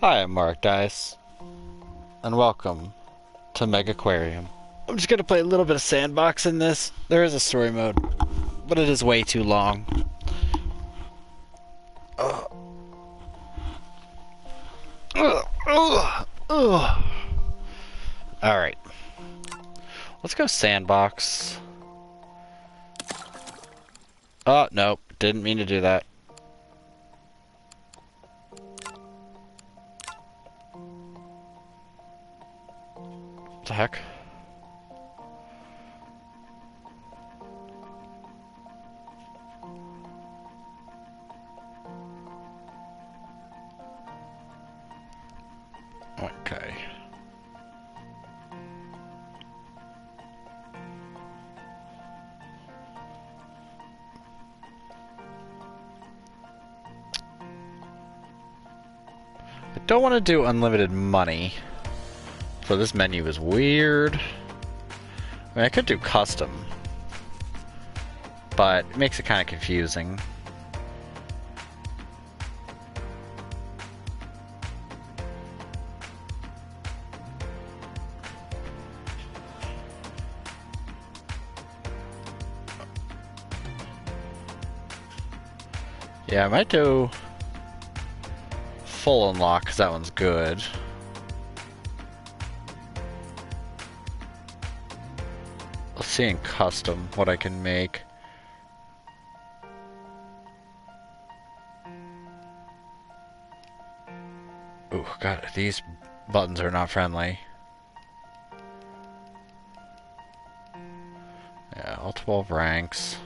Hi, I'm morakdais, and welcome to Megaquarium. I'm just gonna play a little bit of sandbox in this. There is a story mode, but it is way too long. Alright. Let's go sandbox. Oh, nope. Didn't mean to do that. What the heck? Okay. I don't want to do unlimited money. So this menu is weird. I mean, I could do custom, but it makes it kind of confusing. Yeah, I might do full unlock because that one's good. Let's see in custom what I can make. Ooh, God, these buttons are not friendly. Yeah, all 12 ranks.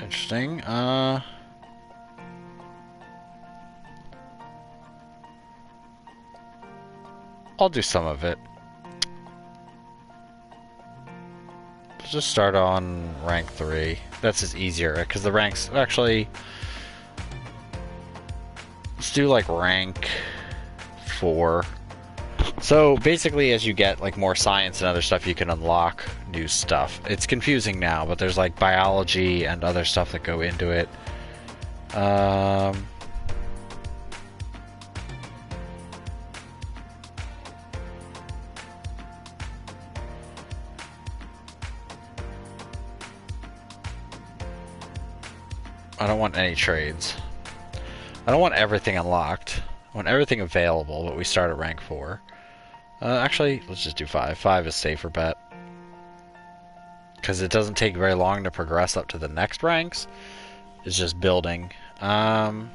Interesting. I'll do some of it. Let's just start on rank 3. That's just easier, because the ranks actually... Let's do like rank 4. So basically as you get like more science and other stuff, you can unlock new stuff. It's confusing now, but there's like biology and other stuff that go into it. I don't want any trades. I don't want everything unlocked. I want everything available, but we start at rank 4. Actually, let's just do 5. 5 is safer bet. Because it doesn't take very long to progress up to the next ranks. It's just building. Alright.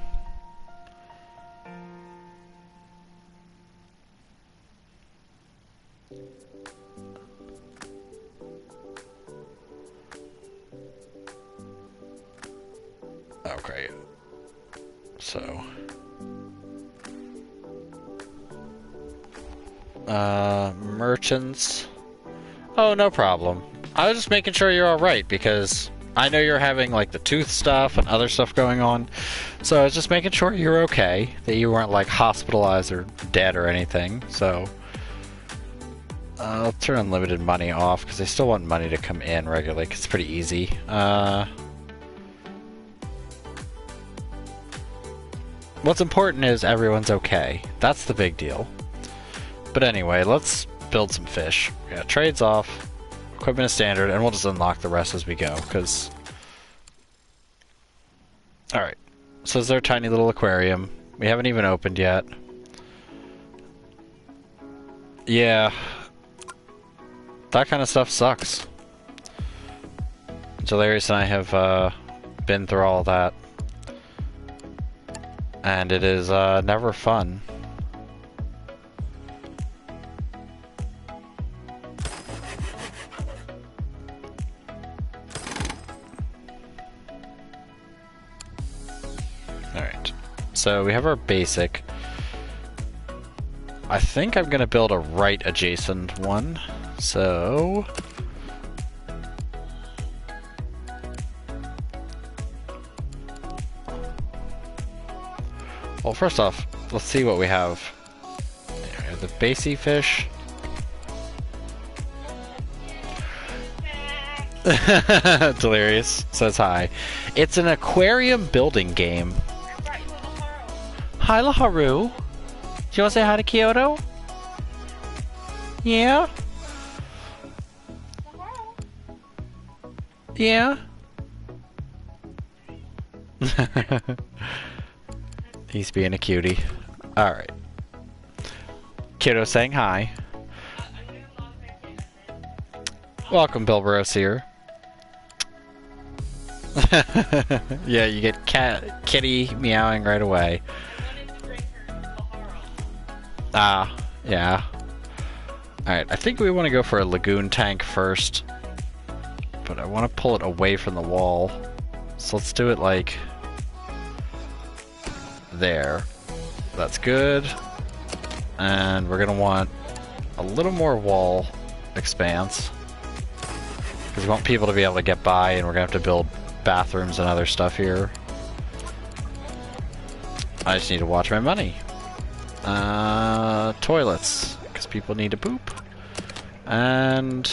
So... merchants. Oh, no problem. I was just making sure you're alright, because I know you're having, like, the tooth stuff and other stuff going on. So I was just making sure you're okay, that you weren't, like, hospitalized or dead or anything, so... I'll turn unlimited money off, because I still want money to come in regularly, because it's pretty easy. What's important is everyone's okay. That's the big deal. But anyway, let's build some fish. Yeah, trades off. Equipment is standard, and we'll just unlock the rest as we go, because... Alright. So this is our tiny little aquarium. We haven't even opened yet. Yeah. That kind of stuff sucks. Delirious and I have been through all of that. And it is never fun. Alright. So we have our basic. I think I'm gonna build a right adjacent one. So... Well, first off, let's see what we have. We have the basey fish. Delirious says hi. It's an aquarium building game. Hi, Laharu. Do you want to say hi to Kyoto? Yeah? Yeah? He's being a cutie. Alright. Kyoto saying hi. Welcome, Bilberos here. Yeah, you get kitty meowing right away. Ah, yeah. Alright, I think we want to go for a lagoon tank first. But I want to pull it away from the wall. So let's do it like... there. That's good. And we're going to want a little more wall expanse. Because we want people to be able to get by, and we're going to have to build bathrooms and other stuff here. I just need to watch my money. Toilets, because people need to poop. And...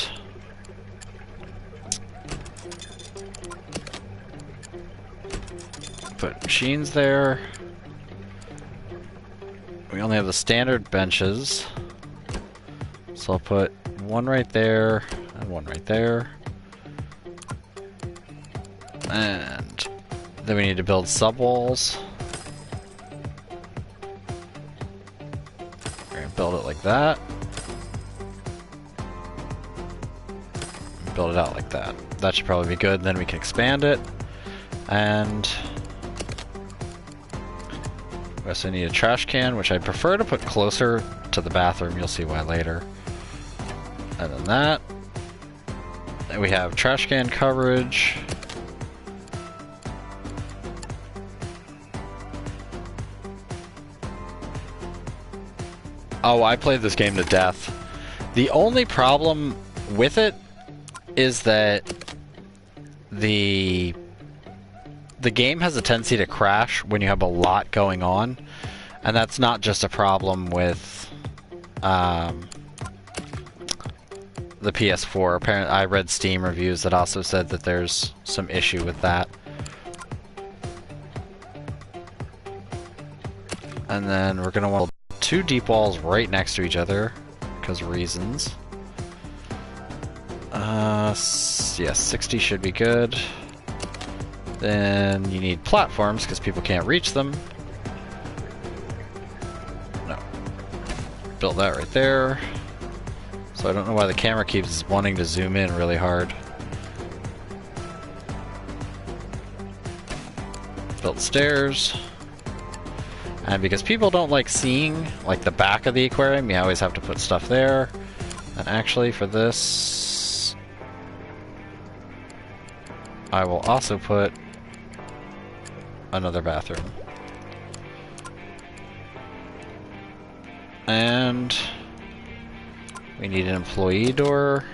put machines there. We only have the standard benches. So I'll put one right there, and one right there. And then we need to build subwalls. We're gonna build it like that. Build it out like that. That should probably be good. Then we can expand it. And we also need a trash can, which I prefer to put closer to the bathroom. You'll see why later. And then that. And we have trash can coverage. Oh, I played this game to death. The only problem with it is that the game has a tendency to crash when you have a lot going on, and that's not just a problem with the PS4. Apparently, I read Steam reviews that also said that there's some issue with that. And then we're gonna want two deep walls right next to each other because of reasons. Yeah, 60 should be good. Then you need platforms because people can't reach them. No. Built that right there. So I don't know why the camera keeps wanting to zoom in really hard. Built stairs. And because people don't like seeing like the back of the aquarium, you always have to put stuff there. And actually for this, I will also put another bathroom. And we need an employee door.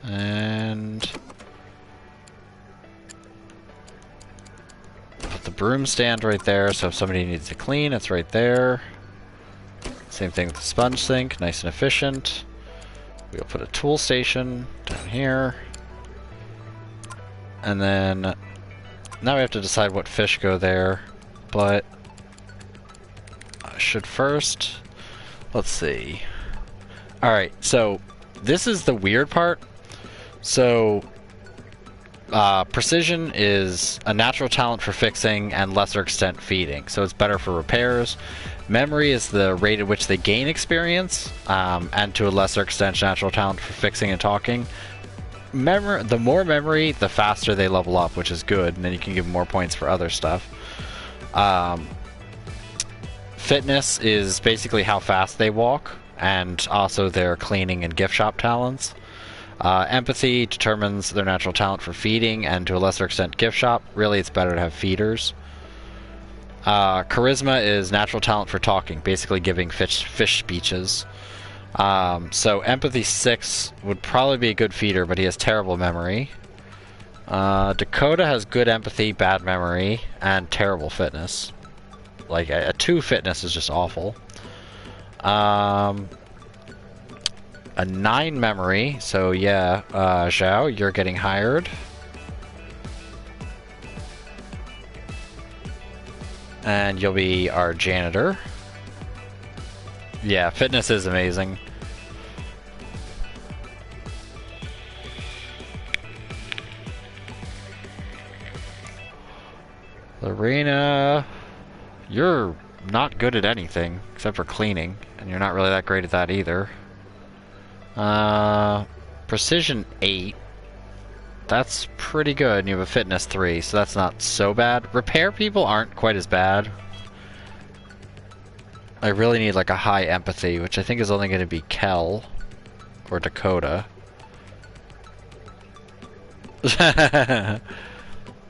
And put the broom stand right there, so if somebody needs to clean, it's right there. Same thing with the sponge sink, nice and efficient. We'll put a tool station down here. And then now we have to decide what fish go there, but I should first, let's see. Alright, so this is the weird part. So precision is a natural talent for fixing and lesser extent feeding, so it's better for repairs. Memory is the rate at which they gain experience, and to a lesser extent natural talent for fixing and talking. The more memory, the faster they level up, which is good, and then you can give them more points for other stuff. Fitness is basically how fast they walk, and also their cleaning and gift shop talents. Empathy determines their natural talent for feeding, and to a lesser extent gift shop. Really, it's better to have feeders. Charisma is natural talent for talking, basically giving fish speeches. So Empathy 6 would probably be a good feeder, but he has terrible memory. Dakota has good empathy, bad memory, and terrible fitness. Like, a 2 fitness is just awful. A 9 memory, so yeah, Zhao, you're getting hired. And you'll be our janitor. Yeah, fitness is amazing. Lorena, you're not good at anything except for cleaning, and you're not really that great at that either. Precision 8. That's pretty good, and you have a fitness 3, so that's not so bad. Repair people aren't quite as bad. I really need like a high empathy, which I think is only going to be Kel or Dakota.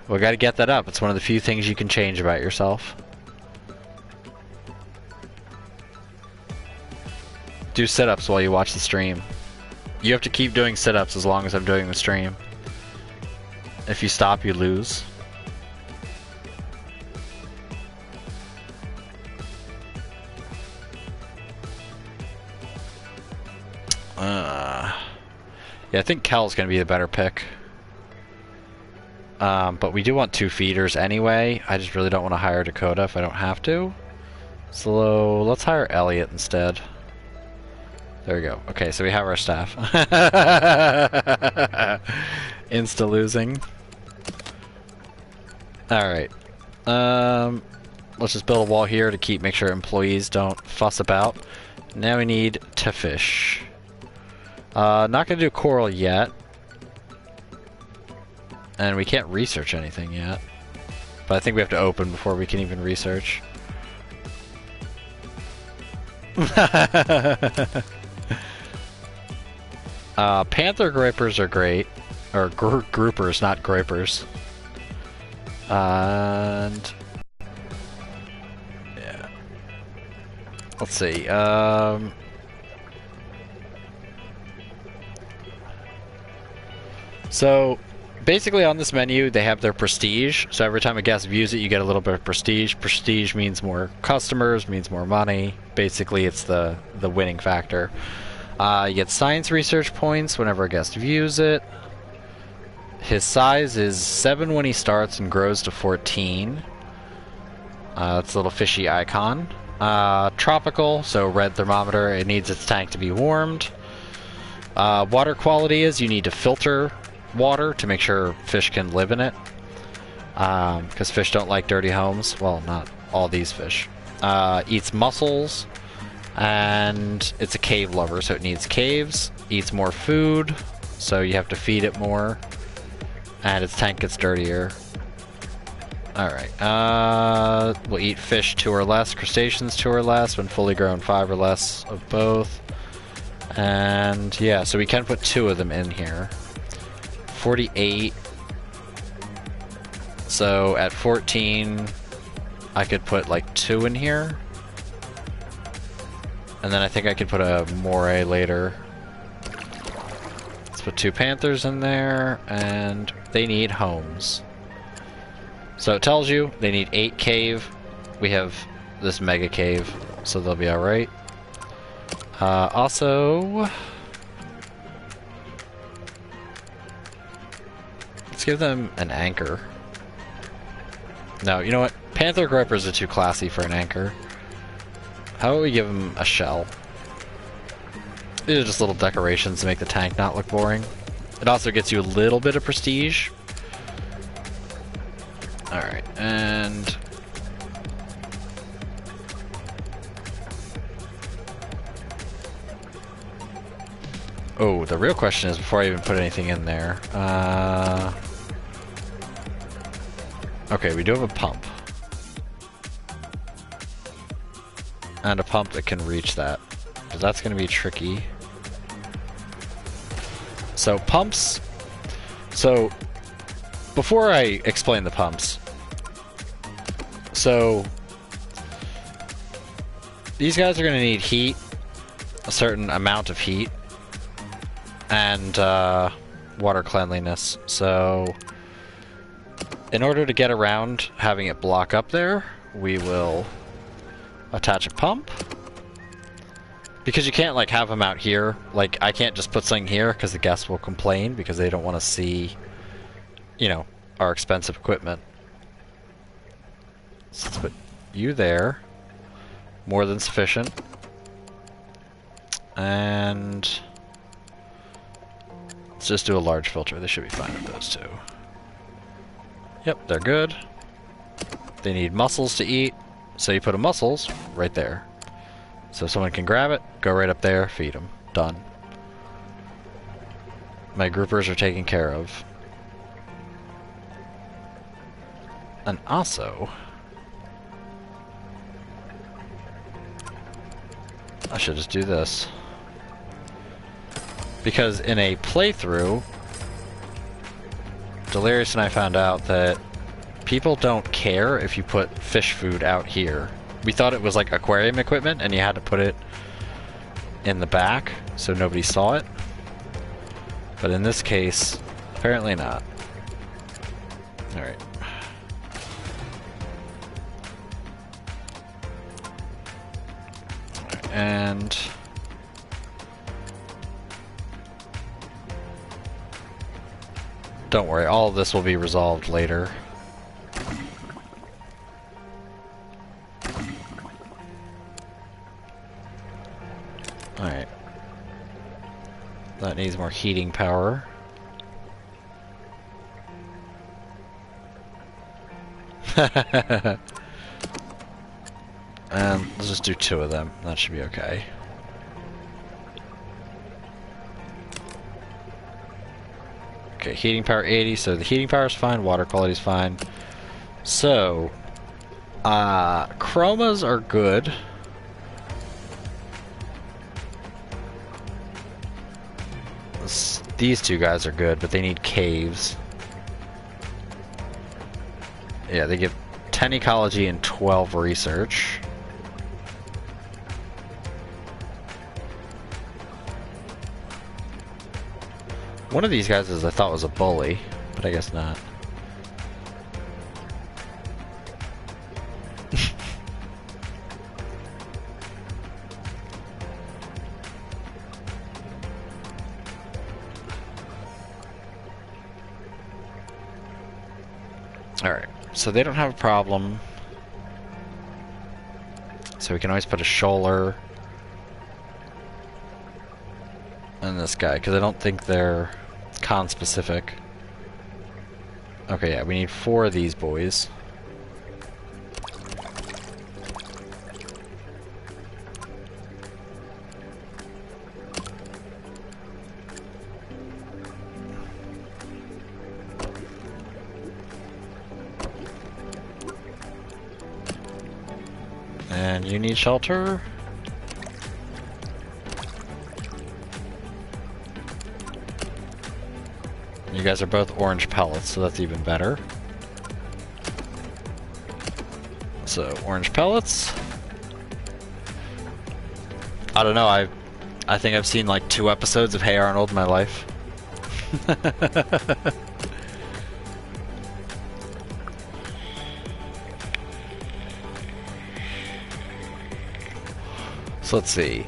We gotta get that up. It's one of the few things you can change about yourself. Do sit-ups while you watch the stream. You have to keep doing sit-ups as long as I'm doing the stream. If you stop, you lose. Yeah, I think Kel's gonna be the better pick. But we do want 2 feeders anyway. I just really don't want to hire Dakota if I don't have to. So let's hire Elliot instead. There we go. Okay, so we have our staff. Insta losing. Alright. Let's just build a wall here to make sure employees don't fuss about. Now we need to fish. Not gonna do coral yet. And we can't research anything yet. But I think we have to open before we can even research. Panther gripers are great. Or groupers, not gripers. And... yeah. Let's see. So... basically on this menu, they have their prestige. So every time a guest views it, you get a little bit of prestige. Prestige means more customers, means more money. Basically, it's the winning factor. You get science research points whenever a guest views it. His size is 7 when he starts and grows to 14. That's a little fishy icon. Tropical, so red thermometer. It needs its tank to be warmed. Water quality is you need to filter water to make sure fish can live in it, because fish don't like dirty homes. Well, not all these fish. Eats mussels, and it's a cave lover, so it needs caves. Eats more food, so you have to feed it more, and its tank gets dirtier. Alright, we'll eat fish 2 or less, crustaceans 2 or less, when fully grown 5 or less of both. And yeah, so we can put 2 of them in here. 48. So at 14, I could put like 2 in here. And then I think I could put a moray later. Let's put 2 panthers in there, and they need homes. So it tells you they need 8 cave. We have this mega cave, so they'll be alright. Also... let's give them an anchor. No, you know what? Panther gripers are too classy for an anchor. How about we give them a shell? These are just little decorations to make the tank not look boring. It also gets you a little bit of prestige. Alright, and... oh, the real question is, before I even put anything in there, okay, we do have a pump. And a pump that can reach that. But that's going to be tricky. So, pumps... so, before I explain the pumps... so... these guys are going to need heat. A certain amount of heat. And, water cleanliness. So... in order to get around having it block up there, we will attach a pump. Because you can't, like, have them out here. Like, I can't just put something here because the guests will complain because they don't want to see, you know, our expensive equipment. So let's put you there. More than sufficient. And let's just do a large filter. They should be fine with those two. Yep, they're good. They need mussels to eat, so you put a mussels right there. So someone can grab it, go right up there, feed them. Done. My groupers are taken care of. And also, I should just do this. Because in a playthrough, Delirious and I found out that people don't care if you put fish food out here. We thought it was like aquarium equipment and you had to put it in the back so nobody saw it. But in this case, apparently not. Alright. And don't worry, all of this will be resolved later. Alright. That needs more heating power. And let's just do 2 of them. That should be okay. Okay, heating power 80, so the heating power is fine, water quality is fine. So, chromas are good. These 2 guys are good, but they need caves. Yeah, they give 10 ecology and 12 research. One of these guys I thought was a bully, but I guess not. Alright, so they don't have a problem. So we can always put a shoaler in this guy, because I don't think they're con-specific. Okay, yeah, we need 4 of these boys. And you need shelter. You guys are both orange pellets, so that's even better. So, orange pellets. I don't know, I think I've seen like 2 episodes of Hey Arnold in my life. So let's see.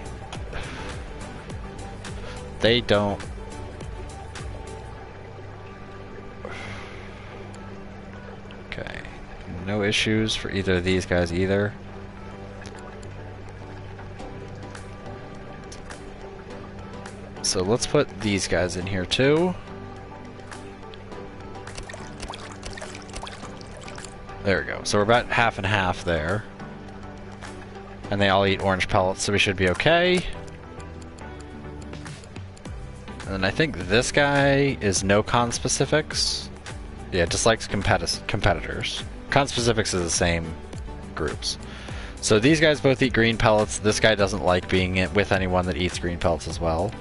They don't... Okay. No issues for either of these guys either. So let's put these guys in here too. There we go. So we're about half and half there. And they all eat orange pellets, so we should be okay. And then I think this guy is no con-specifics. Yeah, dislikes competitors. Con-specifics is the same groups. So these guys both eat green pellets. This guy doesn't like being with anyone that eats green pellets as well.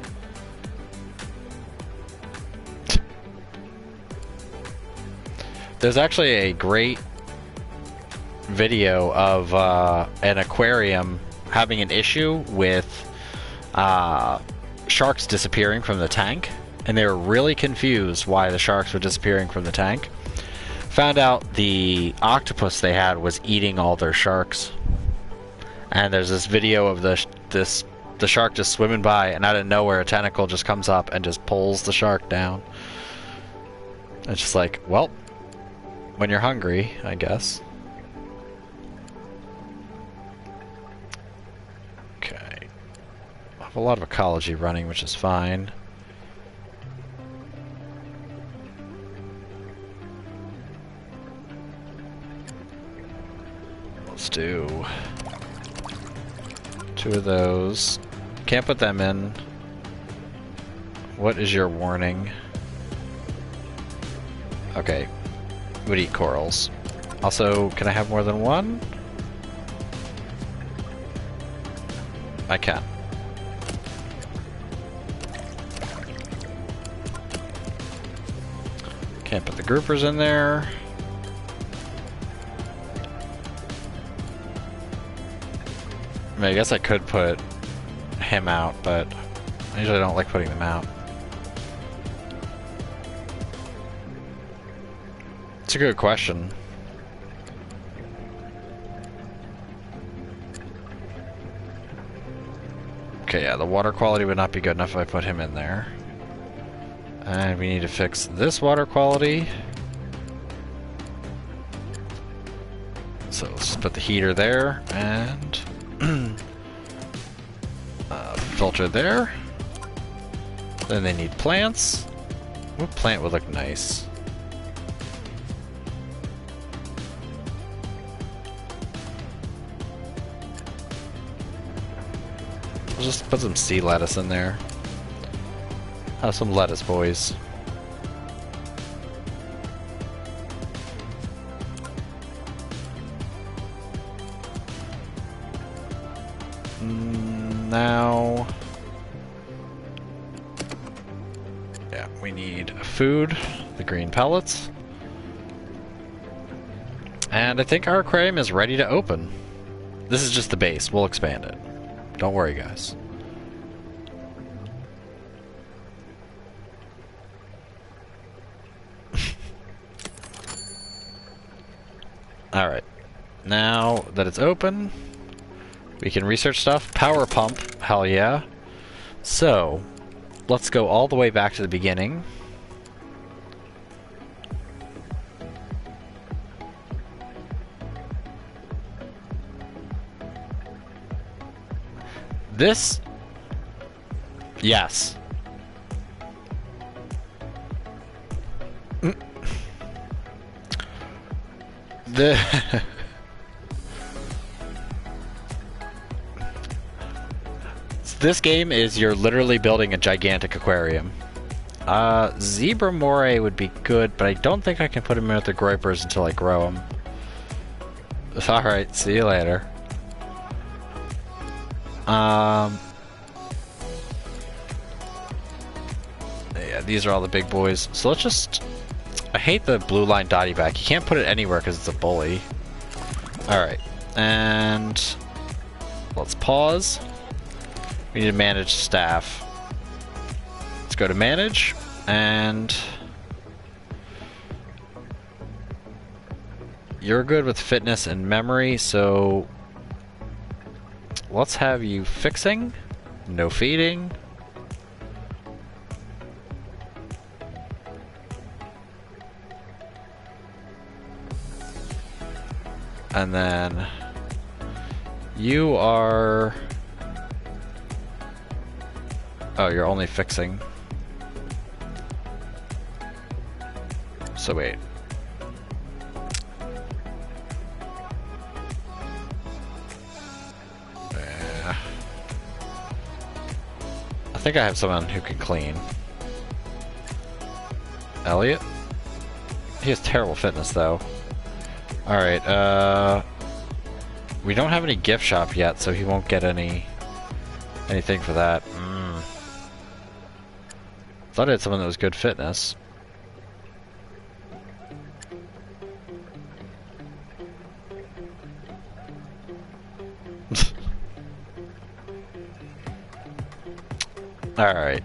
There's actually a great video of an aquarium having an issue with sharks disappearing from the tank, and they were really confused why the sharks were disappearing from the tank. Found out the octopus they had was eating all their sharks, and there's this video of this the shark just swimming by, and out of nowhere a tentacle just comes up and just pulls the shark down. It's just like, well, when you're hungry, I guess. Okay. I have a lot of ecology running, which is fine. Let's do 2 of those. Can't put them in. What is your warning? Okay. Would eat corals. Also, can I have more than 1? I can. Can't put the groupers in there. I mean, I guess I could put him out, but I usually don't like putting them out. It's a good question. Okay, yeah, the water quality would not be good enough if I put him in there. And we need to fix this water quality. So let's just put the heater there, and filter there. Then they need plants. What plant would look nice? We'll just put some sea lettuce in there. Have some lettuce, boys. Now, yeah, we need food, the green pellets, and I think our aquarium is ready to open. This is just the base. We'll expand it. Don't worry, guys. Alright. Now that it's open, we can research stuff. Power pump. Hell yeah. So, let's go all the way back to the beginning. This... Yes. This game is you're literally building a gigantic aquarium. Zebra moray would be good, but I don't think I can put them in with the groupers until I grow them. Alright, see you later. Yeah, these are all the big boys. So let's just... I hate the blue line dotty back. You can't put it anywhere because it's a bully. Alright, and... let's pause. We need to manage staff. Let's go to manage, and... you're good with fitness and memory, so... let's have you fixing. No feeding. And then... you are... oh, you're only fixing. So wait. I think I have someone who can clean. Elliot? He has terrible fitness though. Alright, we don't have any gift shop yet, so he won't get anything for that. Thought I had someone that was good fitness. Alright,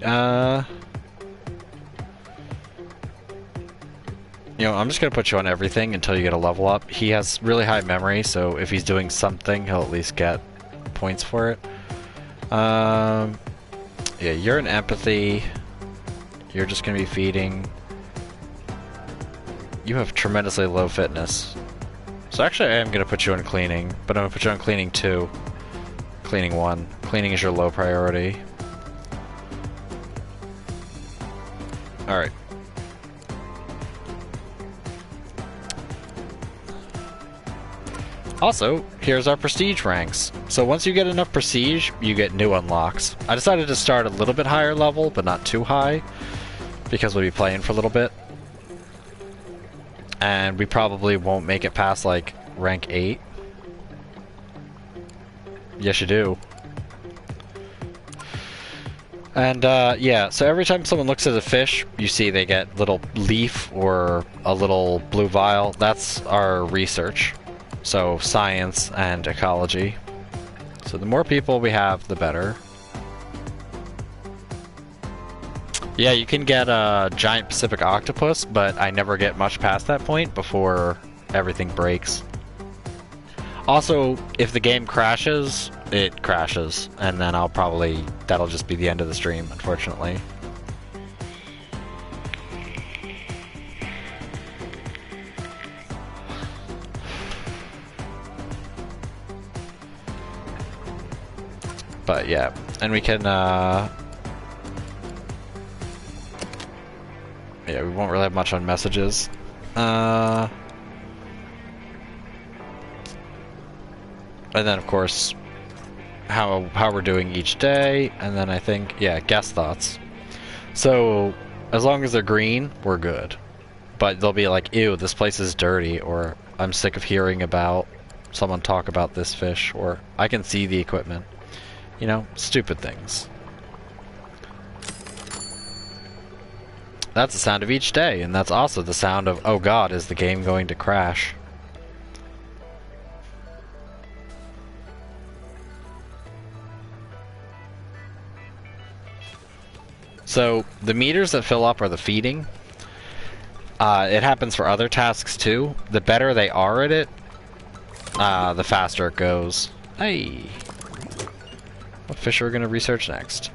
you know, I'm just gonna put you on everything until you get a level up. He has really high memory, so if he's doing something, he'll at least get points for it. Yeah, you're an empathy. You're just gonna be feeding. You have tremendously low fitness. So actually I am gonna put you on cleaning, but I'm gonna put you on cleaning 2. Cleaning 1. Cleaning is your low priority. Alright. Also, here's our prestige ranks. So once you get enough prestige, you get new unlocks. I decided to start a little bit higher level, but not too high, because we'll be playing for a little bit. And we probably won't make it past, like, rank 8. Yes, you do. And, yeah, so every time someone looks at a fish, you see they get little leaf or a little blue vial. That's our research. So, science and ecology. So the more people we have, the better. Yeah, you can get a giant Pacific octopus, but I never get much past that point before everything breaks. Also, if the game crashes, it crashes, and then that'll just be the end of the stream, unfortunately. But yeah, and we can, yeah, we won't really have much on messages. And then, of course, how we're doing each day, and then I think, yeah, guest thoughts. So, as long as they're green, we're good. But they'll be like, ew, this place is dirty, or I'm sick of hearing about someone talk about this fish, or I can see the equipment. You know, stupid things. That's the sound of each day, and that's also the sound of, oh god, is the game going to crash? So, the meters that fill up are the feeding. It happens for other tasks too. The better they are at it, the faster it goes. Hey! What fish are we going to research next?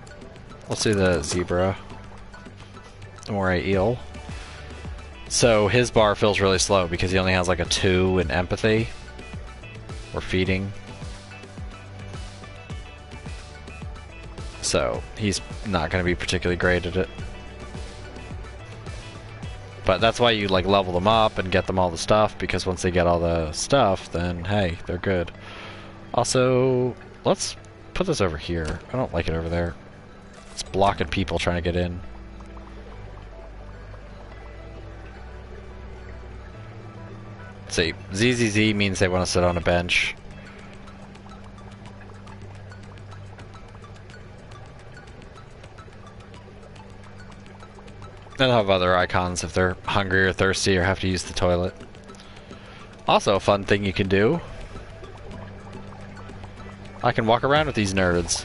Let's do the zebra. The moray eel. So his bar fills really slow because he only has like a 2 in empathy. Or feeding. So he's not going to be particularly great at it. But that's why you like level them up and get them all the stuff, because once they get all the stuff, then hey, they're good. Also, let's put this over here. I don't like it over there. It's blocking people trying to get in. Let's see, ZZZ means they want to sit on a bench. They'll have other icons if they're hungry or thirsty or have to use the toilet. Also a fun thing you can do. I can walk around with these nerds.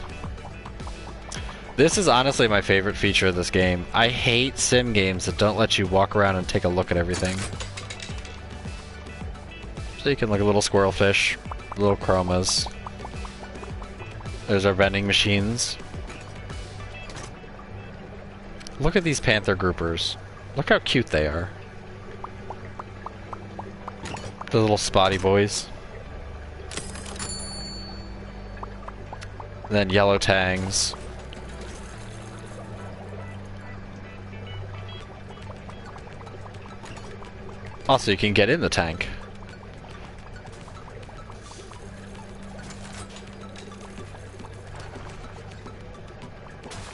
This is honestly my favorite feature of this game. I hate sim games that don't let you walk around and take a look at everything. So you can look at little squirrel fish, little chromas. There's our vending machines. Look at these panther groupers. Look how cute they are. The little spotty boys. And then yellow tangs. Also, you can get in the tank.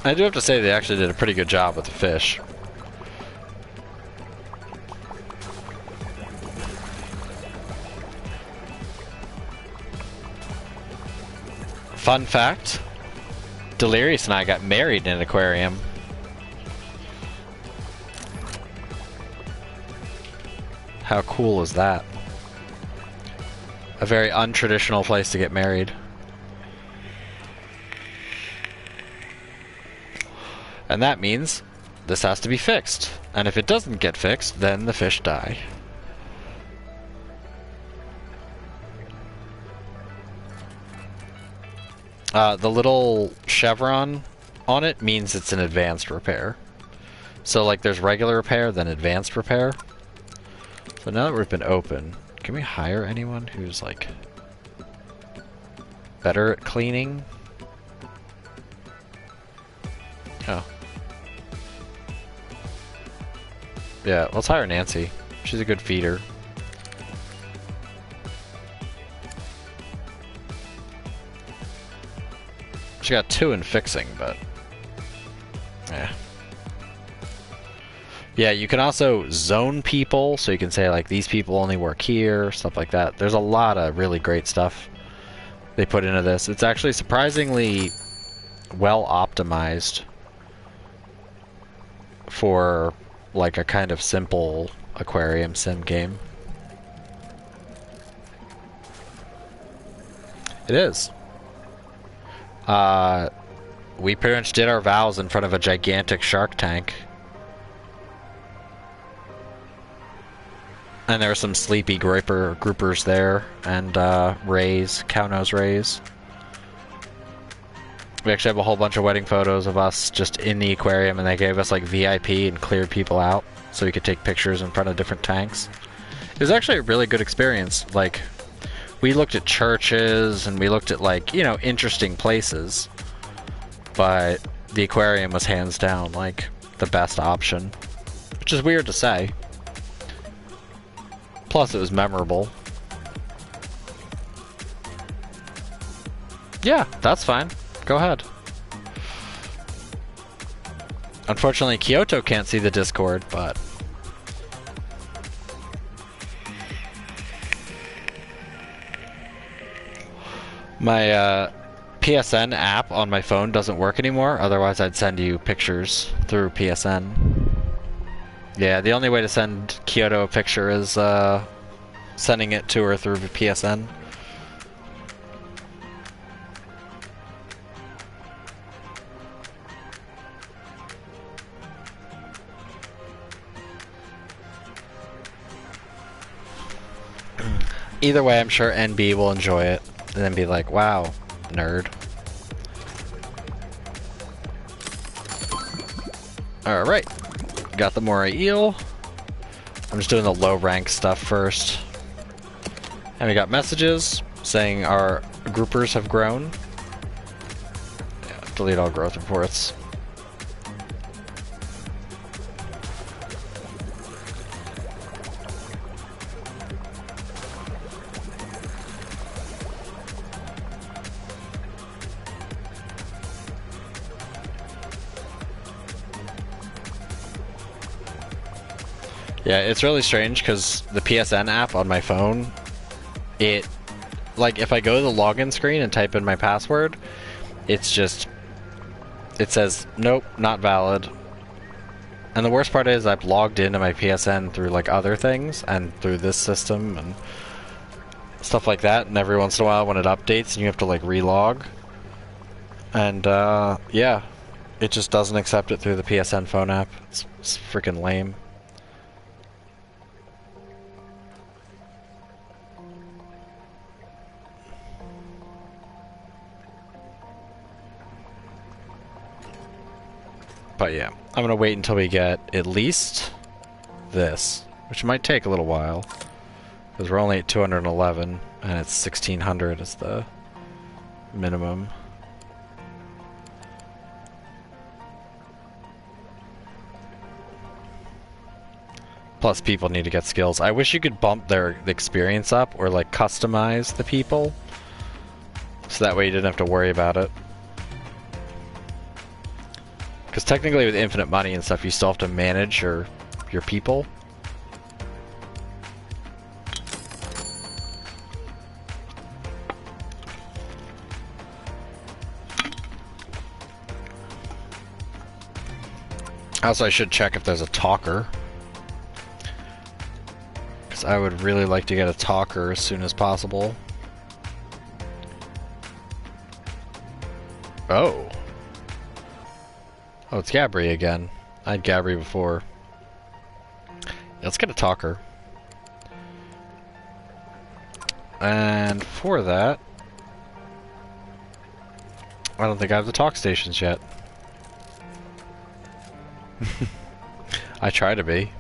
I do have to say they actually did a pretty good job with the fish. Fun fact, Delirious and I got married in an aquarium. How cool is that? A very untraditional place to get married. And that means this has to be fixed. And if it doesn't get fixed, then the fish die. The little chevron on it means it's an advanced repair. So like there's regular repair, then advanced repair. So now that we've been open, can we hire anyone who's like better at cleaning? Oh. Yeah, let's hire Nancy. She's a good feeder. She got 2 in fixing, but yeah. Yeah, you can also zone people, so you can say like these people only work here, stuff like that. There's a lot of really great stuff they put into this. It's actually surprisingly well optimized for like a kind of simple aquarium sim game. It is. We pretty much did our vows in front of a gigantic shark tank. And there were some sleepy groupers there, and rays, cow-nose rays. We actually have a whole bunch of wedding photos of us just in the aquarium, and they gave us like VIP and cleared people out so we could take pictures in front of different tanks. It was actually a really good experience. Like, we looked at churches and we looked at like, you know, interesting places, but the aquarium was hands down like the best option, which is weird to say. Plus, it was memorable. Yeah, that's fine. Go ahead. Unfortunately, Kyoto can't see the Discord, but... my PSN app on my phone doesn't work anymore, otherwise I'd send you pictures through PSN. Yeah, the only way to send Kyoto a picture is sending it to her through PSN. Either way, I'm sure NB will enjoy it and then be like, wow, nerd. Alright. Got the moray eel. I'm just doing the low rank stuff first. And we got messages saying our groupers have grown. Yeah, delete all growth reports. Yeah, it's really strange because the PSN app on my phone, like if I go to the login screen and type in my password, it says, nope, not valid. And the worst part is I've logged into my PSN through like other things and through this system and stuff like that, and every once in a while when it updates and you have to like relog. And yeah, it just doesn't accept it through the PSN phone app. It's freaking lame. But yeah, I'm gonna wait until we get at least this, which might take a little while, because we're only at 211, and it's 1600 is the minimum. Plus, people need to get skills. I wish you could bump their experience up, or like customize the people, so that way you didn't have to worry about it. Because technically with infinite money and stuff, you still have to manage your people. Also, I should check if there's a talker. Because I would really like to get a talker as soon as possible. Oh. Oh, it's Gabri again. I had Gabri before. Yeah, let's get a talker. And for that, I don't think I have the talk stations yet. I try to be.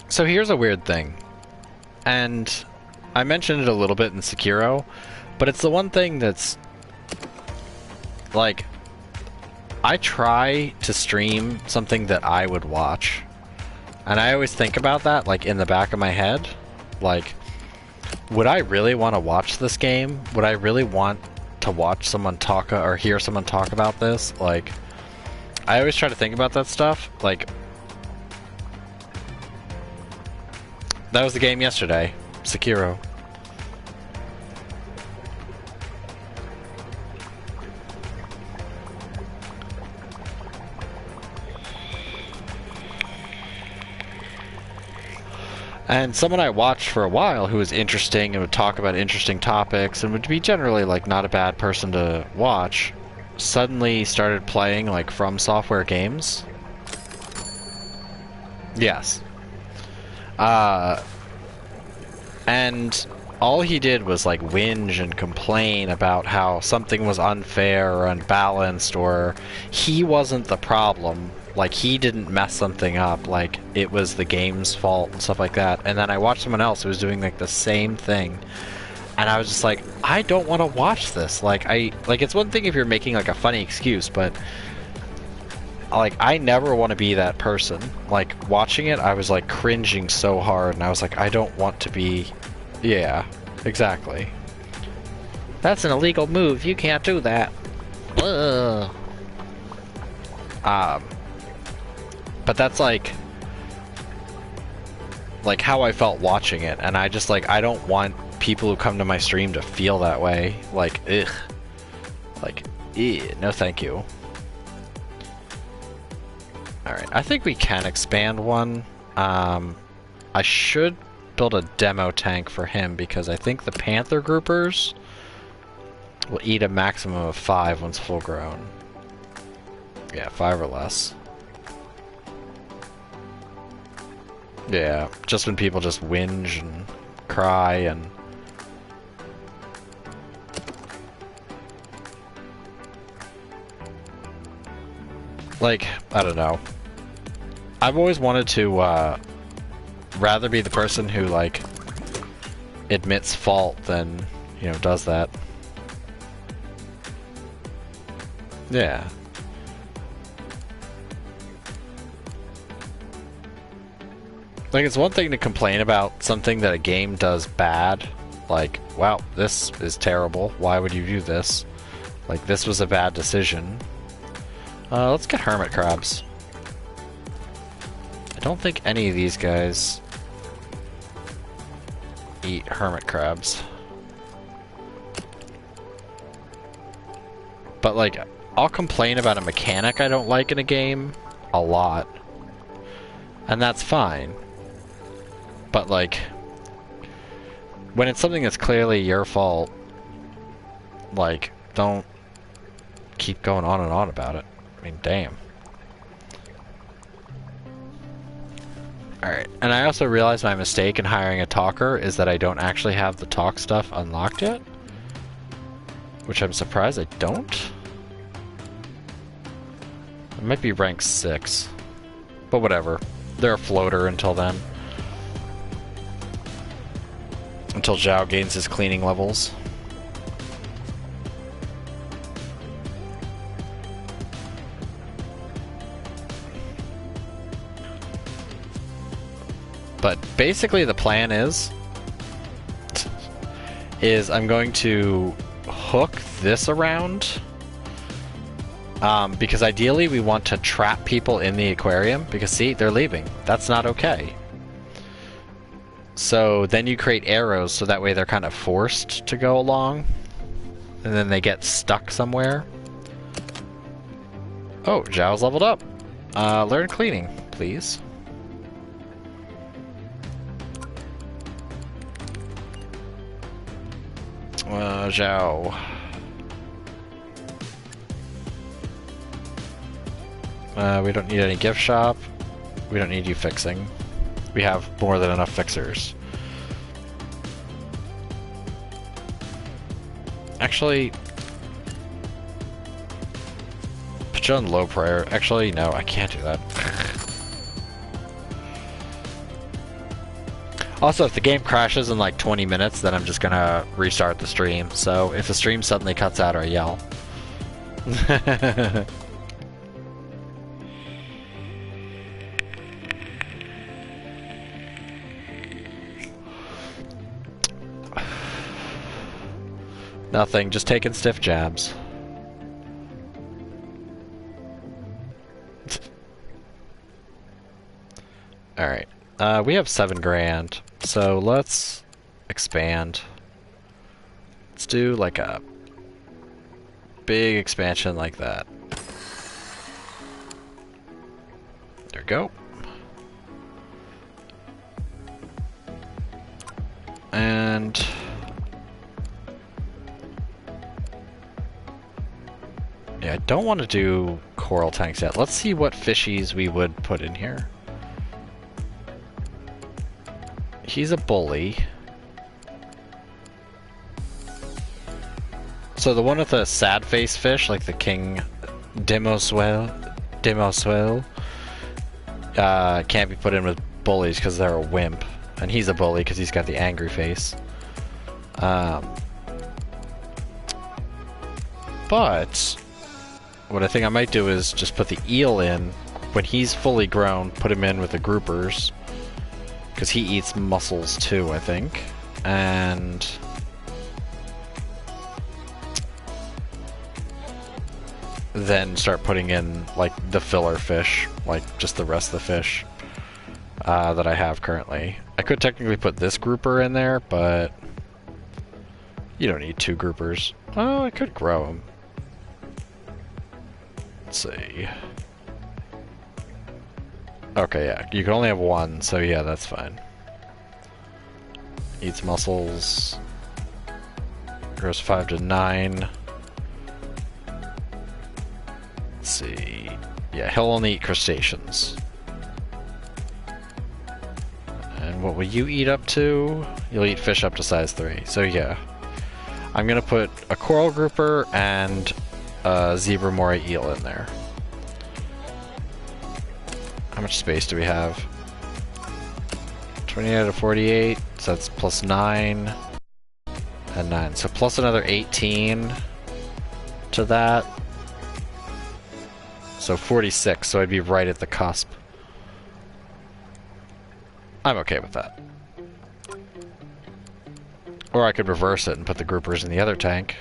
So here's a weird thing, and I mentioned it a little bit in Sekiro, but it's the one thing that's like, I try to stream something that I would watch, and I always think about that, like, in the back of my head, like, would I really want to watch this game? Would I really want to watch someone talk or hear someone talk about this? Like, I always try to think about that stuff. Like, that was the game yesterday, Sekiro. And someone I watched for a while who was interesting and would talk about interesting topics and would be generally, like, not a bad person to watch, suddenly started playing, like, From Software games. Yes. And all he did was, like, whinge and complain about how something was unfair or unbalanced, or he wasn't the problem. Like, he didn't mess something up, like, it was the game's fault and stuff like that. And then I watched someone else who was doing, like, the same thing. And I was just like, I don't want to watch this. Like, it's one thing if you're making, like, a funny excuse, but, like, I never want to be that person. Like, watching it, I was, like, cringing so hard, and I was like, I don't want to be... Yeah, exactly. That's an illegal move, you can't do that. Ugh. But that's like how I felt watching it, and I just, like, I don't want people who come to my stream to feel that way. Like, ugh. Like, no thank you. Alright, I think we can expand one. I should build a demo tank for him, because I think the Panther groupers will eat a maximum of 5 once full grown. Yeah, 5 or less. Yeah, just when people just whinge and cry and... Like, I don't know. I've always wanted to, rather be the person who, like, admits fault than, you know, does that. Yeah. Like, it's one thing to complain about something that a game does bad. Like, wow, this is terrible. Why would you do this? Like, this was a bad decision. Let's get hermit crabs. I don't think any of these guys eat hermit crabs. But, like, I'll complain about a mechanic I don't like in a game a lot. And that's fine. But, like, when it's something that's clearly your fault, like, don't keep going on and on about it. I mean, damn. Alright, and I also realized my mistake in hiring a talker is that I don't actually have the talk stuff unlocked yet. Which I'm surprised I don't. It might be rank 6. But whatever. They're a floater until then. Until Zhao gains his cleaning levels. But basically the plan is I'm going to hook this around, because ideally we want to trap people in the aquarium, because see, they're leaving. That's not okay. So then you create arrows so that way they're kind of forced to go along, and then they get stuck somewhere. Oh, Zhao's leveled up. Learn cleaning, please. Zhao. We don't need any gift shop. We don't need you fixing. we have more than enough fixers. Actually, put you on low priority. Actually, no, I can't do that. Also, if the game crashes in like 20 minutes, then I'm just gonna restart the stream. So if the stream suddenly cuts out, I yell. Nothing, just taking stiff jabs. Alright, we have 7 grand, so let's expand. Let's do like a big expansion like that. There we go. And yeah, I don't want to do coral tanks yet. Let's see what fishies we would put in here. He's a bully. So the one with the sad face fish, like the king Demoswell, can't be put in with bullies because they're a wimp. And he's a bully because he's got the angry face. But what I think I might do is just put the eel in. When he's fully grown, put him in with the groupers. Because he eats mussels too, I think. And then start putting in like the filler fish, like just the rest of the fish that I have currently. I could technically put this grouper in there, but you don't need 2 groupers. Oh, I could grow them. Let's see. Okay, yeah, you can only have 1, so yeah, that's fine. Eats mussels. Grows 5 to 9. Let's see. Yeah, he'll only eat crustaceans. And what will you eat up to? You'll eat fish up to size 3. So yeah. I'm gonna put a coral grouper and a zebra moray eel in there. How much space do we have? 28 out of 48, so that's plus 9 and 9. So plus another 18 to that. So 46, so I'd be right at the cusp. I'm okay with that. Or I could reverse it and put the groupers in the other tank.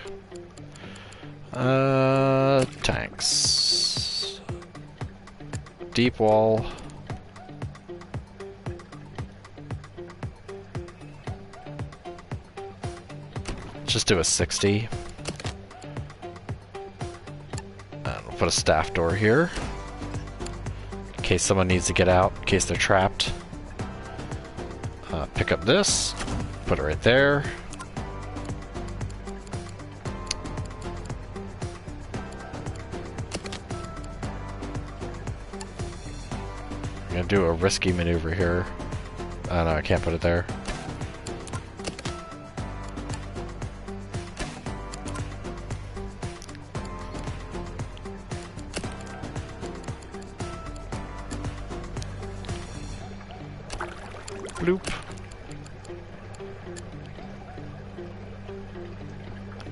Tanks. Deep wall. Just do a 60. And we'll put a staff door here. In case someone needs to get out, in case they're trapped. Pick up this, put it right there. I'm gonna do a risky maneuver here. Oh no, I can't put it there. Bloop.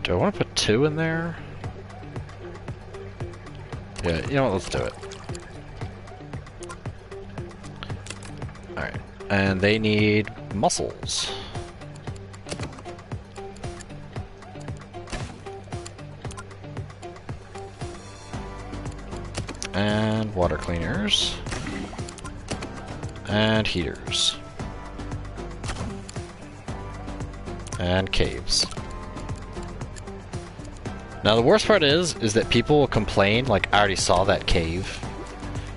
Do I want to put 2 in there? Yeah, you know what, let's do it. Alright, and they need mussels. And water cleaners. And heaters. And caves. Now the worst part is that people will complain, like, I already saw that cave.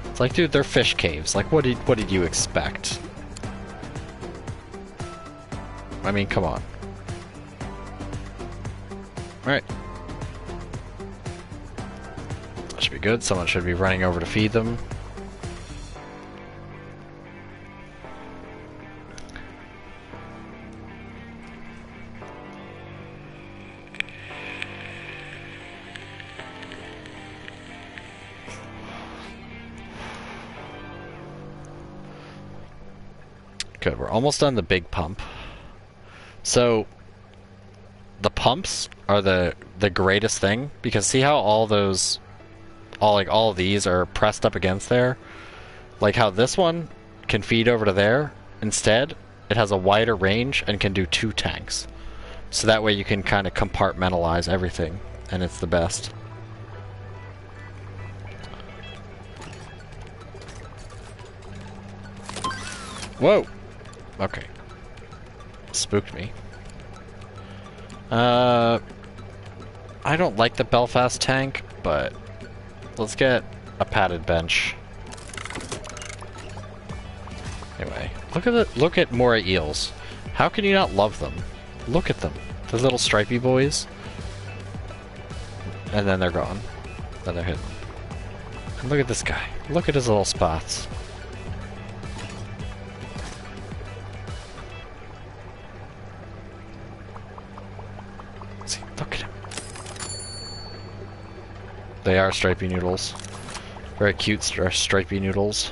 It's like, dude, they're fish caves. Like, what did you expect? I mean, come on. Alright. That should be good. Someone should be running over to feed them. Good, we're almost done the big pump. So, the pumps are the greatest thing, because see how all those, all of these are pressed up against there? Like how this one can feed over to there. Instead, it has a wider range and can do 2 tanks. So that way you can kind of compartmentalize everything, and it's the best. Whoa! Okay. Spooked me. I don't like the Belfast tank, but let's get a padded bench. Anyway, look at moray eels. How can you not love them? Look at them. The little stripy boys. And then they're gone. Then they're hidden. And look at this guy. Look at his little spots. See, look at him. They are stripy noodles. Very cute stripy noodles.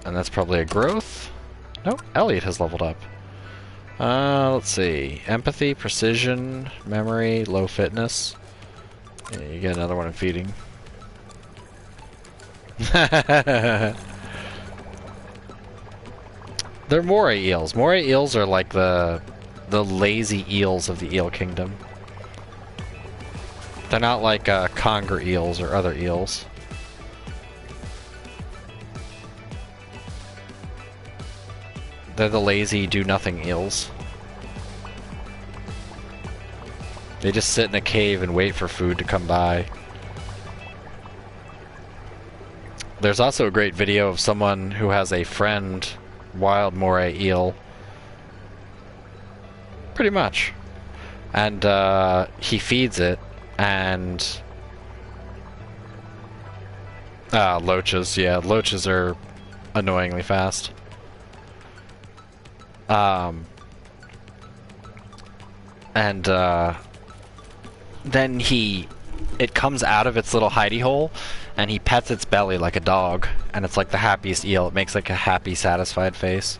And that's probably a growth. Nope, Elliot has leveled up. Let's see. Empathy, precision, memory, low fitness. Yeah, you get another one in feeding. They're moray eels. Moray eels are like the lazy eels of the eel kingdom. They're not like conger eels or other eels. They're the lazy, do-nothing eels. They just sit in a cave and wait for food to come by. There's also a great video of someone who has a friend wild moray eel. Pretty much. And he feeds it, and loaches, yeah, loaches are annoyingly fast. Then it comes out of its little hidey hole, and he pets its belly like a dog, and it's like the happiest eel. It makes like a happy, satisfied face.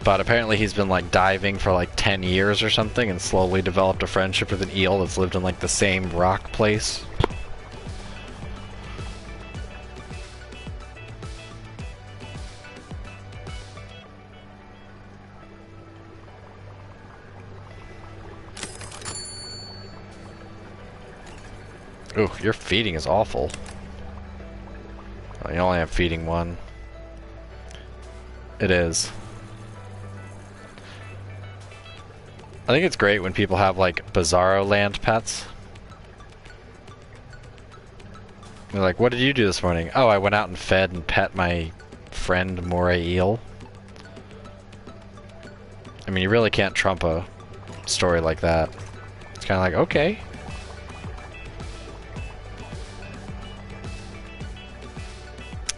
But apparently he's been like diving for like 10 years or something, and slowly developed a friendship with an eel that's lived in like the same rock place. Ooh, your feeding is awful. Oh, you only have feeding 1. It is. I think it's great when people have like bizarro land pets. They're like, what did you do this morning? Oh, I went out and fed and pet my friend moray eel. I mean, you really can't trump a story like that. It's kind of like, okay.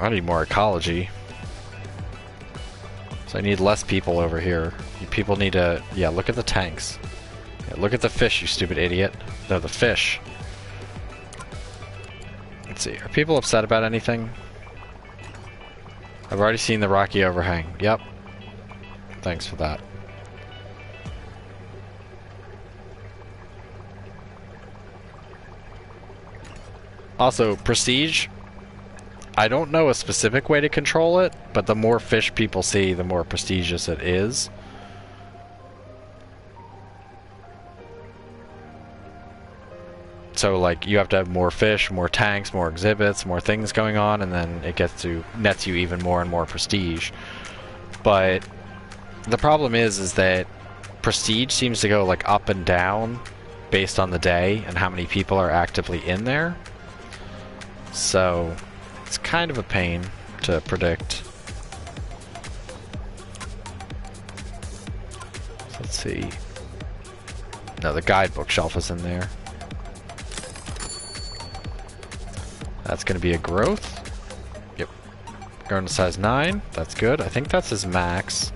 I need more ecology. So I need less people over here. You people need to... Yeah, look at the tanks. Yeah, look at the fish, you stupid idiot. No, the fish. Let's see. Are people upset about anything? I've already seen the rocky overhang. Yep. Thanks for that. Also, prestige... I don't know a specific way to control it, but the more fish people see, the more prestigious it is. So, like, you have to have more fish, more tanks, more exhibits, more things going on, and then it nets you even more and more prestige. But the problem is that prestige seems to go, like, up and down based on the day and how many people are actively in there. So... it's kind of a pain to predict. Let's see. No, the guidebook shelf is in there. That's going to be a growth. Yep. Going to size 9. That's good. I think that's his max.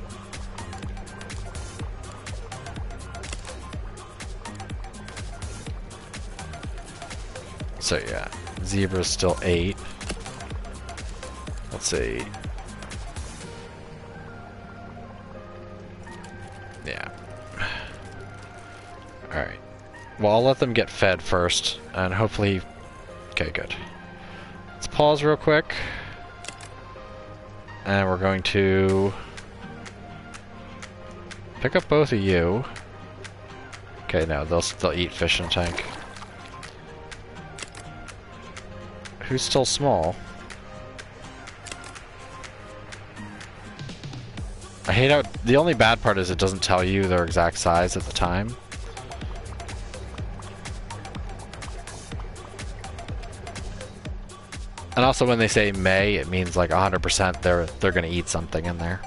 So yeah, zebra's still 8. Let's see. Yeah. Alright. Well, I'll let them get fed first, and hopefully... Okay, good. Let's pause real quick. And we're going to... pick up both of you. Okay, no, they'll eat fish in a tank. Who's still small? I hate how... The only bad part is it doesn't tell you their exact size at the time. And also when they say may, it means like 100% they're gonna eat something in there.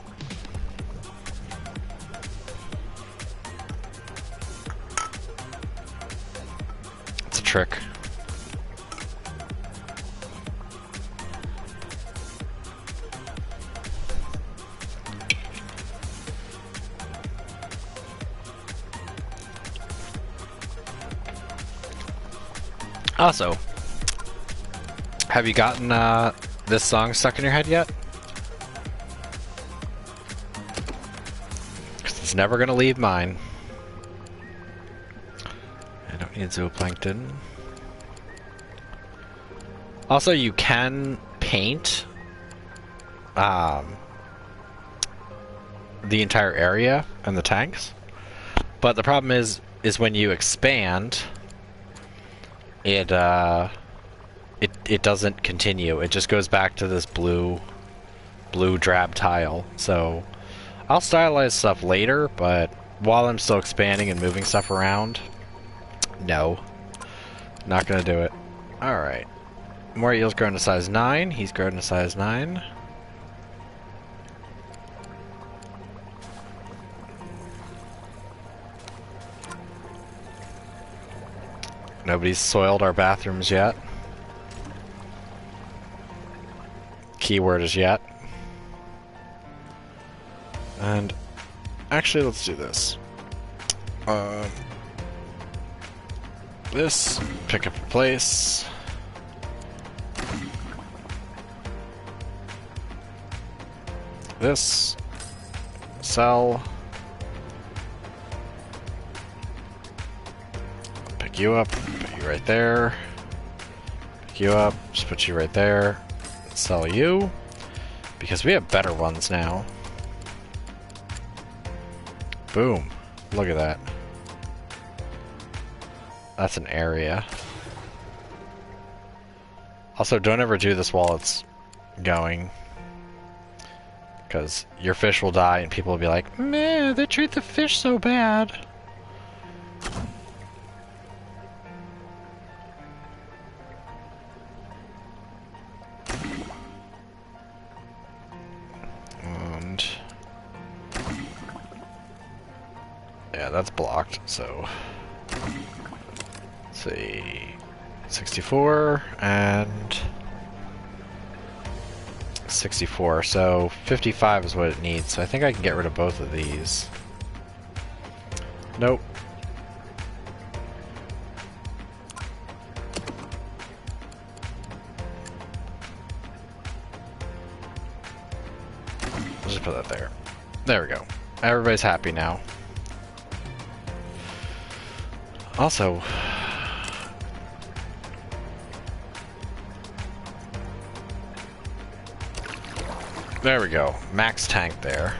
It's a trick. Also, have you gotten this song stuck in your head yet? 'Cause it's never gonna leave mine. I don't need zooplankton. Also, you can paint the entire area and the tanks, but the problem is when you expand, it doesn't continue. It just goes back to this blue drab tile. So I'll stylize stuff later, but while I'm still expanding and moving stuff around, no, not gonna do it. All right, more eel's grown to size 9. He's grown to size 9. Nobody's soiled our bathrooms yet. Keyword is yet. And actually, let's do this. This, pick up a place. This, sell. Pick you up, put you right there. Pick you up, just put you right there. Sell you, because we have better ones now. Boom. Look at that. That's an area. Also, don't ever do this while it's going, because your fish will die and people will be like, man, they treat the fish so bad. Yeah, that's blocked, so let's see, 64 and 64, so 55 is what it needs, so I think I can get rid of both of these. Nope. Let's just put that there. There we go. Everybody's happy now. Also, there we go. Max tank there.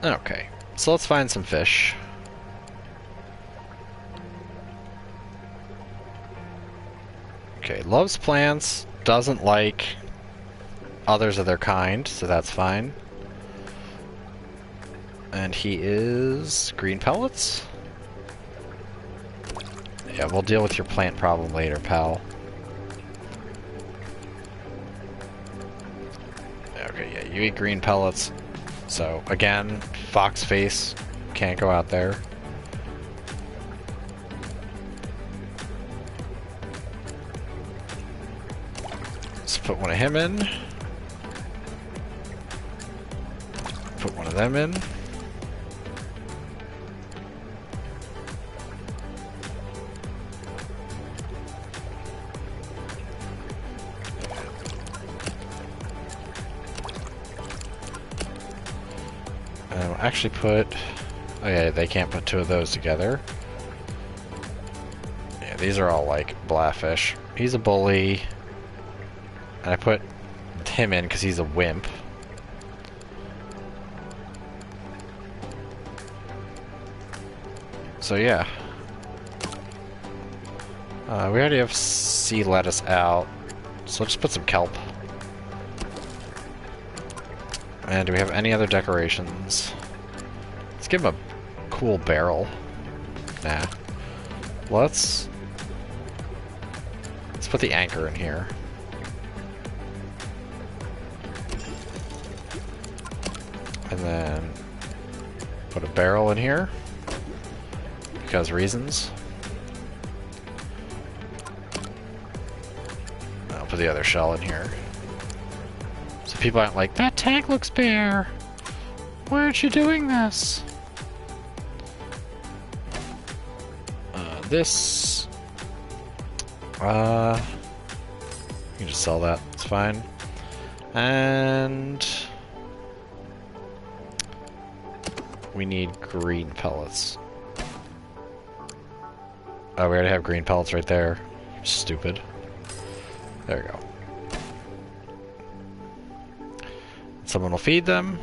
Okay, so let's find some fish. Okay, loves plants. Doesn't like others of their kind, so that's fine. And he is green pellets? Yeah, we'll deal with your plant problem later, pal. Okay, yeah, you eat green pellets. So, again, fox face can't go out there. Put one of him in. Put one of them in. And we'll actually put... Okay, they can't put two of those together. Yeah, these are all like blackfish. He's a bully. And I put him in because he's a wimp. So yeah. We already have sea lettuce out. So let's just put some kelp. And do we have any other decorations? Let's give him a cool barrel. Nah. Let's put the anchor in here. And then put a barrel in here. Because reasons. I'll put the other shell in here. So people aren't like, that tank looks bare. Why aren't you doing this? This... you can just sell that. It's fine. And... we need green pellets. Oh, we already have green pellets right there. Stupid. There we go. Someone will feed them.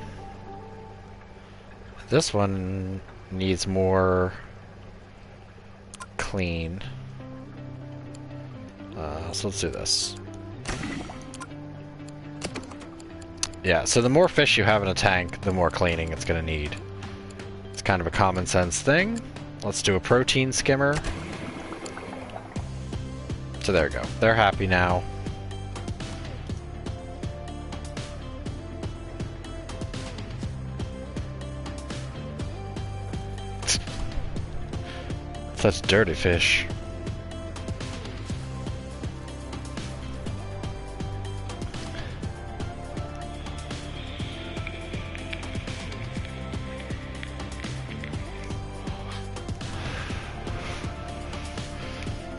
This one needs more clean. So let's do this. Yeah, so the more fish you have in a tank, the more cleaning it's going to need. It's kind of a common sense thing. Let's do a protein skimmer. So there we go. They're happy now. Such dirty fish.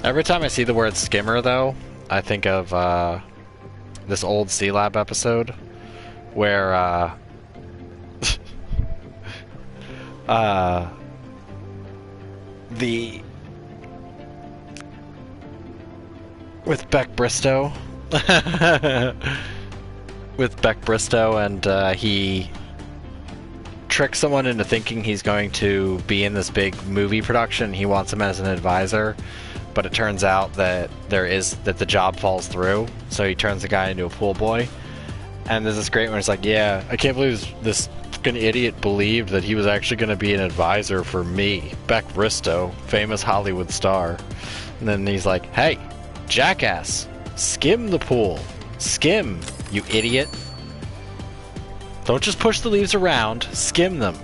Every time I see the word skimmer, though, I think of this old C-Lab episode where with Beck Bristow and he tricks someone into thinking he's going to be in this big movie production. He wants him as an advisor, but it turns out that the job falls through, so he turns the guy into a pool boy. And there's this great one, it's like, yeah, I can't believe this fucking idiot believed that he was actually going to be an advisor for me, Beck Bristow, famous Hollywood star. And then he's like, hey, jackass, skim the pool. Skim, you idiot. Don't just push the leaves around, skim them.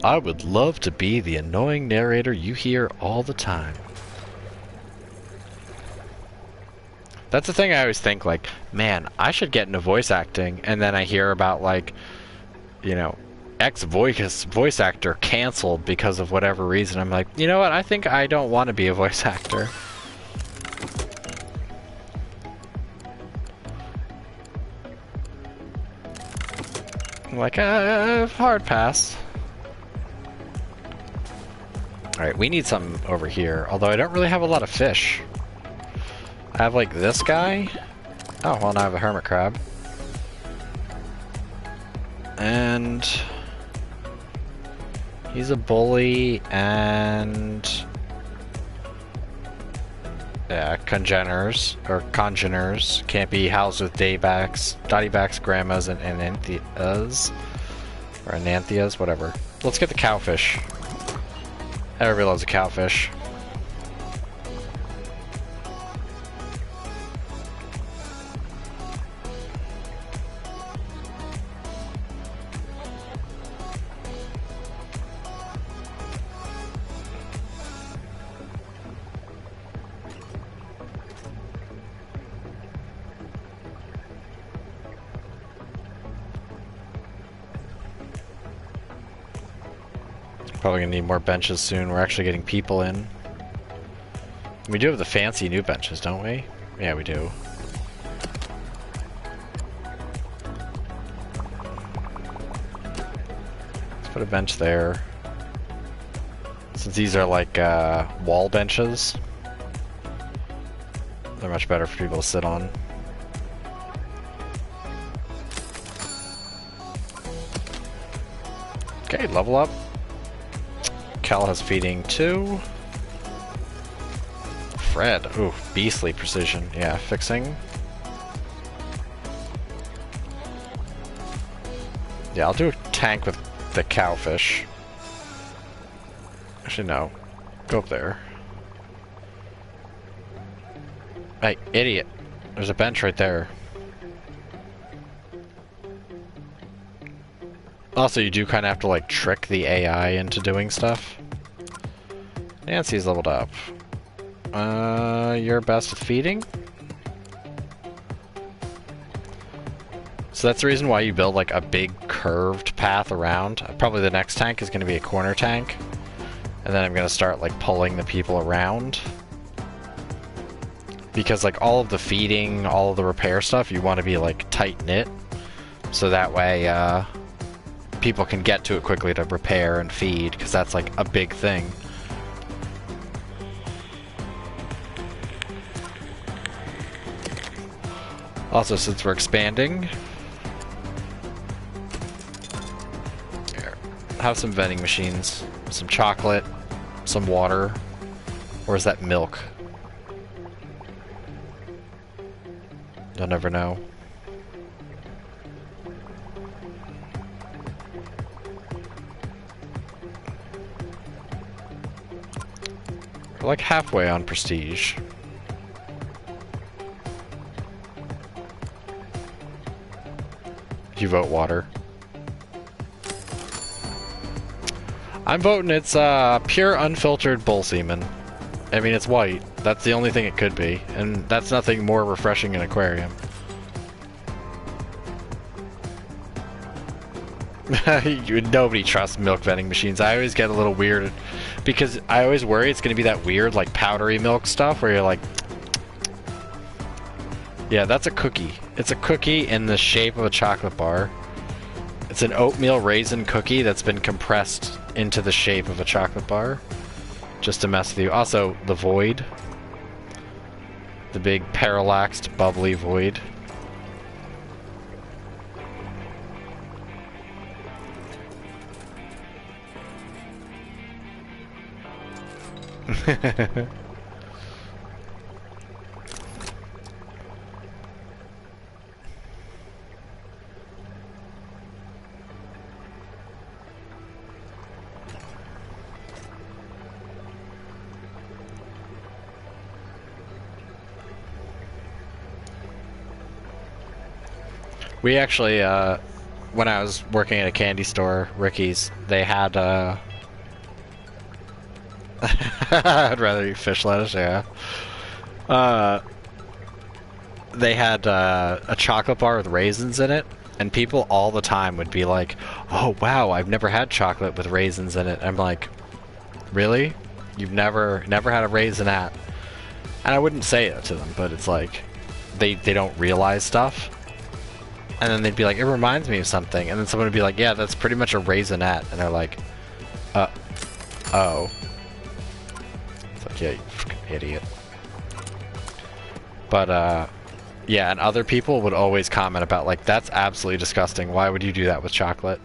I would love to be the annoying narrator you hear all the time. That's the thing I always think, like, man, I should get into voice acting, and then I hear about, like, you know, voice actor canceled because of whatever reason. I'm like, you know what, I think I don't want to be a voice actor. I'm like, hard pass. Alright, we need some over here, although I don't really have a lot of fish. I have, like, this guy. Oh, well, now I have a hermit crab. And he's a bully, and yeah, congeners can't be housed with dottybacks, grandmas, and ananthias, or ananthias, whatever. Let's get the cowfish. Everybody loves a cowfish. Probably gonna need more benches soon. We're actually getting people in. We do have the fancy new benches, don't we? Yeah, we do. Let's put a bench there. Since these are like wall benches, they're much better for people to sit on. Okay, level up. Cal has feeding 2. Fred, ooh, beastly precision. Yeah, fixing. Yeah, I'll do a tank with the cowfish. Actually, no. Go up there. Hey, idiot. There's a bench right there. Also, you do kind of have to, like, trick the AI into doing stuff. Nancy's leveled up. You're best at feeding? So that's the reason why you build, like, a big curved path around. Probably the next tank is going to be a corner tank. And then I'm going to start, like, pulling the people around. Because, like, all of the feeding, all of the repair stuff, you want to be, like, tight-knit. So that way, people can get to it quickly to repair and feed, because that's, like, a big thing. Also, since we're expanding, here, have some vending machines, some chocolate, some water, or is that milk? You'll never know. We're like halfway on prestige. You vote water. I'm voting it's pure unfiltered bull semen. I mean, it's white. That's the only thing it could be. And that's nothing more refreshing in aquarium. Nobody trusts milk vending machines. I always get a little weird because I always worry it's going to be that weird, like, powdery milk stuff where you're like... Yeah, that's a cookie. It's a cookie in the shape of a chocolate bar. It's an oatmeal raisin cookie that's been compressed into the shape of a chocolate bar. Just to mess with you. Also, the void. The big parallaxed, bubbly void. We actually, when I was working at a candy store, Ricky's, they had, I'd rather eat fish lettuce, yeah. They had, a chocolate bar with raisins in it, and people all the time would be like, oh, wow, I've never had chocolate with raisins in it. I'm like, really? You've never had a raisinette? And I wouldn't say it to them, but it's like, they don't realize stuff. And then they'd be like, it reminds me of something. And then someone would be like, yeah, that's pretty much a raisinette. And they're like, oh. It's like, yeah, you fucking idiot. But, yeah, and other people would always comment about, like, that's absolutely disgusting. Why would you do that with chocolate?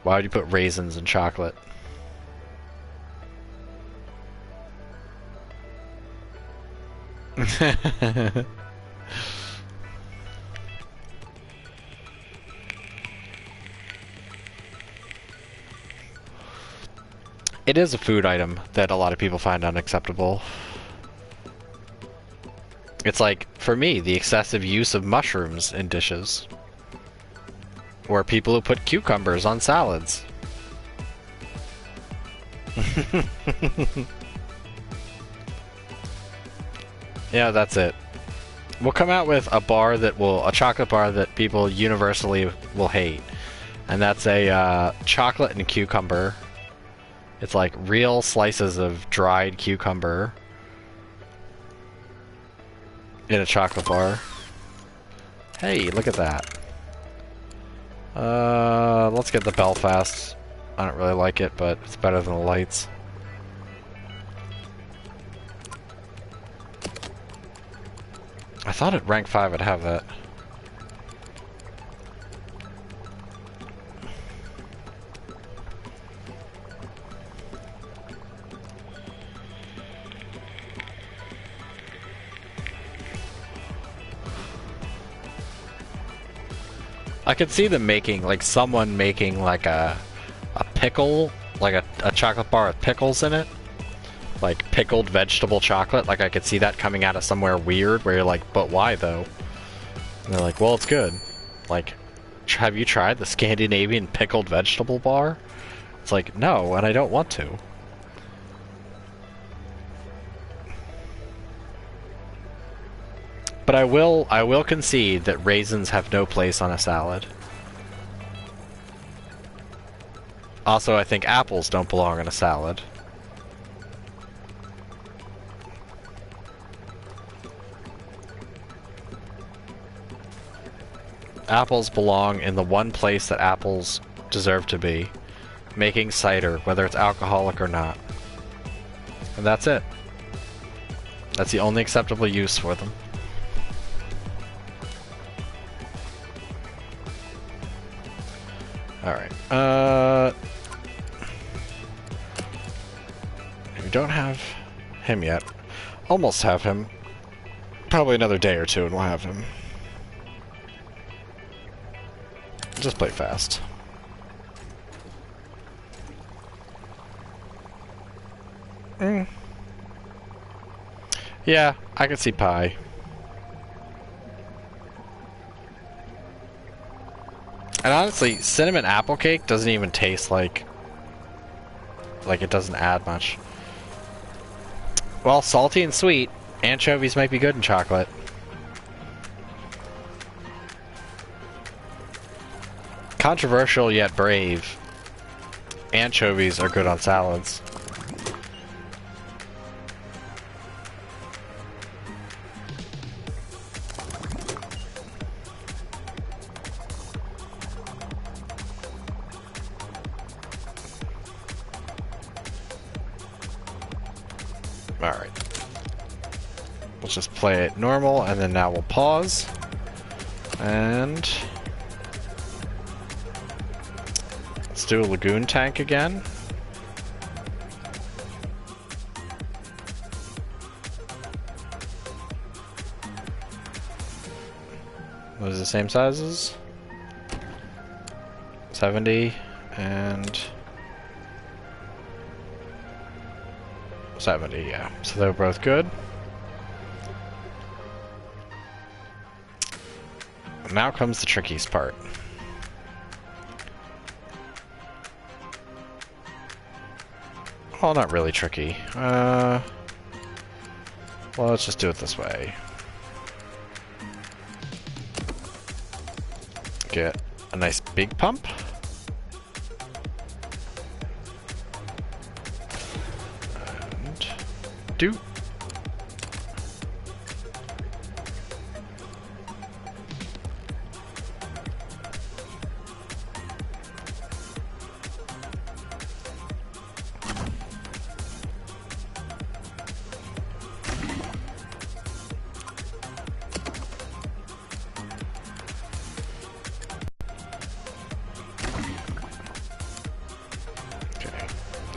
Why would you put raisins in chocolate? It is a food item that a lot of people find unacceptable. It's like, for me, the excessive use of mushrooms in dishes. Or people who put cucumbers on salads. Yeah, that's it. We'll come out with a chocolate bar that people universally will hate. And that's a chocolate and cucumber It's like real slices of dried cucumber in a chocolate bar. Hey, look at that. Let's get the Belfast. I don't really like it, but it's better than the lights. I thought at rank 5 I'd have that. I could see them making, like, someone making, like, a pickle, like a chocolate bar with pickles in it. Like, pickled vegetable chocolate. Like, I could see that coming out of somewhere weird where you're like, but why, though? And they're like, well, it's good. Like, have you tried the Scandinavian pickled vegetable bar? It's like, no, and I don't want to. But I will concede that raisins have no place on a salad. Also, I think apples don't belong in a salad. Apples belong in the one place that apples deserve to be. Making cider, whether it's alcoholic or not. And that's it. That's the only acceptable use for them. Alright, we don't have him yet. Almost have him. Probably another day or two and we'll have him. Just play fast. Yeah, I can see pie. And honestly, cinnamon apple cake doesn't even taste like it doesn't add much. Well, salty and sweet. Anchovies might be good in chocolate. Controversial yet brave. Anchovies are good on salads. Alright. Let's just play it normal, and then now we'll pause. And let's do a lagoon tank again. Those are the same sizes. 70 and 70, yeah. So they're both good. Now comes the trickiest part. Well, not really tricky. Well, let's just do it this way. Get a nice big pump. And do.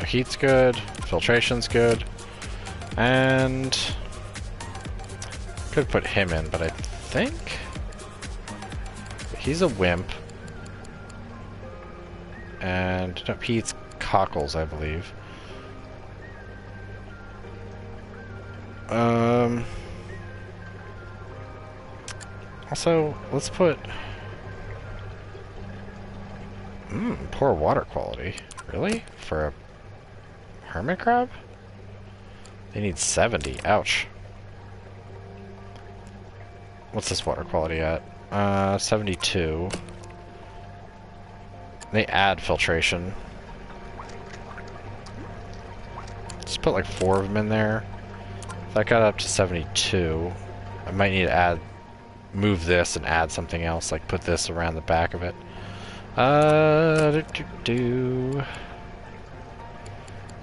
Heat's good, filtration's good, and could put him in, but I think he's a wimp, and no, heat's cockles, I believe. Also, let's put poor water quality. Really? For a hermit crab? They need 70. Ouch. What's this water quality at? 72. They add filtration. Just put like 4 of them in there. If that got up to 72, I might need to move this and add something else, like put this around the back of it.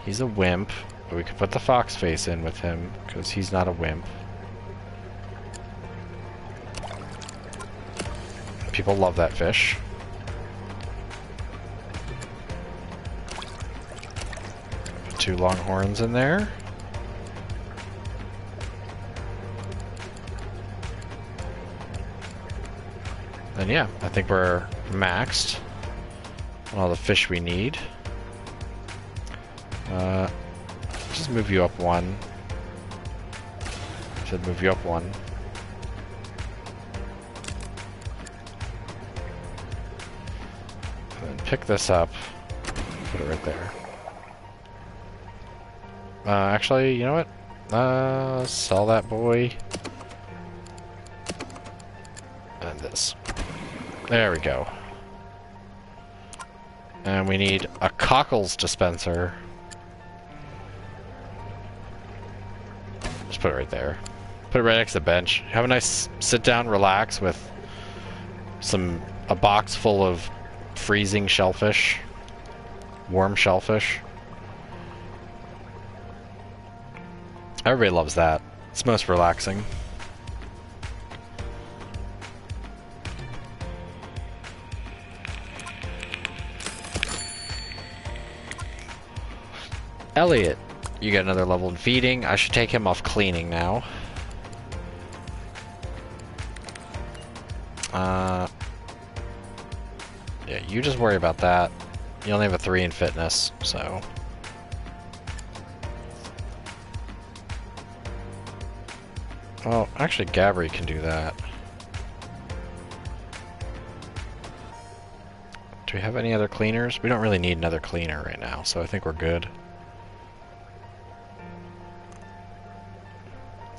He's a wimp, but we could put the fox face in with him, because he's not a wimp. People love that fish. Put 2 longhorns in there. And yeah, I think we're maxed on all the fish we need. Just move you up 1. Should move you up 1. And then pick this up. Put it right there. Actually, you know what? Sell that boy. And this. There we go. And we need a cockles dispenser. Just put it right there. Put it right next to the bench. Have a nice sit down, relax with a box full of freezing shellfish. Warm shellfish. Everybody loves that. It's most relaxing. Elliot, you get another level in feeding. I should take him off cleaning now. Yeah, you just worry about that. You only have a 3 in fitness, so... Well, actually, Gabri can do that. Do we have any other cleaners? We don't really need another cleaner right now, so I think we're good.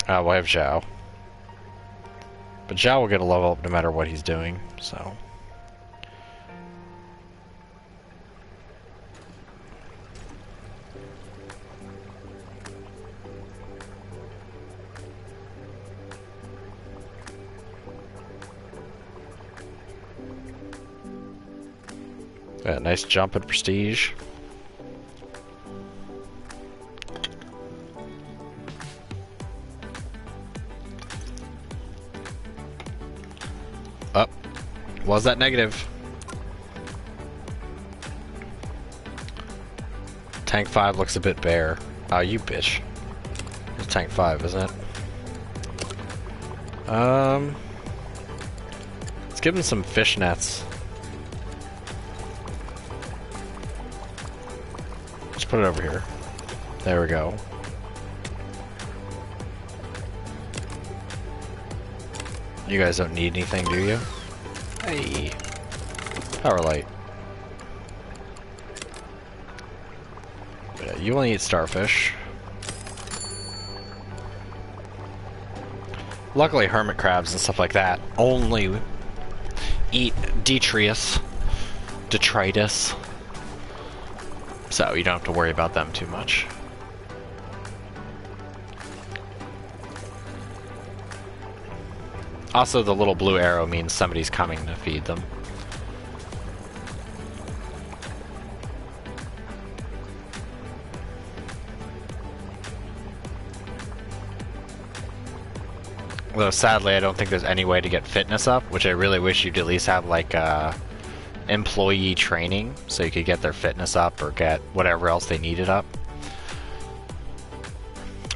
We'll have Zhao. But Zhao will get a level up no matter what he's doing, so... Yeah, nice jump in prestige. Up. Was that negative? Tank 5 looks a bit bare. Oh, you bitch. It's tank 5, isn't it? Let's give him some fish nets. Just put it over here. There we go. You guys don't need anything, do you? Hey. Power light. Yeah, you only eat starfish. Luckily, hermit crabs and stuff like that only eat detritus. So you don't have to worry about them too much. Also, the little blue arrow means somebody's coming to feed them. Though sadly, I don't think there's any way to get fitness up, which I really wish you'd at least have like employee training, so you could get their fitness up or get whatever else they needed up.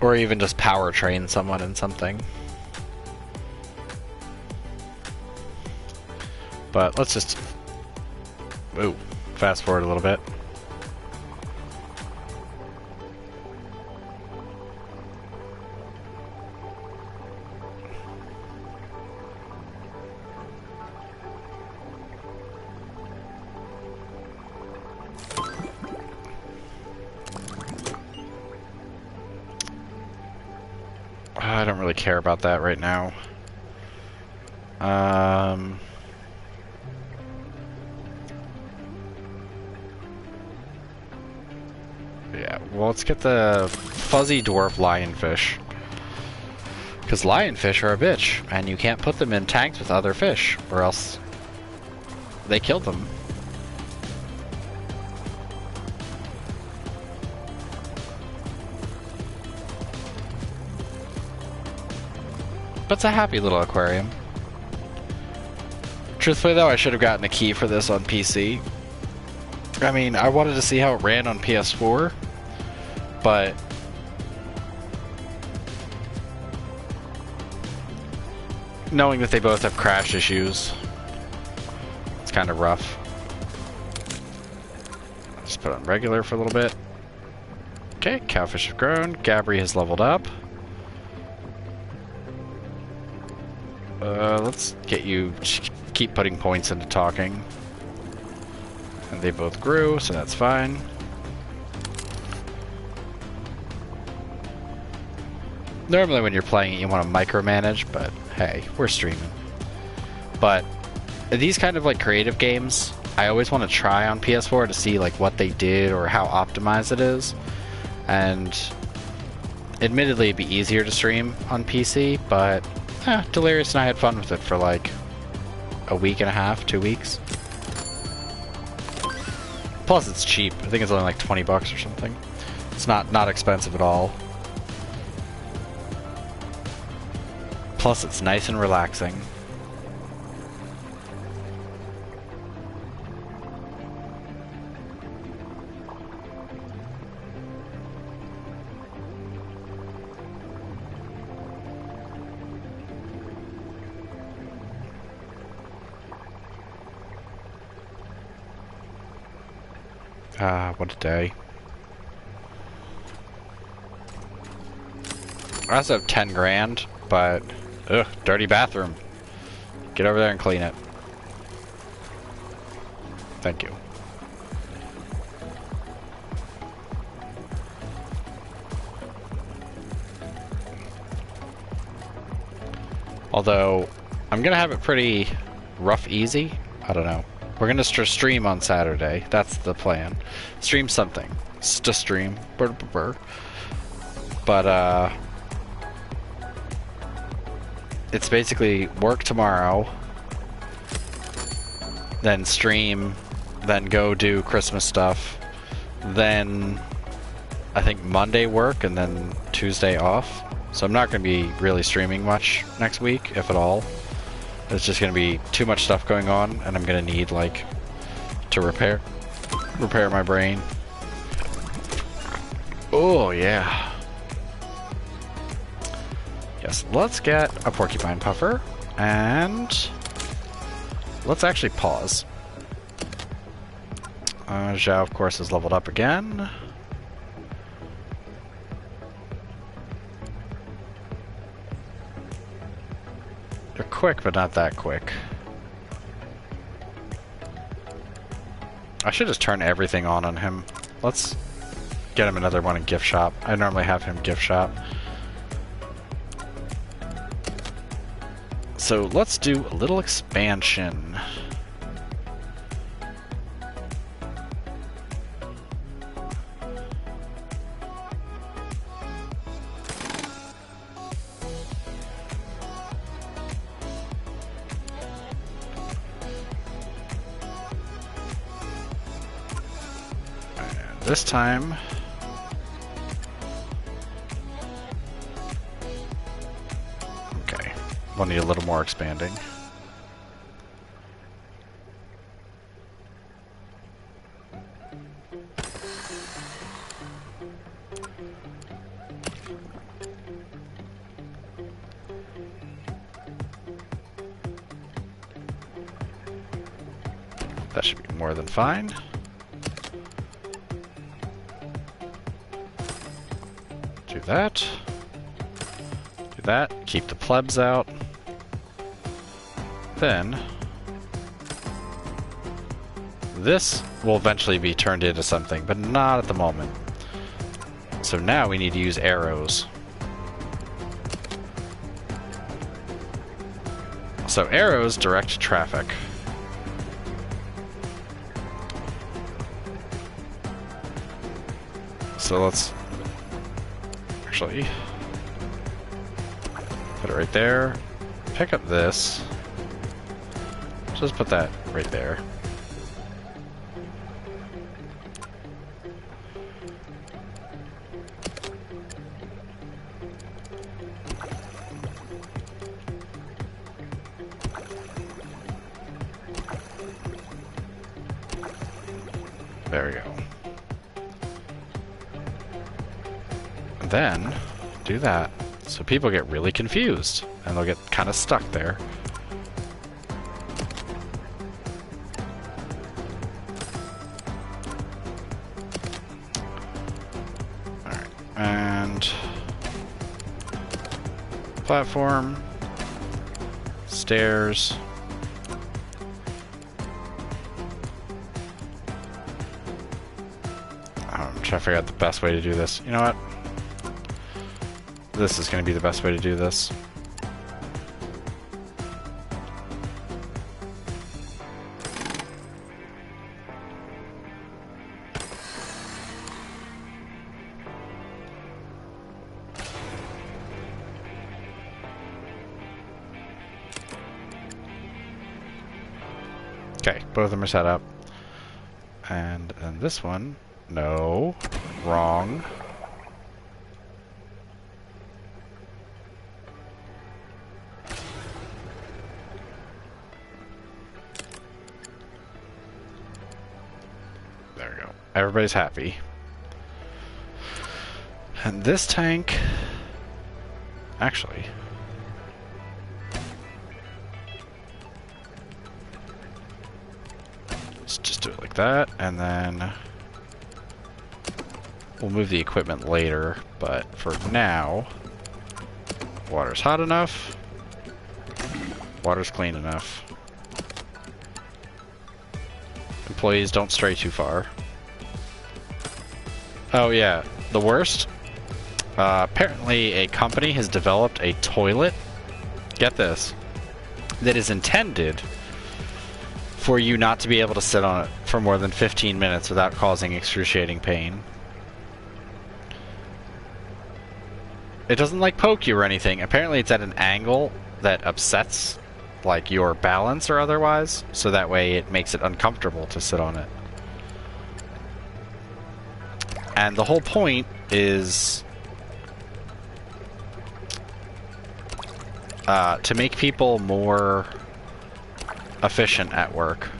Or even just power train someone in something. But let's just fast forward a little bit. I don't really care about that right now. Yeah, well, let's get the fuzzy dwarf lionfish. Because lionfish are a bitch, and you can't put them in tanks with other fish, or else they kill them. But it's a happy little aquarium. Truthfully though, I should have gotten a key for this on PC. I mean, I wanted to see how it ran on PS4, but knowing that they both have crash issues, it's kind of rough. Just put on regular for a little bit. Okay, cowfish have grown. Gabri has leveled up. Let's get you, keep putting points into talking. And they both grew, so that's fine. Normally when you're playing it, you want to micromanage, but hey, we're streaming. But these kind of like creative games, I always want to try on PS4 to see like what they did or how optimized it is. And admittedly, it'd be easier to stream on PC, but Delirious and I had fun with it for like a week and a half, 2 weeks. Plus it's cheap. I think it's only like 20 bucks or something. It's not expensive at all. Plus it's nice and relaxing. What a day. I also have 10 grand, but ugh, dirty bathroom. Get over there and clean it. Thank you. Although, I'm gonna have it pretty rough easy. I don't know. We're gonna stream on Saturday. That's the plan. Stream something. To stream. But, it's basically work tomorrow, then stream, then go do Christmas stuff, then I think Monday work, and then Tuesday off. So I'm not going to be really streaming much next week, if at all. There's just going to be too much stuff going on, and I'm going to need, like, to repair my brain. Oh, yeah. Yes, let's get a porcupine puffer, and let's actually pause. Zhao, of course, is leveled up again. They're quick, but not that quick. I should just turn everything on him. Let's get him another one in gift shop. I normally have him gift shop. So let's do a little expansion. And this time, we'll need a little more expanding. That should be more than fine. Do that. Do that. Keep the plebs out. Then this will eventually be turned into something, but not at the moment. So now we need to use arrows. So arrows direct traffic. So let's actually put it right there. Pick up this. Just put that right there. There we go. And then do that. So people get really confused and they'll get kind of stuck there. Alright, and platform, stairs. I'm trying to figure out the best way to do this. You know what? This is going to be the best way to do this. Okay, both of them are set up. And this one, no, wrong. There we go. Everybody's happy. And this tank, actually, let's just do it like that, and then we'll move the equipment later, but for now, water's hot enough, water's clean enough. Employees don't stray too far. Oh yeah, the worst. Apparently a company has developed a toilet, get this, that is intended for you not to be able to sit on it for more than 15 minutes without causing excruciating pain. It doesn't like poke you or anything. Apparently it's at an angle that upsets like your balance or otherwise, so that way it makes it uncomfortable to sit on it. And the whole point is to make people more efficient at work.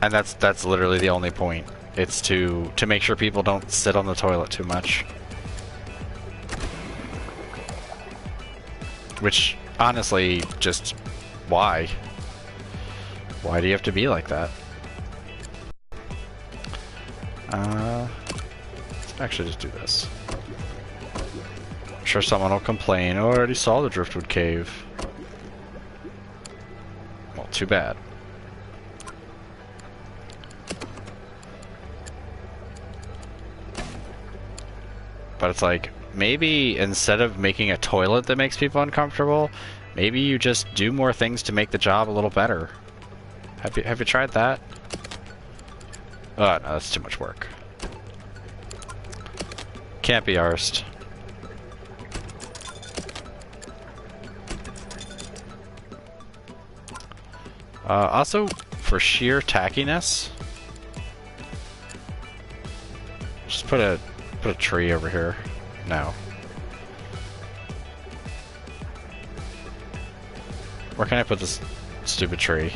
And that's literally the only point. It's to make sure people don't sit on the toilet too much. Which, honestly, just why? Why do you have to be like that? Actually, just do this. I'm sure someone will complain. Oh, I already saw the driftwood cave. Well, too bad. But it's like, maybe instead of making a toilet that makes people uncomfortable, maybe you just do more things to make the job a little better. Have you tried that? Oh, no, that's too much work. Can't be arsed. Also, for sheer tackiness, just put a tree over here. No. Where can I put this stupid tree?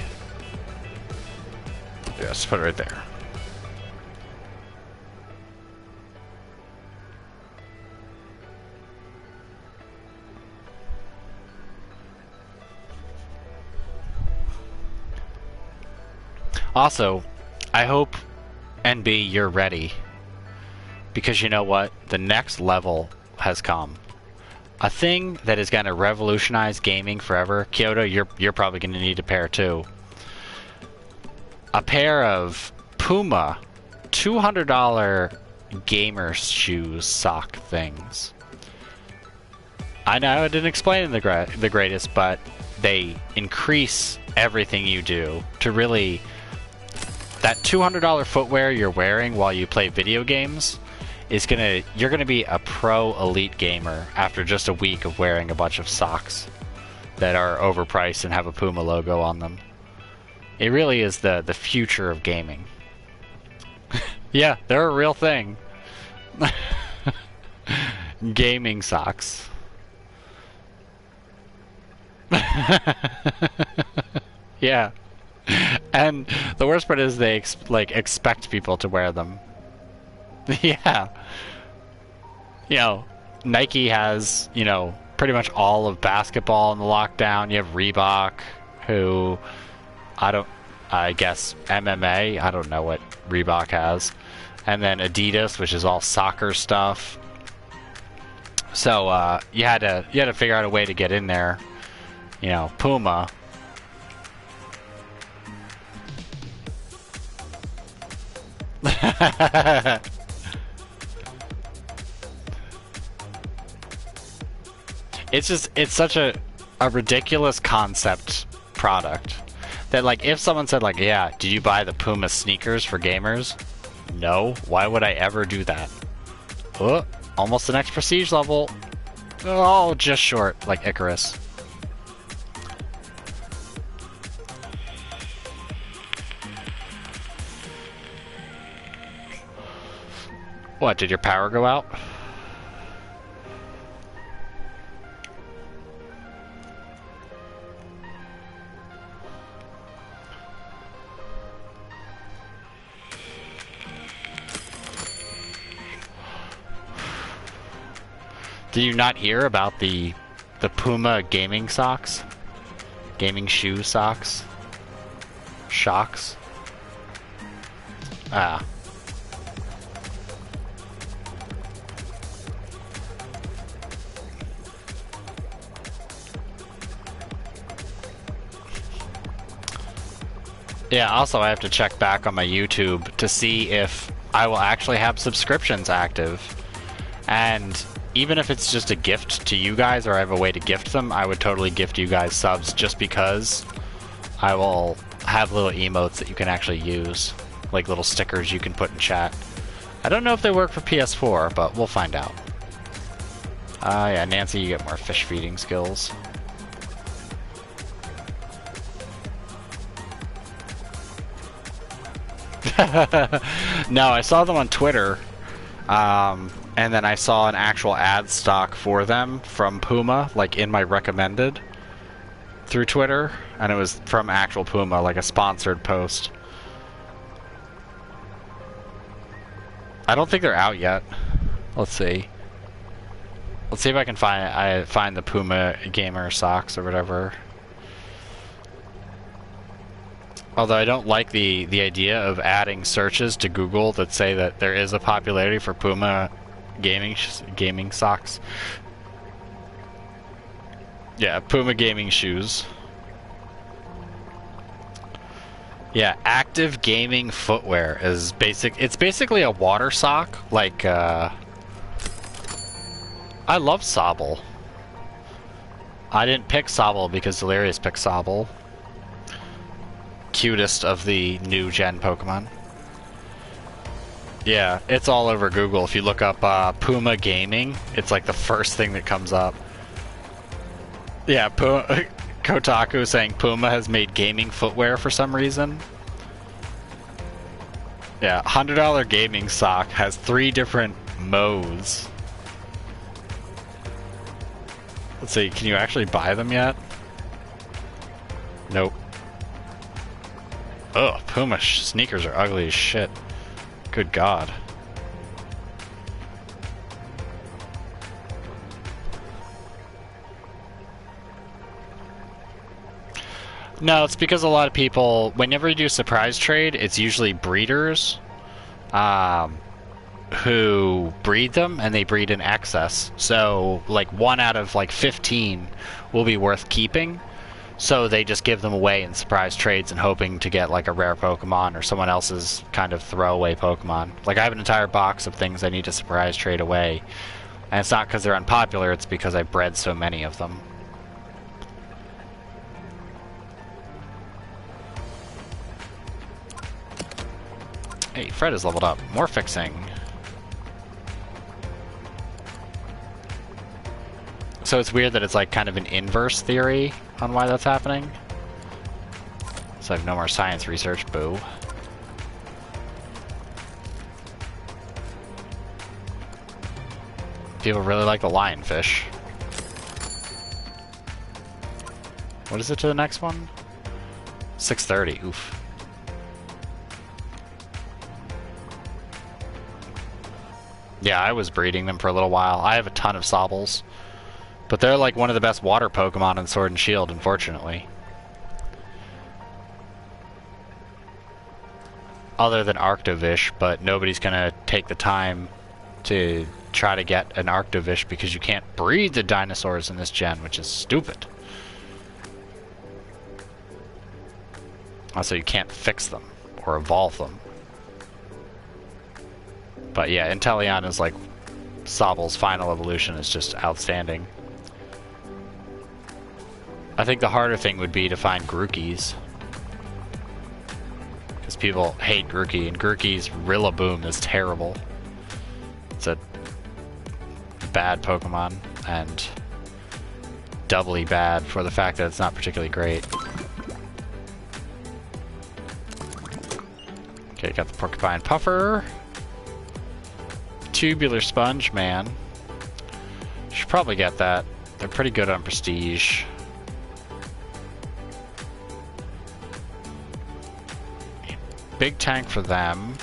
Yeah, just put it right there. Also, I hope, NB, you're ready. Because you know what? The next level has come. A thing that is going to revolutionize gaming forever. Kyoto, you're probably going to need a pair too. A pair of Puma $200 gamer shoes sock things. I know I didn't explain it the greatest, but they increase everything you do to really that $200 footwear you're wearing while you play video games is you're gonna be a pro elite gamer after just a week of wearing a bunch of socks that are overpriced and have a Puma logo on them. It really is the future of gaming. Yeah, they're a real thing. Gaming socks. Yeah. And the worst part is they expect people to wear them. Yeah. You know, Nike has, you know, pretty much all of basketball in the lockdown. You have Reebok, who I guess MMA, I don't know what Reebok has. And then Adidas, which is all soccer stuff. So you had to figure out a way to get in there. You know, Puma. It's such a ridiculous concept product that, like, if someone said, like, yeah, did you buy the Puma sneakers for gamers? No, why would I ever do that? Oh, almost the next prestige level. Oh, just short, like Icarus. What, did your power go out? Did you not hear about the Puma gaming socks? Gaming shoe socks? Shocks? Ah. Yeah, also I have to check back on my YouTube to see if I will actually have subscriptions active. And even if it's just a gift to you guys, or I have a way to gift them, I would totally gift you guys subs just because I will have little emotes that you can actually use. Like little stickers you can put in chat. I don't know if they work for PS4, but we'll find out. Yeah, Nancy, you get more fish feeding skills. No, I saw them on Twitter. And then I saw an actual ad stock for them from Puma, like in my recommended through Twitter, and it was from actual Puma, like a sponsored post. I don't think they're out yet. Let's see. Let's see if I can find the Puma gamer socks or whatever. Although I don't like the idea of adding searches to Google that say that there is a popularity for Puma gaming socks. Yeah, Puma gaming shoes. Yeah, active gaming footwear is basic. It's basically a water sock. Like, I love Sobble. I didn't pick Sobble because Delirious picked Sobble. Cutest of the new gen Pokemon. Yeah, it's all over Google. If you look up Puma Gaming, it's like the first thing that comes up. Yeah, Kotaku saying Puma has made gaming footwear for some reason. Yeah, $100 gaming sock has 3 different modes. Let's see, can you actually buy them yet? Nope. Ugh, Puma sneakers are ugly as shit. Good God. No, it's because a lot of people, whenever you do surprise trade, it's usually breeders who breed them, and they breed in excess. So, like, 1 out of, like, 15 will be worth keeping. So they just give them away in surprise trades and hoping to get like a rare Pokemon or someone else's kind of throwaway Pokemon. Like I have an entire box of things I need to surprise trade away. And it's not because they're unpopular, it's because I bred so many of them. Hey, Fred is leveled up. More fixing. So it's weird that it's like kind of an inverse theory on why that's happening. So I have no more science research, boo. People really like the lionfish. What is it to the next one? 630, oof. Yeah, I was breeding them for a little while. I have a ton of Sobbles. But they're like one of the best water Pokemon in Sword and Shield, unfortunately. Other than Arctovish, but nobody's gonna take the time to try to get an Arctovish because you can't breed the dinosaurs in this gen, which is stupid. Also, you can't fix them or evolve them. But yeah, Inteleon is like Sobble's final evolution is just outstanding. I think the harder thing would be to find Grookey's. Because people hate Grookey, and Grookey's Rillaboom is terrible. It's a bad Pokemon, and doubly bad for the fact that it's not particularly great. Okay, got the Porcupine Puffer. Tubular Sponge, man. Should probably get that. They're pretty good on Prestige. Big tank for them.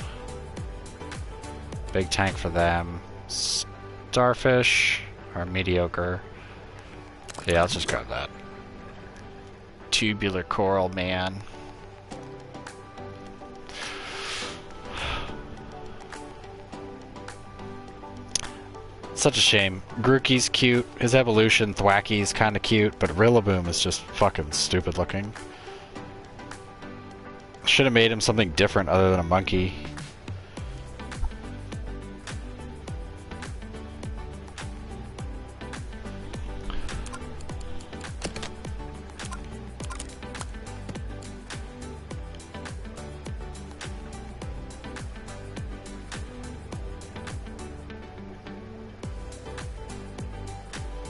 Big tank for them. Starfish are mediocre. Yeah, let's just grab that. Tubular Coral, man. Such a shame. Grookey's cute. His evolution, Thwacky's kind of cute, but Rillaboom is just fucking stupid looking. Should have made him something different other than a monkey.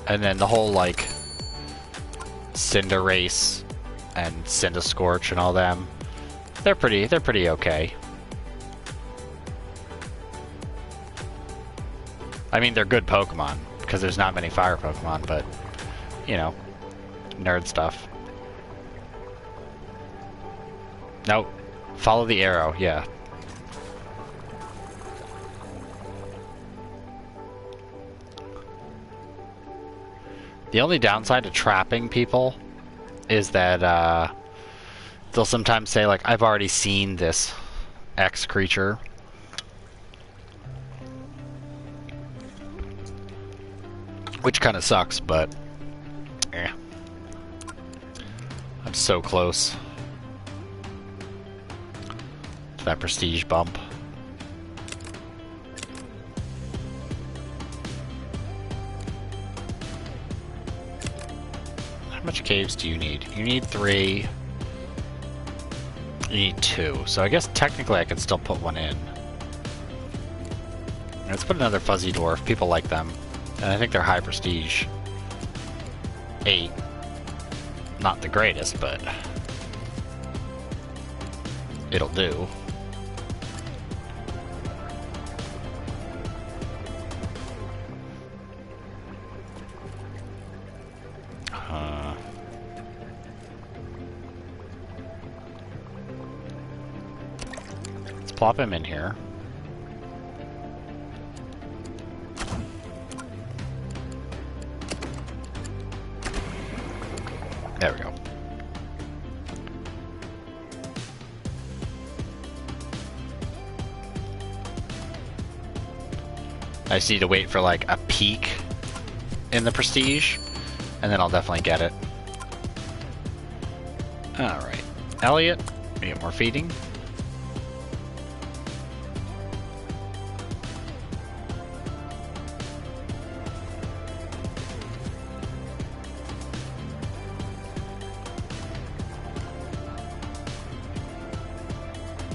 And then the whole, like, Cinderace and Cindascorch and all them, they're pretty okay. I mean, they're good Pokemon, because there's not many fire Pokemon, but, you know, nerd stuff. Nope. Follow the arrow, yeah. The only downside to trapping people is that they'll sometimes say, like, I've already seen this X creature. Which kind of sucks, but eh. I'm so close to that prestige bump. How much caves do you need? You need 3. You need 2. So I guess technically I could still put one in. Let's put another Fuzzy Dwarf. People like them. And I think they're high prestige. 8. Not the greatest, but it'll do. Let's plop him in here. There we go. I just need to wait for like a peak in the prestige, and then I'll definitely get it. Alright. Elliot, we get more feeding.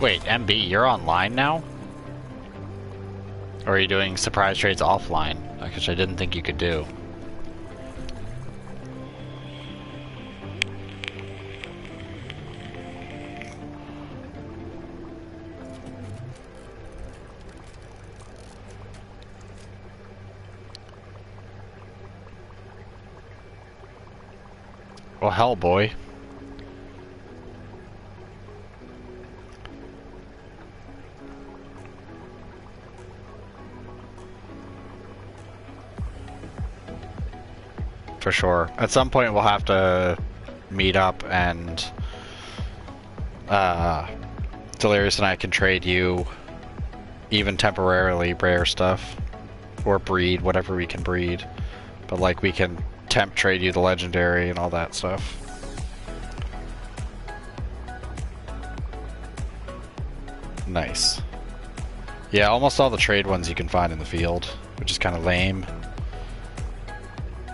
Wait, MB, you're online now? Or are you doing surprise trades offline? Which I didn't think you could do. Well, hell, boy. For sure. At some point, we'll have to meet up and Delirious and I can trade you, even temporarily, rare stuff. Or breed, whatever we can breed. But, like, we can temp trade you the legendary and all that stuff. Nice. Yeah, almost all the trade ones you can find in the field, which is kind of lame.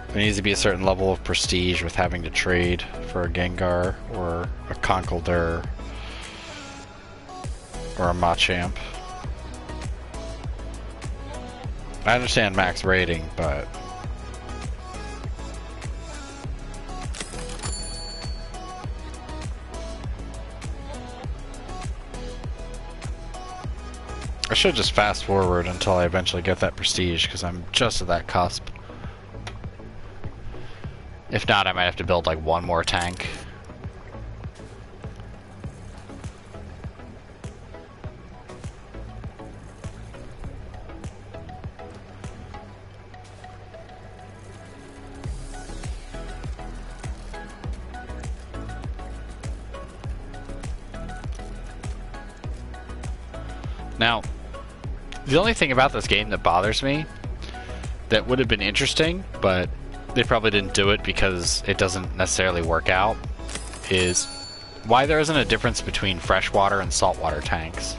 There needs to be a certain level of prestige with having to trade for a Gengar or a Conkeldurr or a Machamp. I understand max rating, but I should just fast forward until I eventually get that prestige, because I'm just at that cusp. If not, I might have to build like one more tank. Now, the only thing about this game that bothers me, that would have been interesting, but they probably didn't do it because it doesn't necessarily work out, is why there isn't a difference between freshwater and saltwater tanks.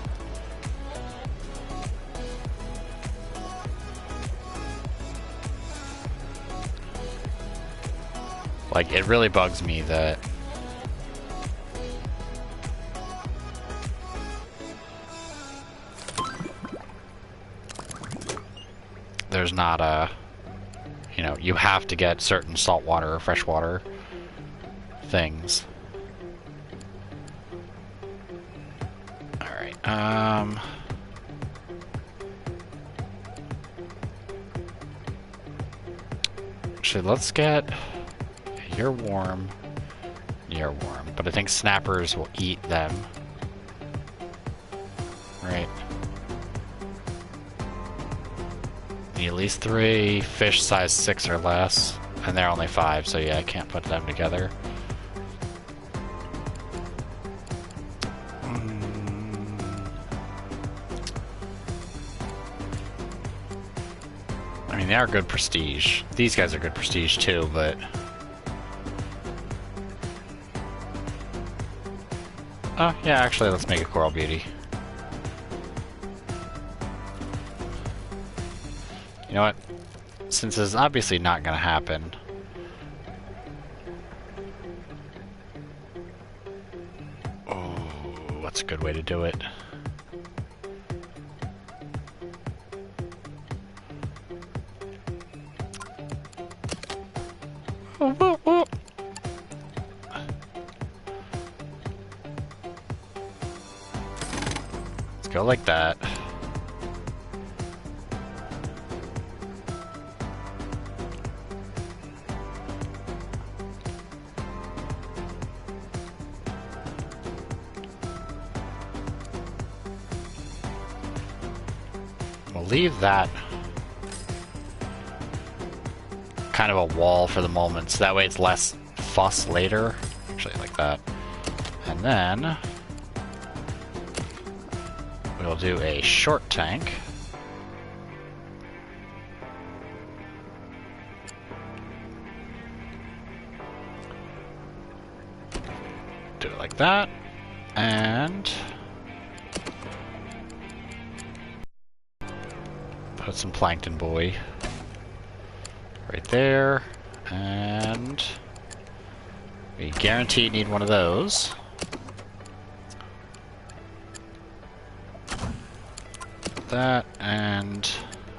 Like, it really bugs me that there's not a, you know, you have to get certain saltwater or freshwater things. Alright, actually, let's get, you're warm, but I think snappers will eat them. Right. Need at least 3 fish size 6 or less, and they're only 5, so yeah, I can't put them together. I mean, they are good prestige. These guys are good prestige too, but oh yeah, actually, let's make a Coral Beauty. You know what? Since it's obviously not going to happen, oh, what's a good way to do it? Let's go like that. We'll leave that kind of a wall for the moment, so that way it's less fuss later. Actually, like that. And then we'll do a short tank. Do it like that. And put some Plankton Boy right there, and we guarantee need one of those. that, and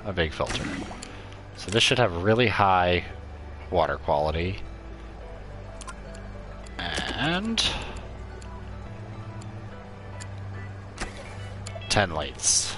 a big filter. So this should have really high water quality. And 10 lights.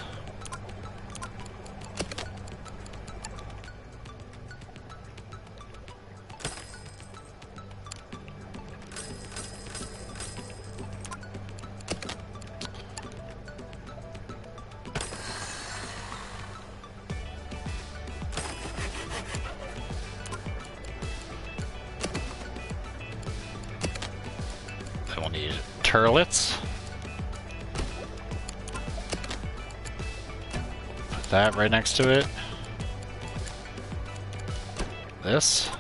Then we'll need turlets. Put that right next to it. This.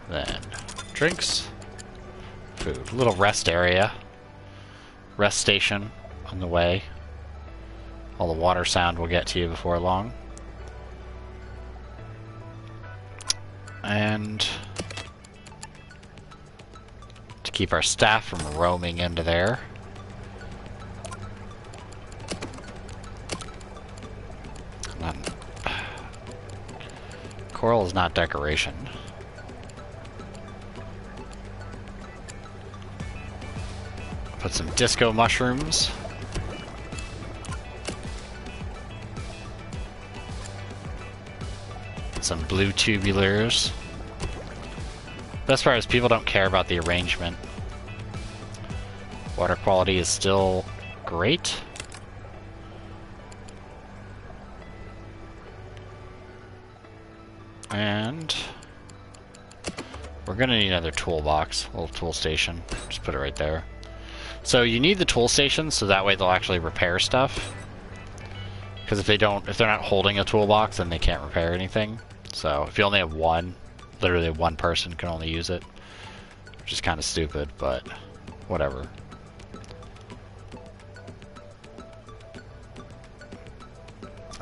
Then drinks. Food. Little rest area. Rest station on the way. All the water sound will get to you before long. And to keep our staff from roaming into there. Coral is not decoration. Put some disco mushrooms. Some blue tubulars. Best part is people don't care about the arrangement. Water quality is still great. And we're gonna need another toolbox, a little tool station. Just put it right there. So you need the tool station so that way they'll actually repair stuff. Because if they're not holding a toolbox, then they can't repair anything. So if you only have one, literally one person can only use it, which is kind of stupid, but whatever.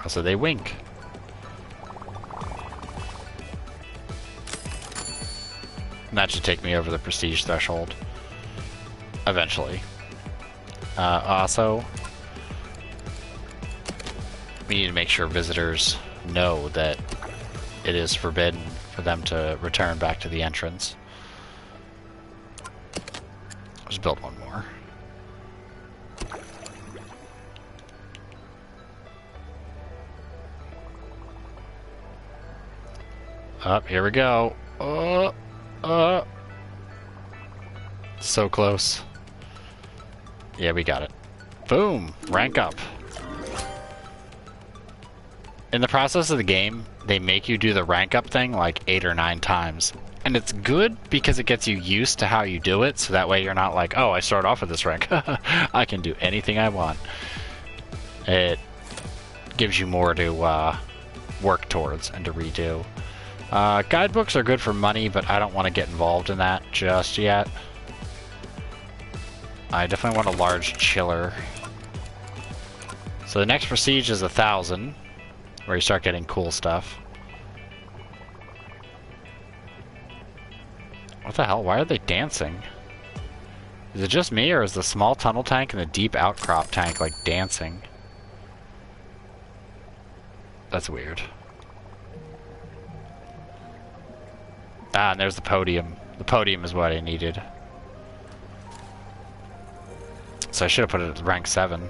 Also, they wink. And that should take me over the prestige threshold. Eventually. Also, we need to make sure visitors know that it is forbidden for them to return back to the entrance. Let's build one more. Up, here we go. So close. Yeah, we got it. Boom! Rank up. In the process of the game, they make you do the rank up thing like 8 or 9 times. And it's good because it gets you used to how you do it, so that way you're not like, oh, I start off with this rank. I can do anything I want. It gives you more to work towards and to redo. Guidebooks are good for money, but I don't want to get involved in that just yet. I definitely want a large chiller. So the next prestige is 1,000, where you start getting cool stuff. What the hell? Why are they dancing? Is it just me, or is the small tunnel tank and the deep outcrop tank like dancing? That's weird. Ah, and there's the podium. The podium is what I needed. So I should have put it at rank 7.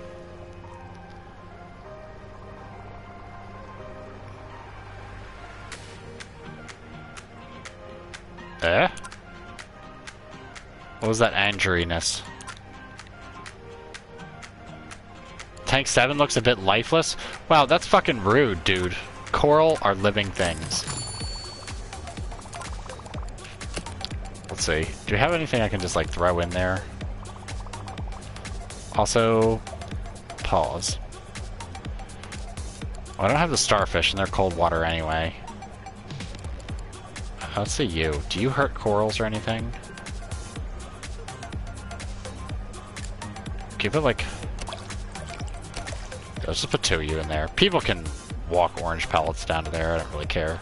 Eh? What was that injuriness? Tank 7 looks a bit lifeless? Wow, that's fucking rude, dude. Coral are living things. Let's see. Do you have anything I can just, like, throw in there? Also, pause. Oh, I don't have the starfish, and they're cold water anyway. Let's see you. Do you hurt corals or anything? Give it, like... Let's just put 2 of you in there. People can walk orange pellets down to there. I don't really care.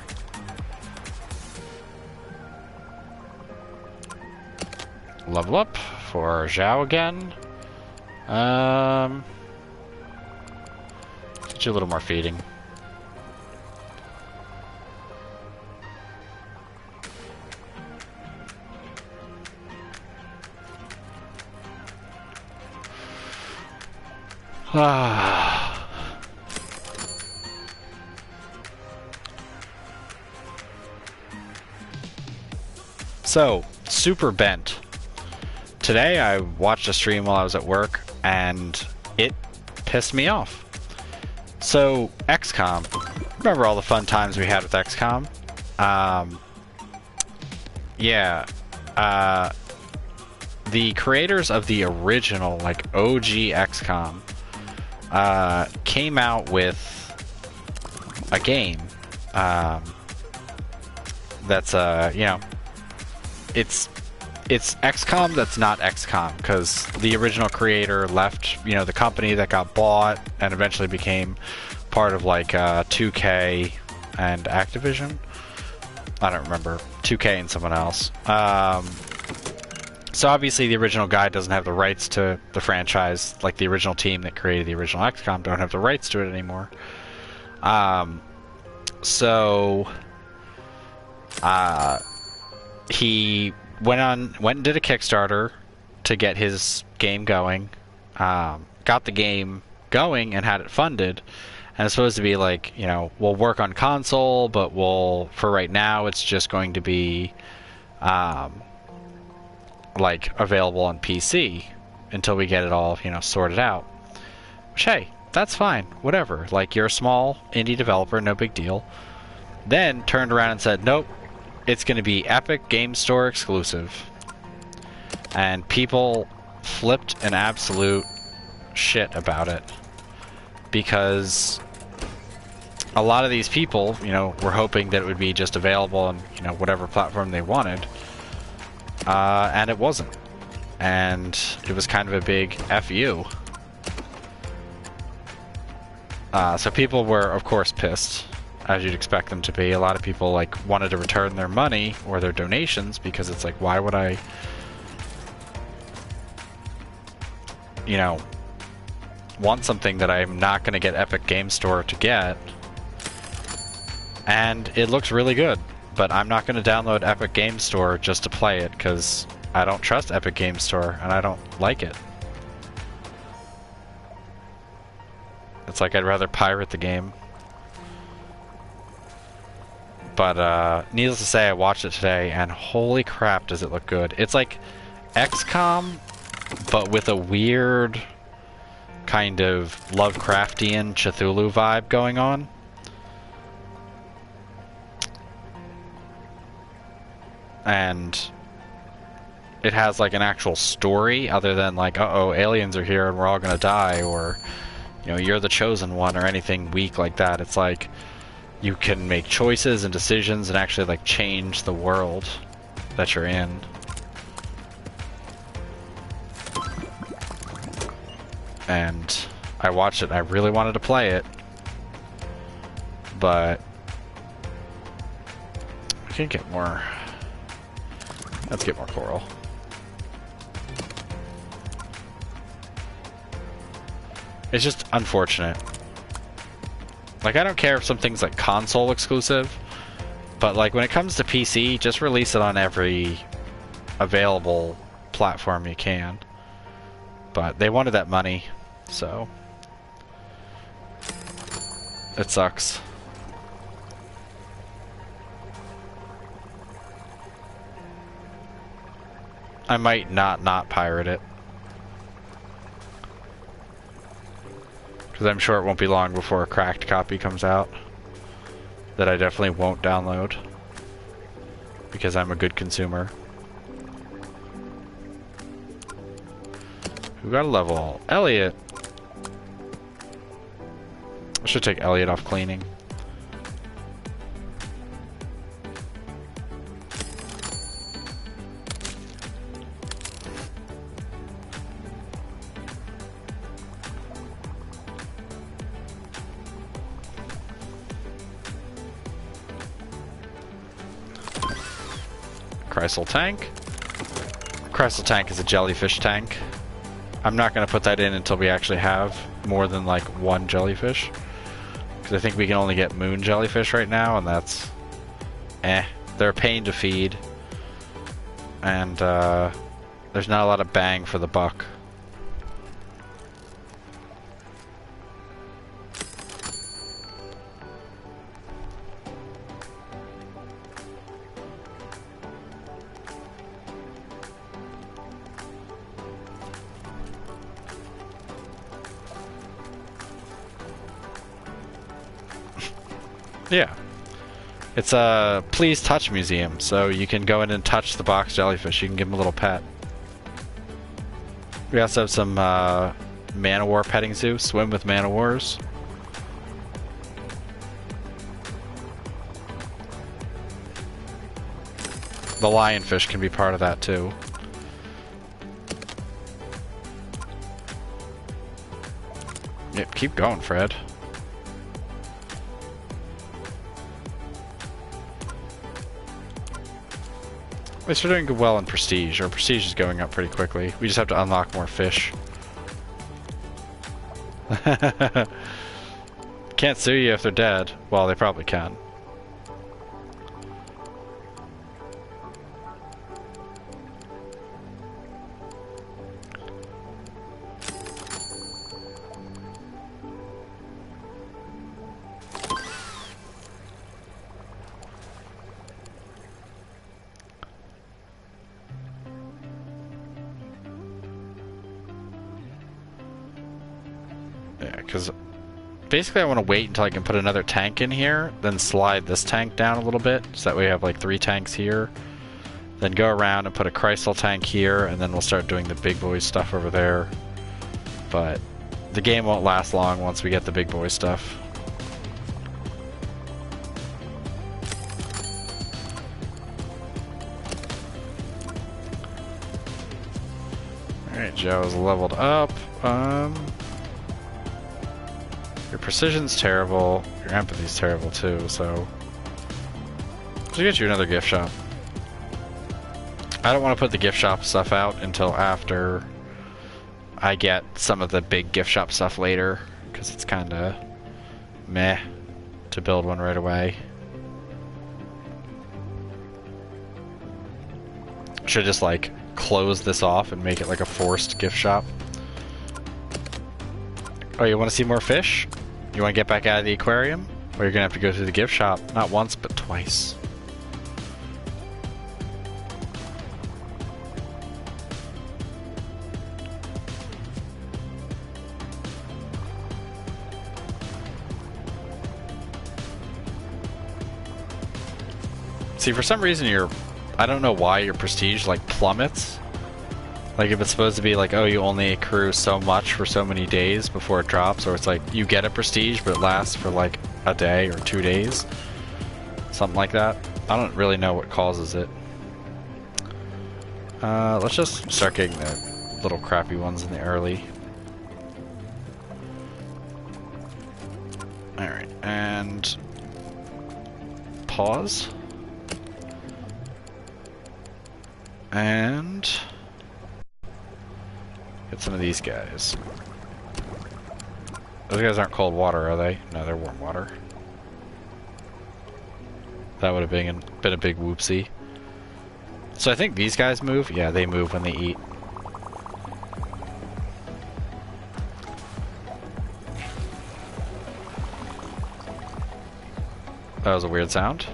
Level up for Zhao again. Get you a little more feeding. So, super bent. Today I watched a stream while I was at work, and it pissed me off. So, XCOM. Remember all the fun times we had with XCOM? Yeah. The creators of the original, like, OG XCOM, came out with a game, that's, you know, it's XCOM that's not XCOM, because the original creator left, you know, the company that got bought and eventually became part of, like, 2K and Activision. I don't remember. 2K and someone else. So obviously the original guy doesn't have the rights to the franchise, like the original team that created the original XCOM don't have the rights to it anymore. He went and did a Kickstarter to get his game going, got the game going and had it funded, and it's supposed to be like, you know, we'll work on console, but for right now it's just going to be like available on PC until we get it all, you know, sorted out. Which, hey, that's fine, whatever. Like, you're a small indie developer, no big deal. Then turned around and said, nope, it's going to be Epic Game Store exclusive. And people flipped an absolute shit about it, because a lot of these people, you know, were hoping that it would be just available on, you know, whatever platform they wanted. And it wasn't. And it was kind of a big F you. So people were, of course, pissed, as you'd expect them to be. A lot of people, like, wanted to return their money or their donations, because it's like, why would I, you know, want something that I'm not going to get Epic Game Store to get? And it looks really good. But I'm not going to download Epic Game Store just to play it, because I don't trust Epic Game Store, and I don't like it. It's like I'd rather pirate the game. But, needless to say, I watched it today, and holy crap does it look good. It's like XCOM, but with a weird kind of Lovecraftian Cthulhu vibe going on. And it has like an actual story other than like, uh-oh, aliens are here and we're all gonna die, or, you know, you're the chosen one, or anything weak like that. It's like you can make choices and decisions and actually like change the world that you're in. And I watched it and I really wanted to play it, but I can get more. Let's get more coral. It's just unfortunate. Like, I don't care if something's like console exclusive, but like when it comes to PC, just release it on every available platform you can. But they wanted that money, so it sucks. I might not pirate it, because I'm sure it won't be long before a cracked copy comes out that I definitely won't download, because I'm a good consumer. Who got a level? Elliot! I should take Elliot off cleaning. Crystal tank. Crystal tank is a jellyfish tank. I'm not going to put that in until we actually have more than like one jellyfish. Because I think we can only get moon jellyfish right now, and that's... They're a pain to feed. And there's not a lot of bang for the buck. Yeah. It's a please touch museum, so you can go in and touch the box jellyfish. You can give them a little pet. We also have some man-o-war petting zoo. Swim with man-o-wars. The lionfish can be part of that too. Yep, keep going, Fred. At least we're doing well in prestige. Our prestige is going up pretty quickly. We just have to unlock more fish. Can't sue you if they're dead. Well, they probably can. Because basically I want to wait until I can put another tank in here, then slide this tank down a little bit, so that we have like 3 tanks here. Then go around and put a crystal tank here, and then we'll start doing the big boy stuff over there. But the game won't last long once we get the big boy stuff. Alright, Joe's leveled up. Your precision's terrible, your empathy's terrible too, so... Let's get you another gift shop. I don't want to put the gift shop stuff out until after I get some of the big gift shop stuff later, because it's kinda meh to build one right away. Should just like close this off and make it like a forced gift shop. Oh, you want to see more fish? You want to get back out of the aquarium? Or you're going to have to go through the gift shop, not once, but twice. See, for some reason I don't know why your prestige like plummets. Like if it's supposed to be like, oh, you only accrue so much for so many days before it drops, or it's like you get a prestige but it lasts for like a day or 2 days. Something like that. I don't really know what causes it. Let's just start getting the little crappy ones in the early. Alright, and pause. And get some of these guys. Those guys aren't cold water, are they? No, they're warm water. That would have been a big whoopsie. So I think these guys move. Yeah, they move when they eat. That was a weird sound.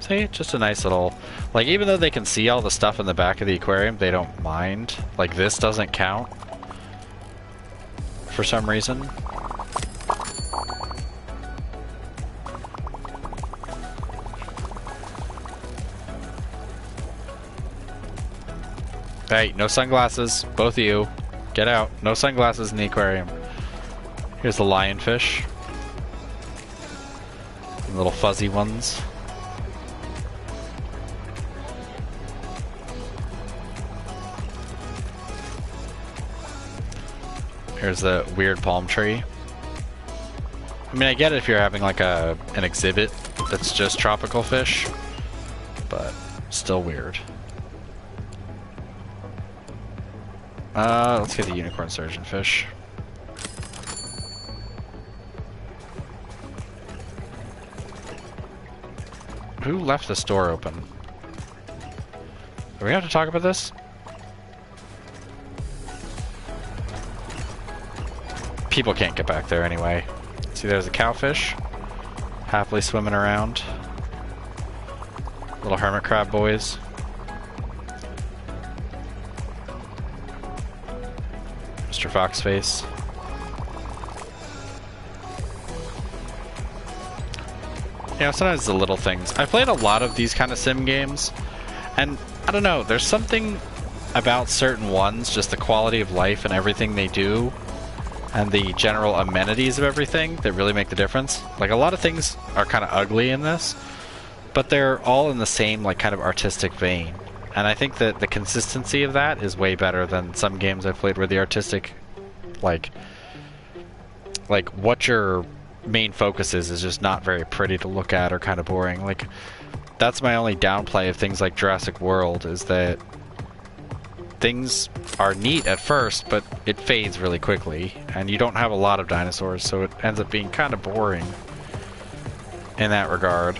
See, just a nice little... Like, even though they can see all the stuff in the back of the aquarium, they don't mind. Like, this doesn't count. For some reason. Hey, no sunglasses. Both of you. Get out. No sunglasses in the aquarium. Here's the lionfish. The little fuzzy ones. Here's the weird palm tree. I mean, I get it if you're having like an exhibit that's just tropical fish, but still weird. Let's get the unicorn surgeonfish. who left this door open? Do we have to talk about this? People can't get back there anyway. See, there's a cowfish. Happily swimming around. Little hermit crab boys. Mr. Foxface. Yeah, sometimes the little things. I played a lot of these kind of sim games, and I don't know, there's something about certain ones, just the quality of life and everything they do, and the general amenities of everything that really make the difference. Like, a lot of things are kind of ugly in this, but they're all in the same, like, kind of artistic vein. And I think that the consistency of that is way better than some games I've played where the artistic, like what your main focus is just not very pretty to look at or kind of boring. Like, that's my only downplay of things like Jurassic World, is that things are neat at first, but it fades really quickly, and you don't have a lot of dinosaurs, so it ends up being kind of boring in that regard.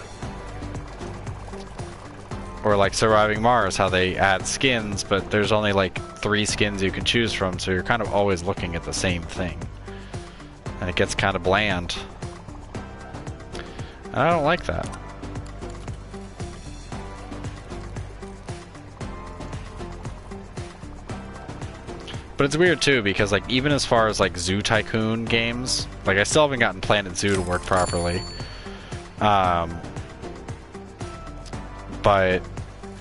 Or like Surviving Mars, how they add skins, but there's only like 3 skins you can choose from, so you're kind of always looking at the same thing. And it gets kind of bland. And I don't like that. But it's weird too, because like even as far as like Zoo Tycoon games, like I still haven't gotten Planet Zoo to work properly. But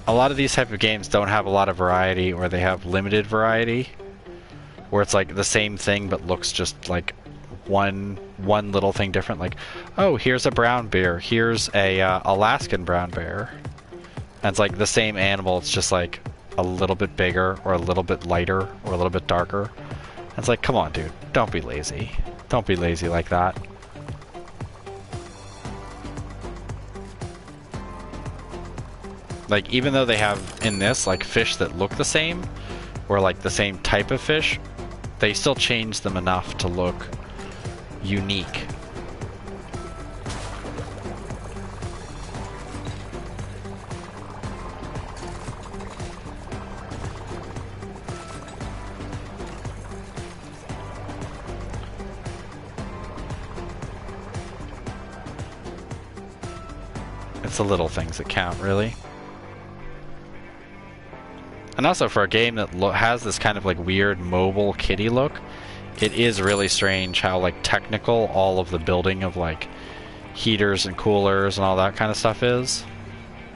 a lot of these type of games don't have a lot of variety, or they have limited variety, where it's like the same thing but looks just like one little thing different. Like, oh, here's a brown bear, here's a Alaskan brown bear, and it's like the same animal, it's just like a little bit bigger or a little bit lighter or a little bit darker. And it's like, come on, dude, don't be lazy. Don't be lazy like that. Like, even though they have in this like fish that look the same, or like the same type of fish, they still change them enough to look unique. It's the little things that count, really. And also, for a game that has this kind of like weird mobile kitty look, it is really strange how like technical all of the building of like heaters and coolers and all that kind of stuff is.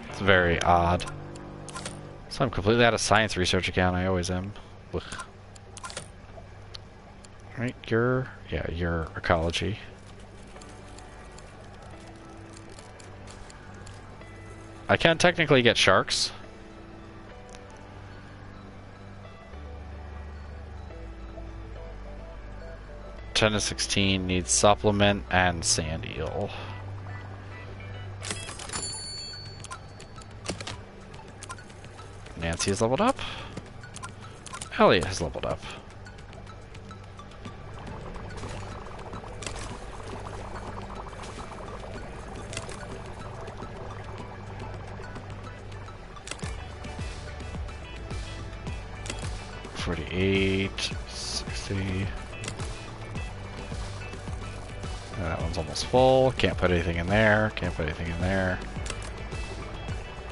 It's very odd. So I'm completely out of science research again. I always am. Ugh. Right, you're ecology. I can technically get sharks. Ten to 16 needs supplement and sand eel. Nancy has leveled up. Elliot has leveled up. $48, 60. That one's almost full. Can't put anything in there. Can't put anything in there.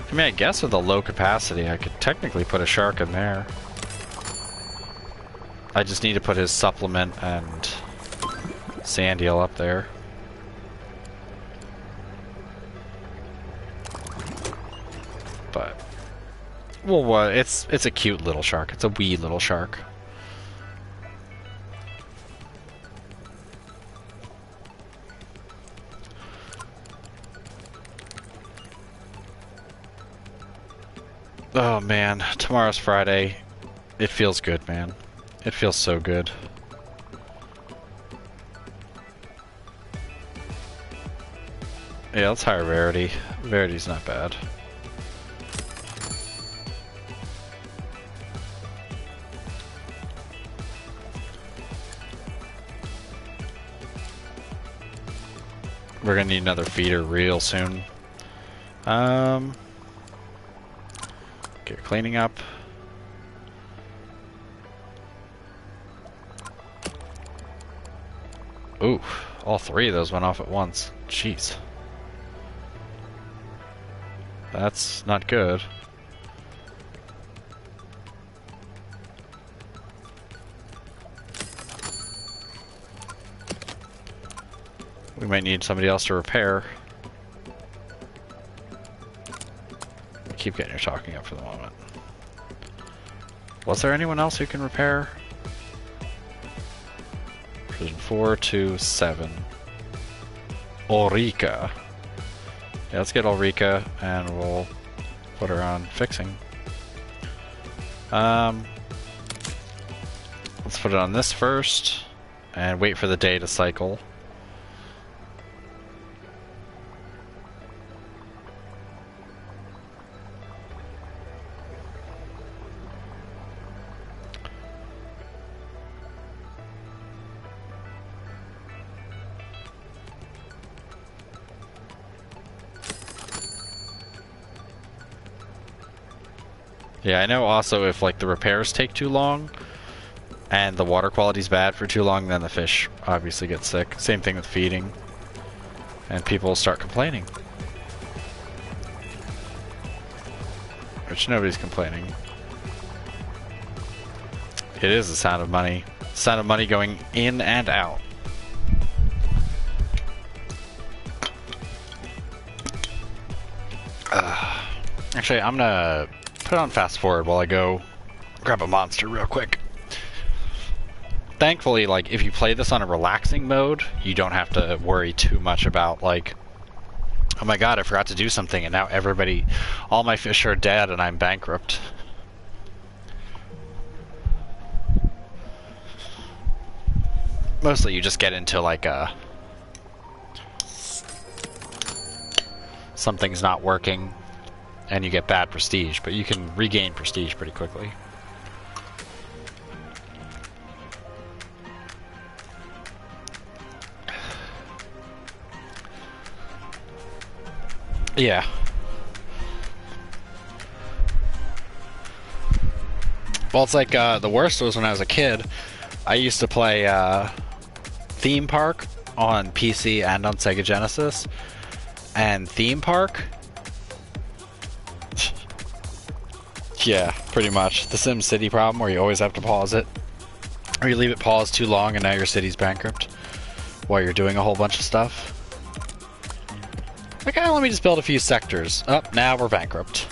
I mean, I guess with a low capacity, I could technically put a shark in there. I just need to put his supplement and sand eel up there. But, well, it's a cute little shark. It's a wee little shark. Oh man, tomorrow's Friday. It feels good, man. It feels so good. Yeah, let's hire Rarity. Rarity's not bad. We're gonna need another feeder real soon. Get cleaning up. Ooh, all three of those went off at once. Jeez. That's not good. We might need somebody else to repair. Keep getting your talking up for the moment. Was there anyone else who can repair? Prison 427. Ulrika. Yeah, let's get Ulrika and we'll put her on fixing. Let's put it on this first and wait for the day to cycle. Yeah, I know also if like the repairs take too long and the water quality's bad for too long, then the fish obviously get sick. Same thing with feeding. And people will start complaining. Which nobody's complaining. It is the sound of money. Sound of money going in and out. Actually, I'm gonna put on fast forward while I go grab a monster real quick. Thankfully, like, if you play this on a relaxing mode, you don't have to worry too much about, like, oh my god, I forgot to do something and now all my fish are dead and I'm bankrupt. Mostly you just get into, like, something's not working and you get bad prestige, but you can regain prestige pretty quickly. Yeah. Well, it's like, the worst was when I was a kid. I used to play, Theme Park on PC and on Sega Genesis. And Theme Park... yeah, pretty much. The Sim City problem where you always have to pause it. Or you leave it paused too long and now your city's bankrupt. While you're doing a whole bunch of stuff. Like, let me just build a few sectors. Oh, now we're bankrupt.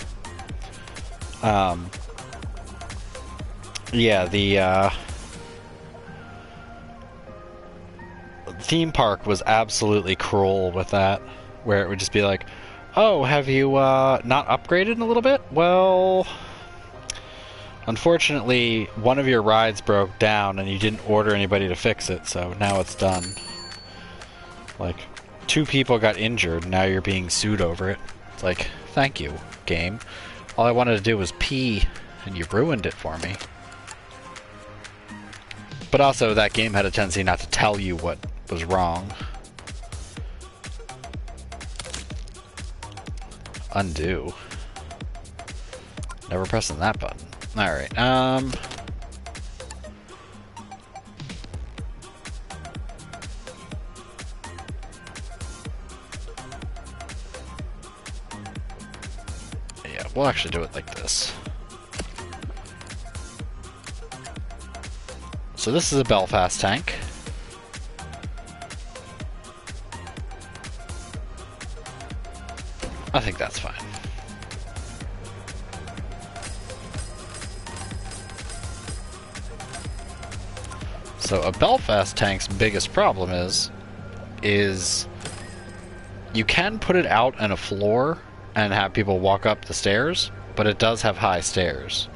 Yeah, the, theme park was absolutely cruel with that. Where it would just be like, oh, have you, not upgraded in a little bit? Well... unfortunately, one of your rides broke down and you didn't order anybody to fix it, so now it's done. Like... 2 people got injured, now you're being sued over it. It's like, thank you, game. All I wanted to do was pee, and you ruined it for me. But also, that game had a tendency not to tell you what was wrong. Undo. Never pressing that button. Alright, we'll actually do it like this. So this is a Belfast tank. I think that's fine. So a Belfast tank's biggest problem is you can put it out on a floor and have people walk up the stairs, but it does have high stairs.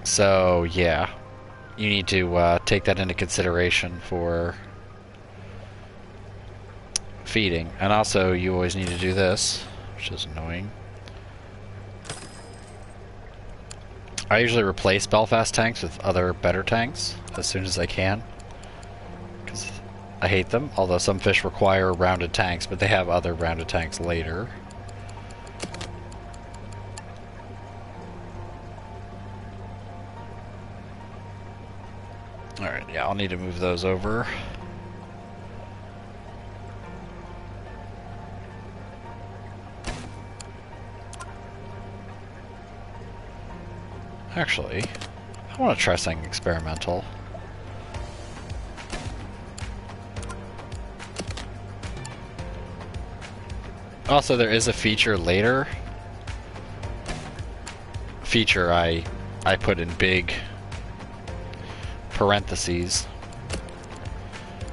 So, yeah. You need to take that into consideration for feeding. And also, you always need to do this, which is annoying. I usually replace Belfast tanks with other better tanks as soon as I can. Because I hate them, although some fish require rounded tanks, but they have other rounded tanks later. Alright, yeah, I'll need to move those over. Actually, I want to try something experimental. Also, there is a feature later. Feature I put in big parentheses.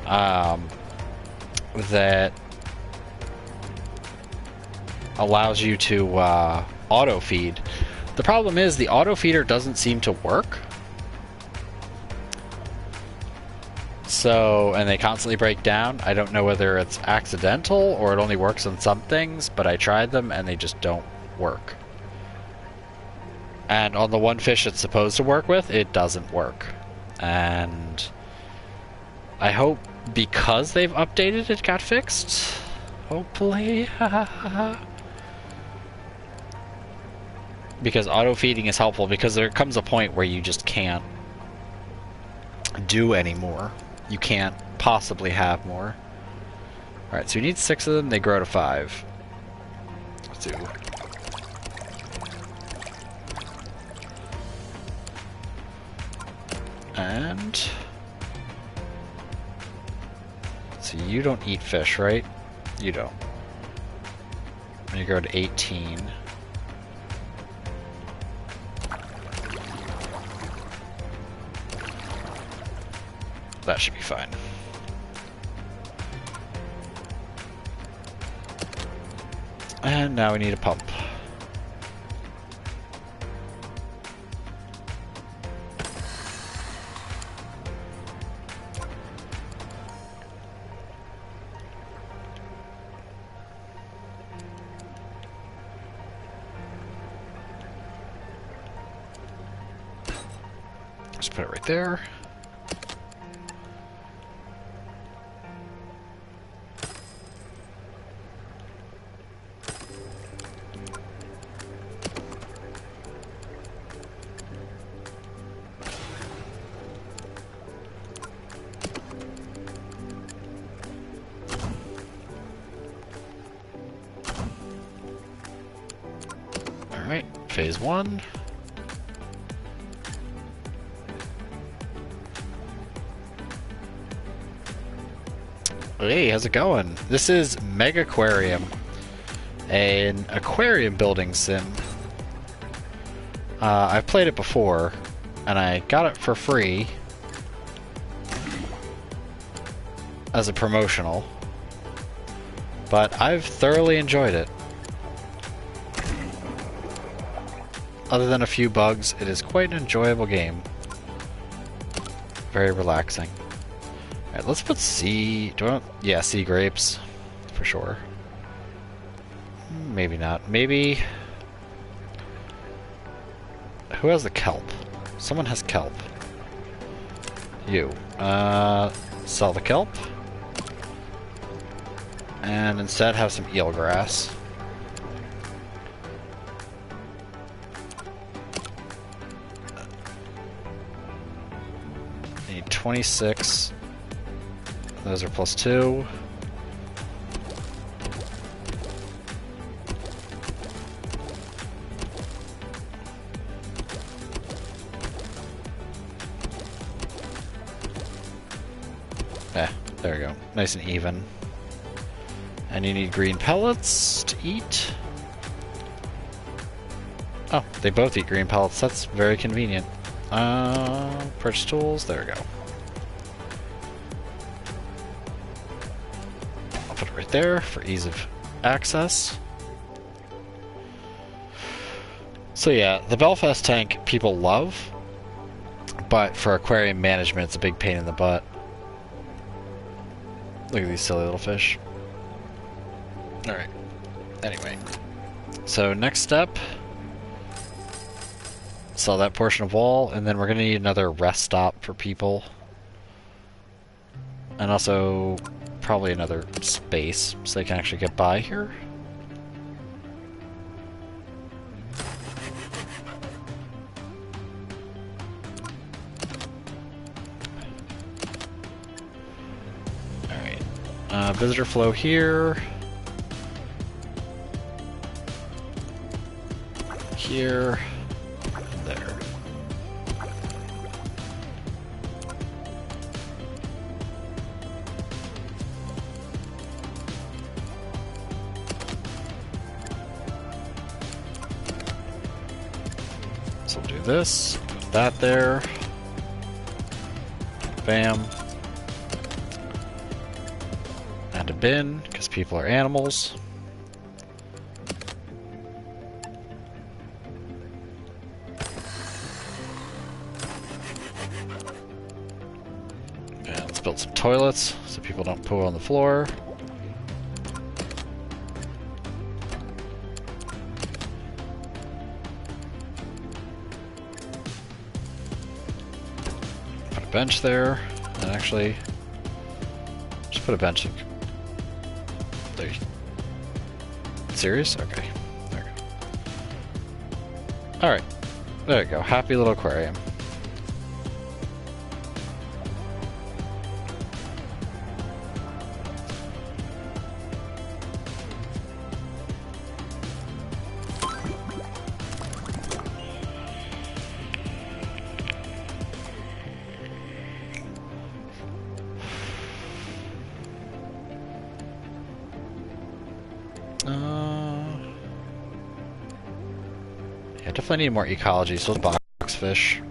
That allows you to auto feed. The problem is the auto feeder doesn't seem to work. So, and they constantly break down. I don't know whether it's accidental or it only works on some things, but I tried them and they just don't work. And on the one fish it's supposed to work with, it doesn't work. And I hope because they've updated it got fixed. Hopefully. Because auto feeding is helpful, because there comes a point where you just can't do any more. You can't possibly have more. Alright, so you need 6 of them, they grow to 5. Let's do. And so you don't eat fish, right? You don't. And you grow to 18. That should be fine. And now we need a pump. Just put it right there. Alright, phase 1. Hey, how's it going? This is Megaquarium, an aquarium building sim. I've played it before, and I got it for free as a promotional, but I've thoroughly enjoyed it. Other than a few bugs, it is quite an enjoyable game. Very relaxing. Alright, let's put sea... Do I want... Yeah, sea grapes. For sure. Maybe not. Maybe... Who has the kelp? Someone has kelp. You. Sell the kelp. And instead have some eelgrass. Need 26. Those are +2. There we go. Nice and even. And you need green pellets to eat. Oh, they both eat green pellets. That's very convenient. Purchase tools. There we go. I'll put it right there for ease of access. So yeah, the Belfast tank people love, but for aquarium management it's a big pain in the butt. Look at these silly little fish. Alright. Anyway. So next step, sell that portion of wall, and then we're going to need another rest stop for people. And also probably another space so they can actually get by here. Visitor flow here. Here. And there. So we'll do this. Put that there. Bam. Add a bin, because people are animals. And let's build some toilets so people don't poo on the floor. Put a bench there, and actually, just put a bench in. There. Serious? Okay. There we go. Alright. There you go. Happy little aquarium. Yeah, definitely need more ecology, so box fish.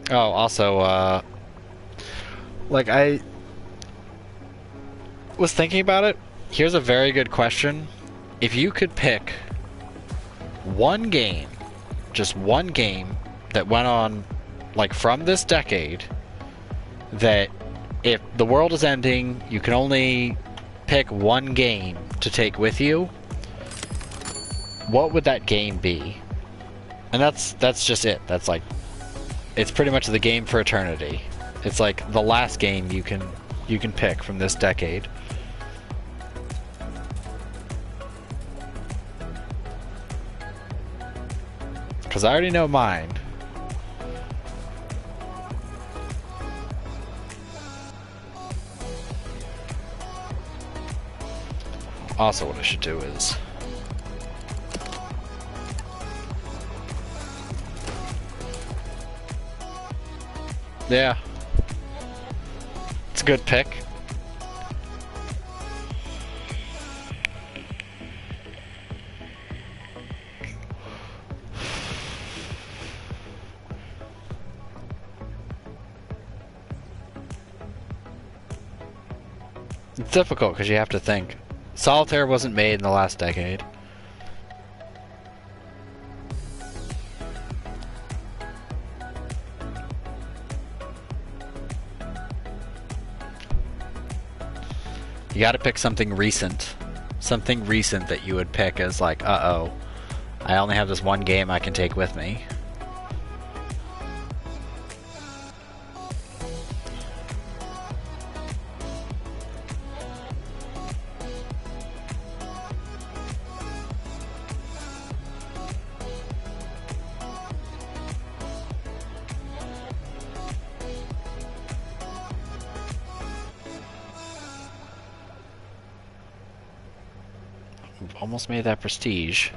Oh, also, like I was thinking about it. Here's a very good question. If you could pick one game, just one game that went on, like, from this decade, that if the world is ending, you can only pick one game to take with you, what would that game be? And that's just it. That's like, it's pretty much the game for eternity. It's like the last game you can pick from this decade. Because I already know mine. Also, what I should do is... yeah. It's a good pick. It's difficult because you have to think. Solitaire wasn't made in the last decade. You gotta pick something recent. Something recent that you would pick as like, uh-oh, I only have this one game I can take with me. We've almost made that prestige.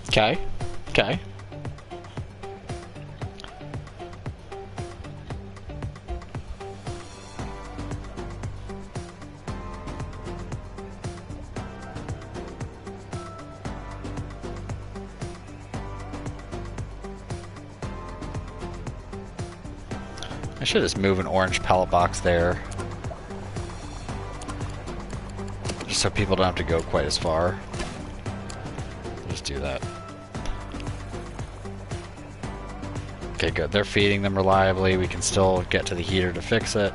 Okay. Okay. I should just move an orange pallet box there. Just so people don't have to go quite as far. Just do that. Okay, good. They're feeding them reliably. We can still get to the heater to fix it.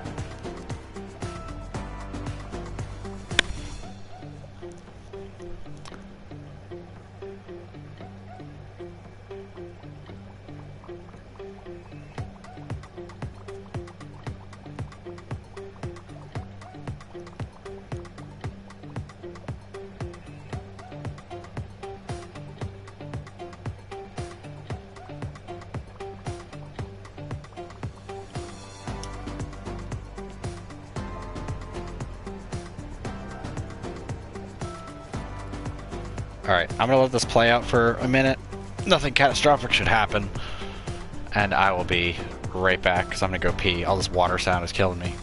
Alright, I'm gonna let this play out for a minute. Nothing catastrophic should happen. And I will be right back, because I'm gonna go pee. All this water sound is killing me.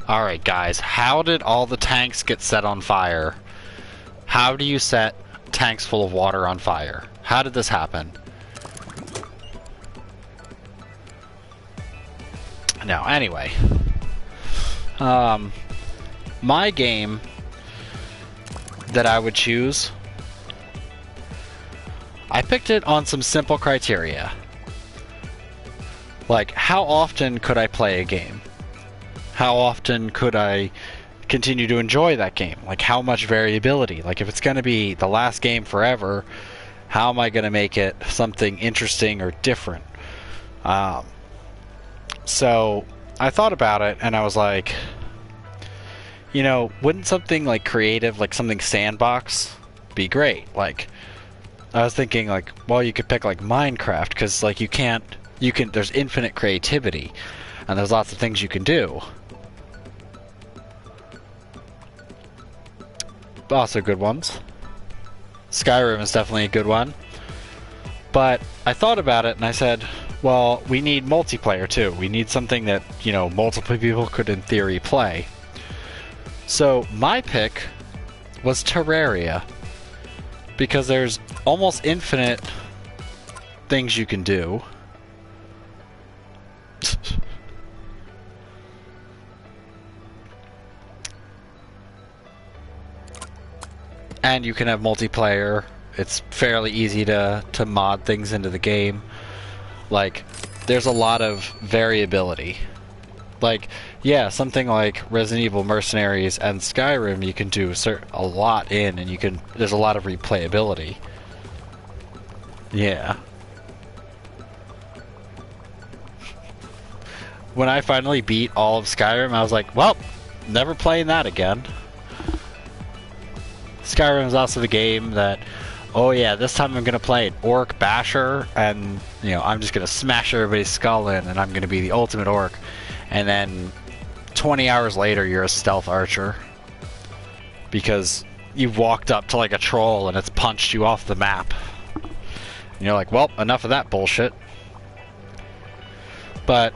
Alright guys, how did all the tanks get set on fire? How do you set tanks full of water on fire? How did this happen? No, anyway. My game that I would choose, I picked it on some simple criteria. Like, how often could I play a game? How often could I continue to enjoy that game? Like, how much variability? Like, if it's going to be the last game forever, how am I going to make it something interesting or different? So I thought about it, and I was like, you know, wouldn't something like creative, like something sandbox, be great? Like, I was thinking, like, well, you could pick like Minecraft, because like there's infinite creativity, and there's lots of things you can do. Also good ones. Skyrim is definitely a good one. But I thought about it and I said, well, we need multiplayer too. We need something that, you know, multiple people could in theory play. So my pick was Terraria, because there's almost infinite things you can do. And you can have multiplayer. It's fairly easy to mod things into the game. Like, there's a lot of variability. Like, yeah, something like Resident Evil Mercenaries and Skyrim, you can do a lot in, and there's a lot of replayability. Yeah. When I finally beat all of Skyrim, I was like, well, never playing that again. Skyrim is also the game that, oh yeah, this time I'm going to play an orc basher, and, you know, I'm just going to smash everybody's skull in, and I'm going to be the ultimate orc. And then 20 hours later, you're a stealth archer. Because you've walked up to like a troll and it's punched you off the map. And you're like, well, enough of that bullshit. But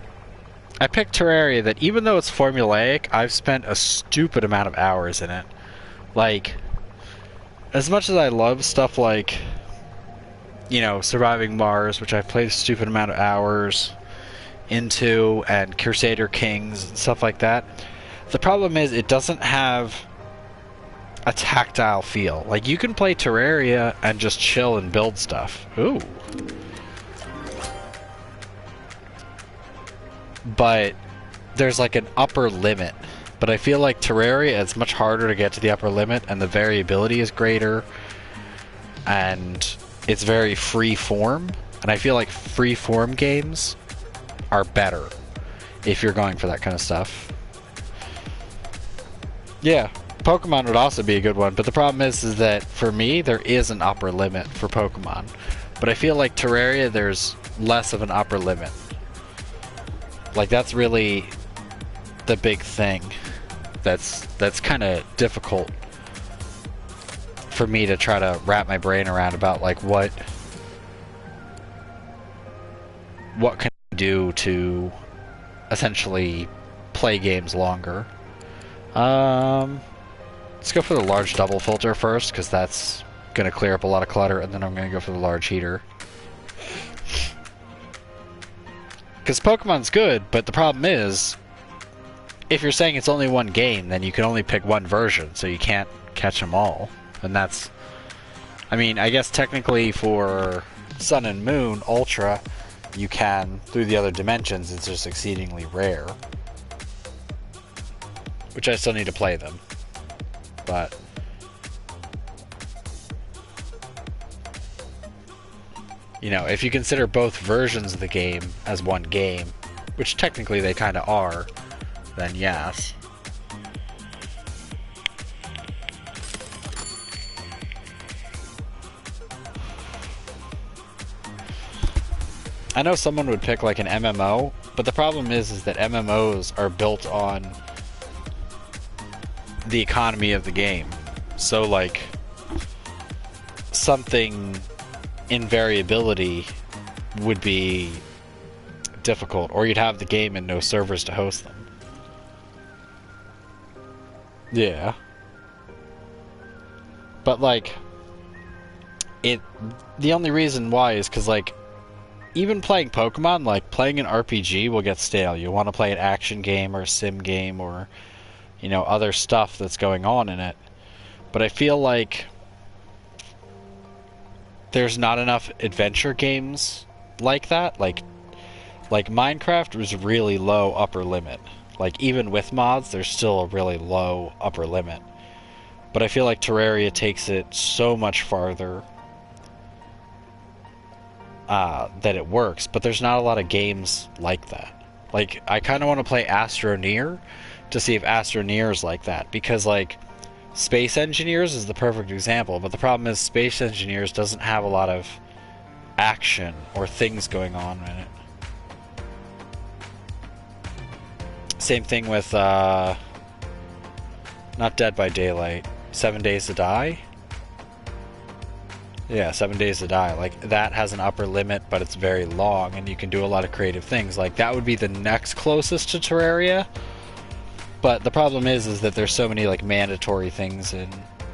I picked Terraria that, even though it's formulaic, I've spent a stupid amount of hours in it. Like, as much as I love stuff like, you know, Surviving Mars, which I've played a stupid amount of hours into, and Crusader Kings and stuff like that, the problem is it doesn't have a tactile feel. Like, you can play Terraria and just chill and build stuff. Ooh. But there's like an upper limit. But I feel like Terraria, it's much harder to get to the upper limit, and the variability is greater, and it's very free form. And I feel like free form games are better if you're going for that kind of stuff. Yeah, Pokemon would also be a good one, but the problem is that for me, there is an upper limit for Pokemon. But I feel like Terraria, there's less of an upper limit. Like, that's really the big thing. That's kind of difficult for me to try to wrap my brain around about, like, what can I do to essentially play games longer. Let's go for the large double filter first, because that's going to clear up a lot of clutter, and then I'm going to go for the large heater. Because Pokemon's good, but the problem is, if you're saying it's only one game, then you can only pick one version, so you can't catch them all. And that's... I mean, I guess technically for Sun and Moon Ultra, you can, through the other dimensions, it's just exceedingly rare. Which I still need to play them. But... you know, if you consider both versions of the game as one game, which technically they kind of are, then yes. I know someone would pick like an MMO, but the problem is that MMOs are built on the economy of the game. So like something in variability would be difficult, or you'd have the game and no servers to host them. Yeah. But like the only reason why is because like even playing Pokemon, like playing an RPG will get stale. You want to play an action game or a sim game or, you know, other stuff that's going on in it. But I feel like there's not enough adventure games like that. Like Minecraft was really low upper limit. Like even with mods, there's still a really low upper limit. But I feel like Terraria takes it so much farther that it works. But there's not a lot of games like that. Like I kind of want to play Astroneer to see if Astroneer is like that, because like Space Engineers is the perfect example, but the problem is Space Engineers doesn't have a lot of action or things going on in it. Same thing with not Dead by Daylight, 7 Days to Die. Yeah, 7 Days to Die. Like that has an upper limit, but it's very long, and you can do a lot of creative things. Like that would be the next closest to Terraria. But the problem is that there's so many like mandatory things in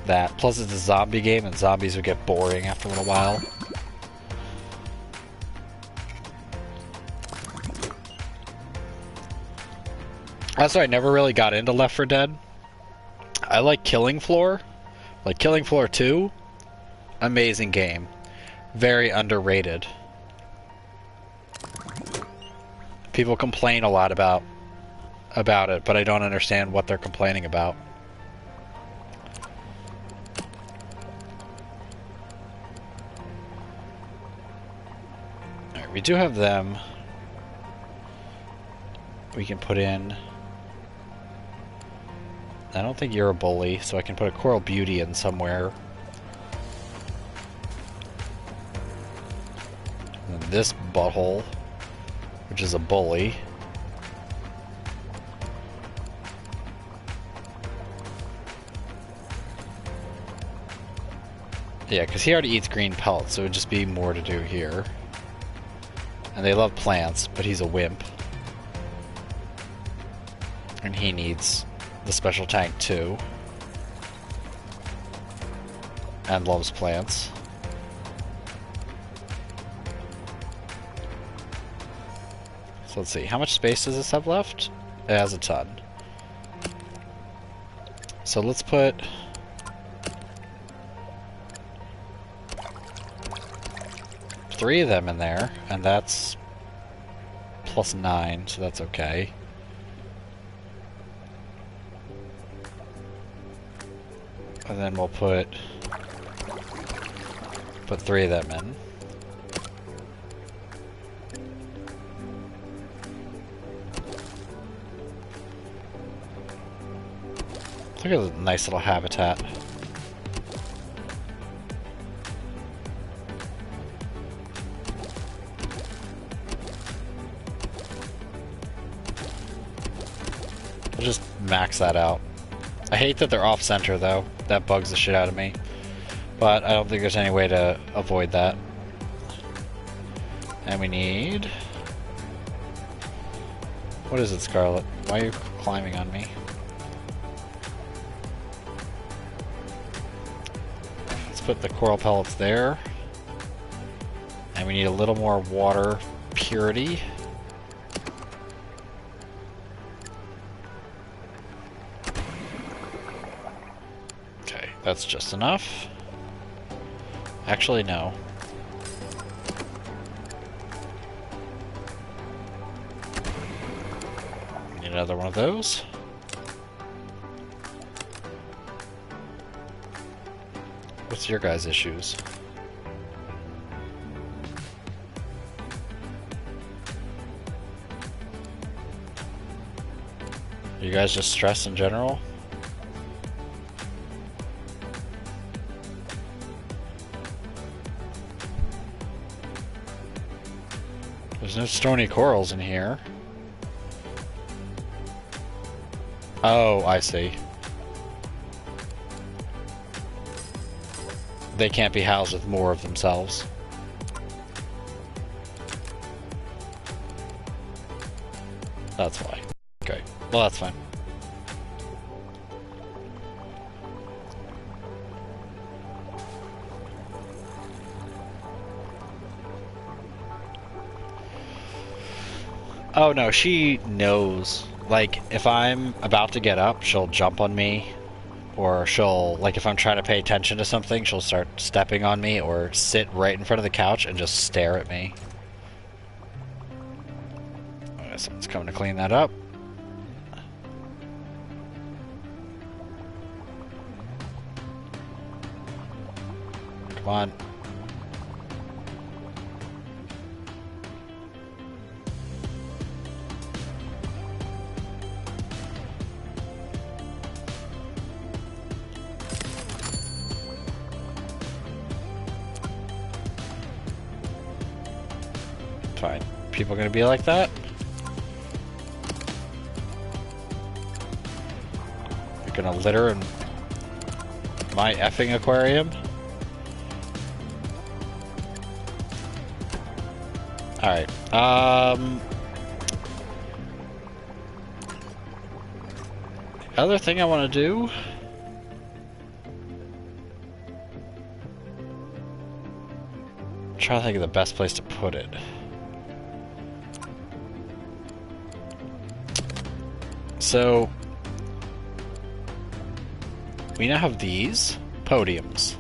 that. Plus it's a zombie game, and zombies would get boring after a little while. That's why I never really got into Left 4 Dead. I like Killing Floor. Like Killing Floor 2. Amazing game. Very underrated. People complain a lot about it, but I don't understand what they're complaining about. Alright, we do have them. We can put in... I don't think you're a bully, so I can put a Coral Beauty in somewhere. And then this butthole, which is a bully. Yeah, because he already eats green pellets, so it would just be more to do here. And they love plants, but he's a wimp. And he needs the special tank too. And loves plants. So let's see, how much space does this have left? It has a ton. So let's put 3 of them in there, and that's +9, so that's okay. And then we'll put 3 of them in. Look at the nice little habitat. We'll just max that out. I hate that they're off-center though. That bugs the shit out of me. But I don't think there's any way to avoid that. And we need... What is it, Scarlet? Why are you climbing on me? Let's put the coral pellets there. And we need a little more water purity. Okay, that's just enough. Actually, no. Need another one of those. What's your guys' issues? You guys just stressed in general? There's no stony corals in here. Oh, I see. They can't be housed with more of themselves. That's why. Okay, well that's fine. Oh no, she knows. Like, if I'm about to get up, she'll jump on me. Or she'll, like if I'm trying to pay attention to something, she'll start stepping on me or sit right in front of the couch and just stare at me. Okay, someone's coming to clean that up. Come on. Fine. People gonna be like that? You're gonna litter in my effing aquarium? Alright, the other thing I want to do... Try to think of the best place to put it. So, we now have these podiums.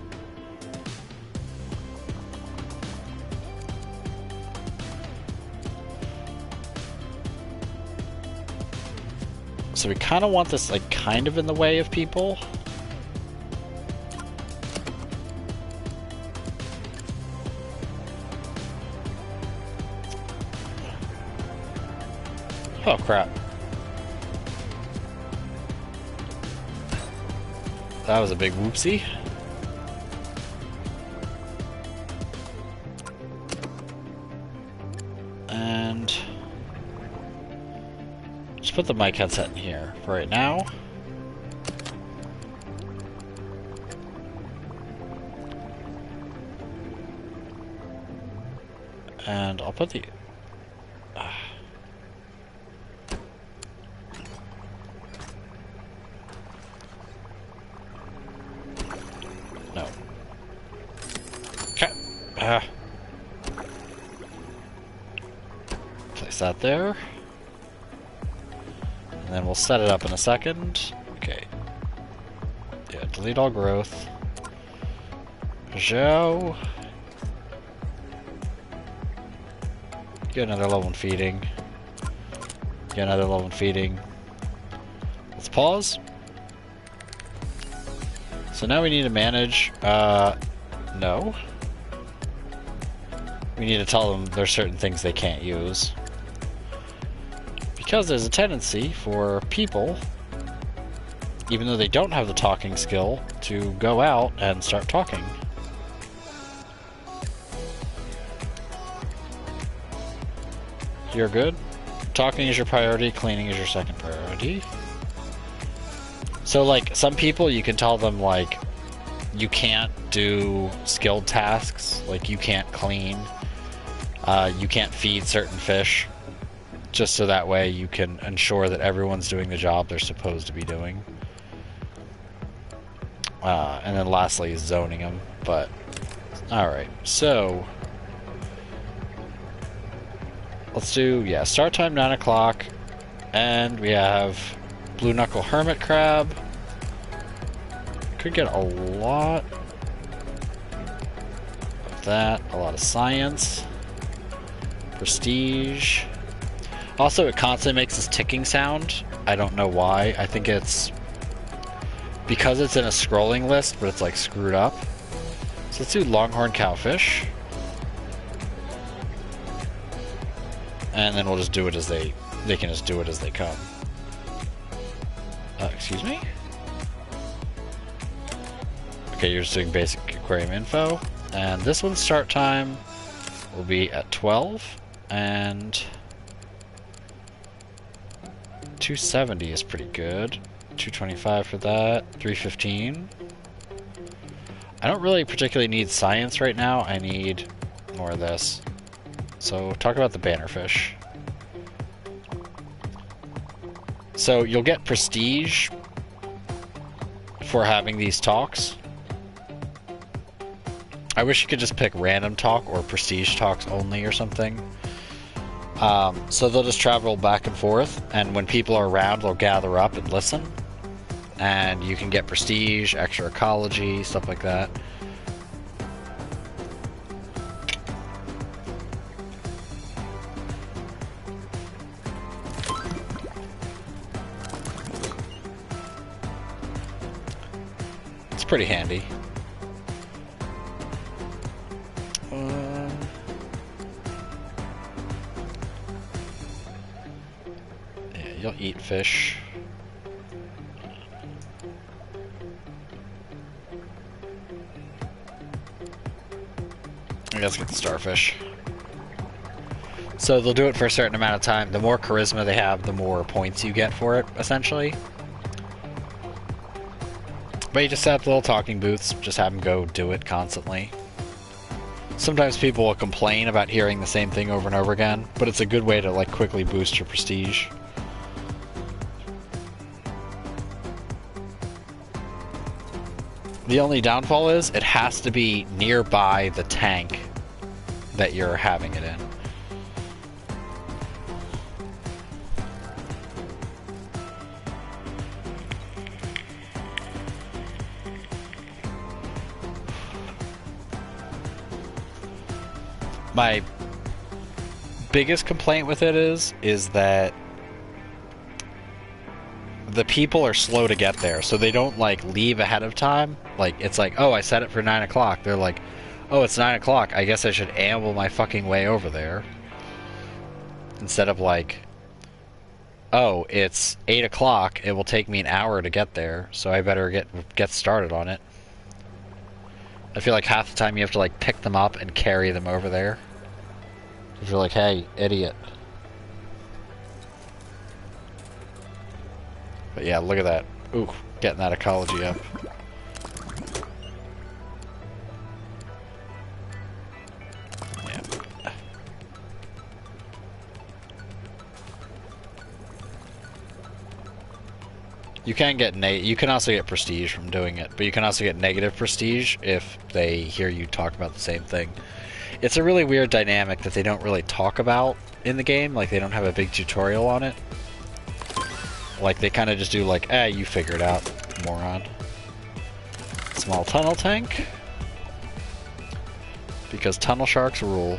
So we kind of want this like kind of in the way of people. Oh crap. That was a big whoopsie. And just put the mic headset in here for right now. And I'll put the... No. Okay. Place that there. And then we'll set it up in a second. Okay. Yeah, delete all growth. Zhao. Get another level in feeding. Get another level in feeding. Let's pause. So now we need to manage, no. We need to tell them there's certain things they can't use. Because there's a tendency for people, even though they don't have the talking skill, to go out and start talking. You're good. Talking is your priority, cleaning is your second priority. So, like, some people, you can tell them, like, you can't do skilled tasks. Like, you can't clean. You can't feed certain fish. Just so that way you can ensure that everyone's doing the job they're supposed to be doing. And then lastly is zoning them. But, alright. So, let's do, yeah, start time 9 o'clock. And we have Blue Knuckle Hermit Crab. Could get a lot of that. A lot of science. Prestige. Also, it constantly makes this ticking sound. I don't know why. I think it's because it's in a scrolling list, but it's like screwed up. So let's do Longhorn Cowfish. And then we'll just do it as they can just do it as they come. Excuse me? Okay, you're just doing basic aquarium info. And this one's start time will be at 12. And 270 is pretty good. 225 for that. 315. I don't really particularly need science right now. I need more of this. So talk about the bannerfish. So you'll get prestige for having these talks. I wish you could just pick random talk or prestige talks only or something. So they'll just travel back and forth, and when people are around, they'll gather up and listen. And you can get prestige, extra ecology, stuff like that. It's pretty handy. Yeah, you'll eat fish. I guess get the starfish. So they'll do it for a certain amount of time. The more charisma they have, the more points you get for it, essentially. But you just set up little talking booths, just have them go do it constantly. Sometimes people will complain about hearing the same thing over and over again, but it's a good way to like quickly boost your prestige. The only downfall is it has to be nearby the tank that you're having it in. My biggest complaint with it is that the people are slow to get there, so they don't like leave ahead of time. Like, it's like, oh, I set it for 9 o'clock. They're like, oh, it's 9 o'clock. I guess I should amble my fucking way over there. Instead of like, oh, it's 8 o'clock. It will take me an hour to get there, so I better get started on it. I feel like half the time you have to like pick them up and carry them over there. If you're like, hey, idiot. But yeah, look at that. Ooh, getting that ecology up. Yeah. You can also get prestige from doing it, but you can also get negative prestige if they hear you talk about the same thing. It's a really weird dynamic that they don't really talk about in the game. Like, they don't have a big tutorial on it. Like, they kind of just do like, you figure it out, moron. Small tunnel tank. Because tunnel sharks rule.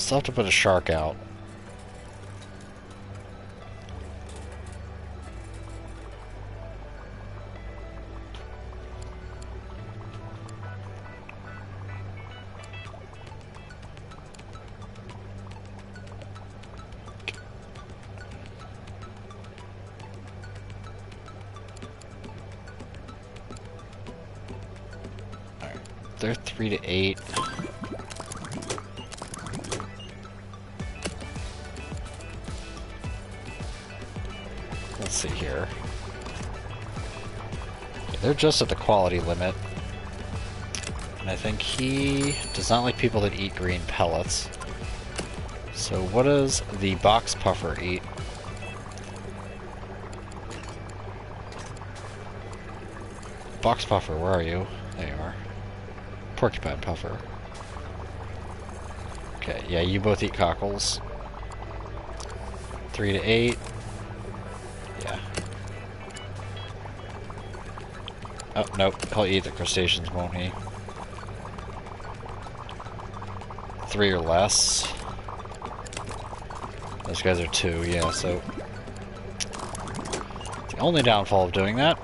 still have to put a shark out. They're 3 to 8. Let's see here. They're just at the quality limit. And I think he does not like people that eat green pellets. So what does the box puffer eat? Box puffer, where are you? There you are. Porcupine puffer. Okay, yeah, you both eat cockles. 3 to 8. Yeah. Oh, nope. He'll eat the crustaceans, won't he? 3 or less. Those guys are 2, yeah, so... It's the only downfall of doing that.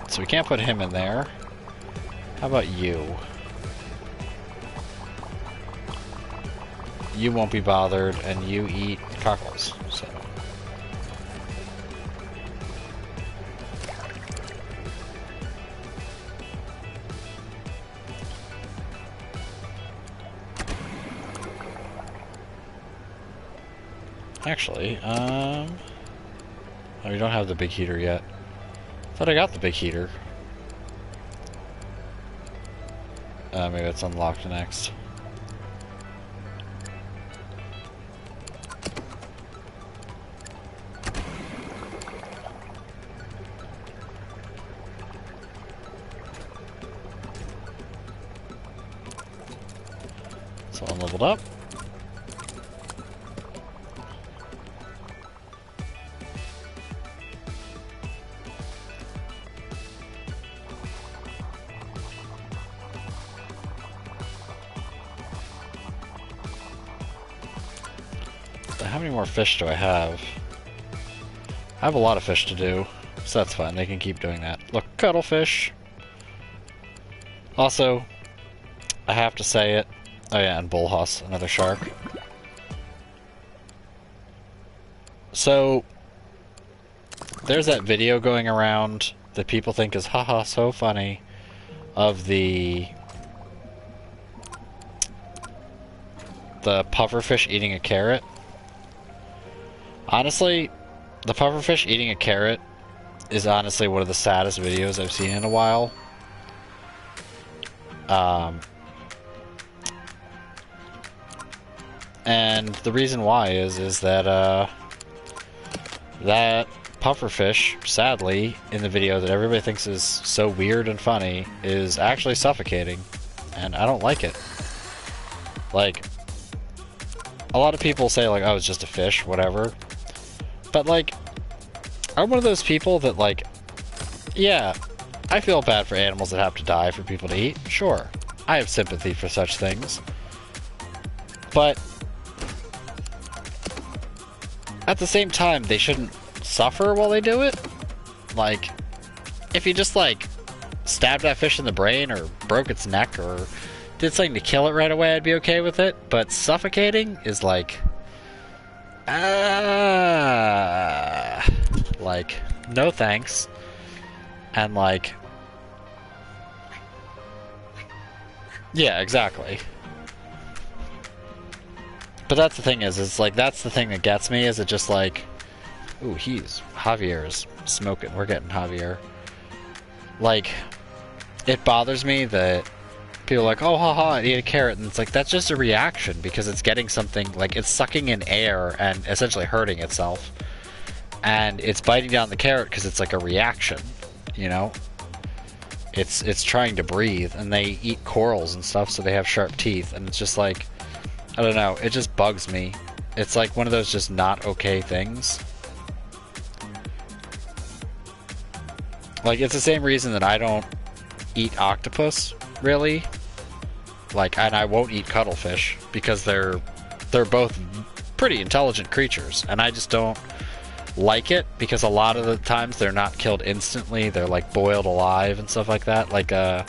So we can't put him in there. How about you? You won't be bothered, and you eat cockles, so... Actually, oh, you don't have the big heater yet. Thought I got the big heater. Maybe it's unlocked next. So I'm leveled up. How many more fish do I have? I have a lot of fish to do, so that's fine. They can keep doing that. Look, cuttlefish. Also, I have to say it. Oh yeah, and bullhuss, another shark. So, there's that video going around that people think is haha so funny of the pufferfish eating a carrot. Honestly, the pufferfish eating a carrot is honestly one of the saddest videos I've seen in a while. And the reason why is that that pufferfish, sadly, in the video that everybody thinks is so weird and funny, is actually suffocating, and I don't like it. Like, a lot of people say, like, oh, it's just a fish, whatever. But, like, I'm one of those people that, like, yeah, I feel bad for animals that have to die for people to eat. Sure, I have sympathy for such things. But at the same time, they shouldn't suffer while they do it. Like, if you just, like, stabbed that fish in the brain or broke its neck or did something to kill it right away, I'd be okay with it. But suffocating is like... like, no thanks. And like... yeah, exactly. But that's the thing is like, that's the thing that gets me, is it just like... ooh, Javier's smoking. We're getting Javier. Like, it bothers me that people are like, oh, haha, I ate a carrot. And it's like, that's just a reaction because it's getting something, like, it's sucking in air and essentially hurting itself. And it's biting down the carrot because it's like a reaction, you know? It's trying to breathe, and they eat corals and stuff, so they have sharp teeth. And it's just like, I don't know, it just bugs me. It's like one of those just not okay things. Like, it's the same reason that I don't eat octopus, really. Like, and I won't eat cuttlefish, because they're they're both pretty intelligent creatures, and I just don't like it because a lot of the times they're not killed instantly. They're like boiled alive and stuff like that. Like I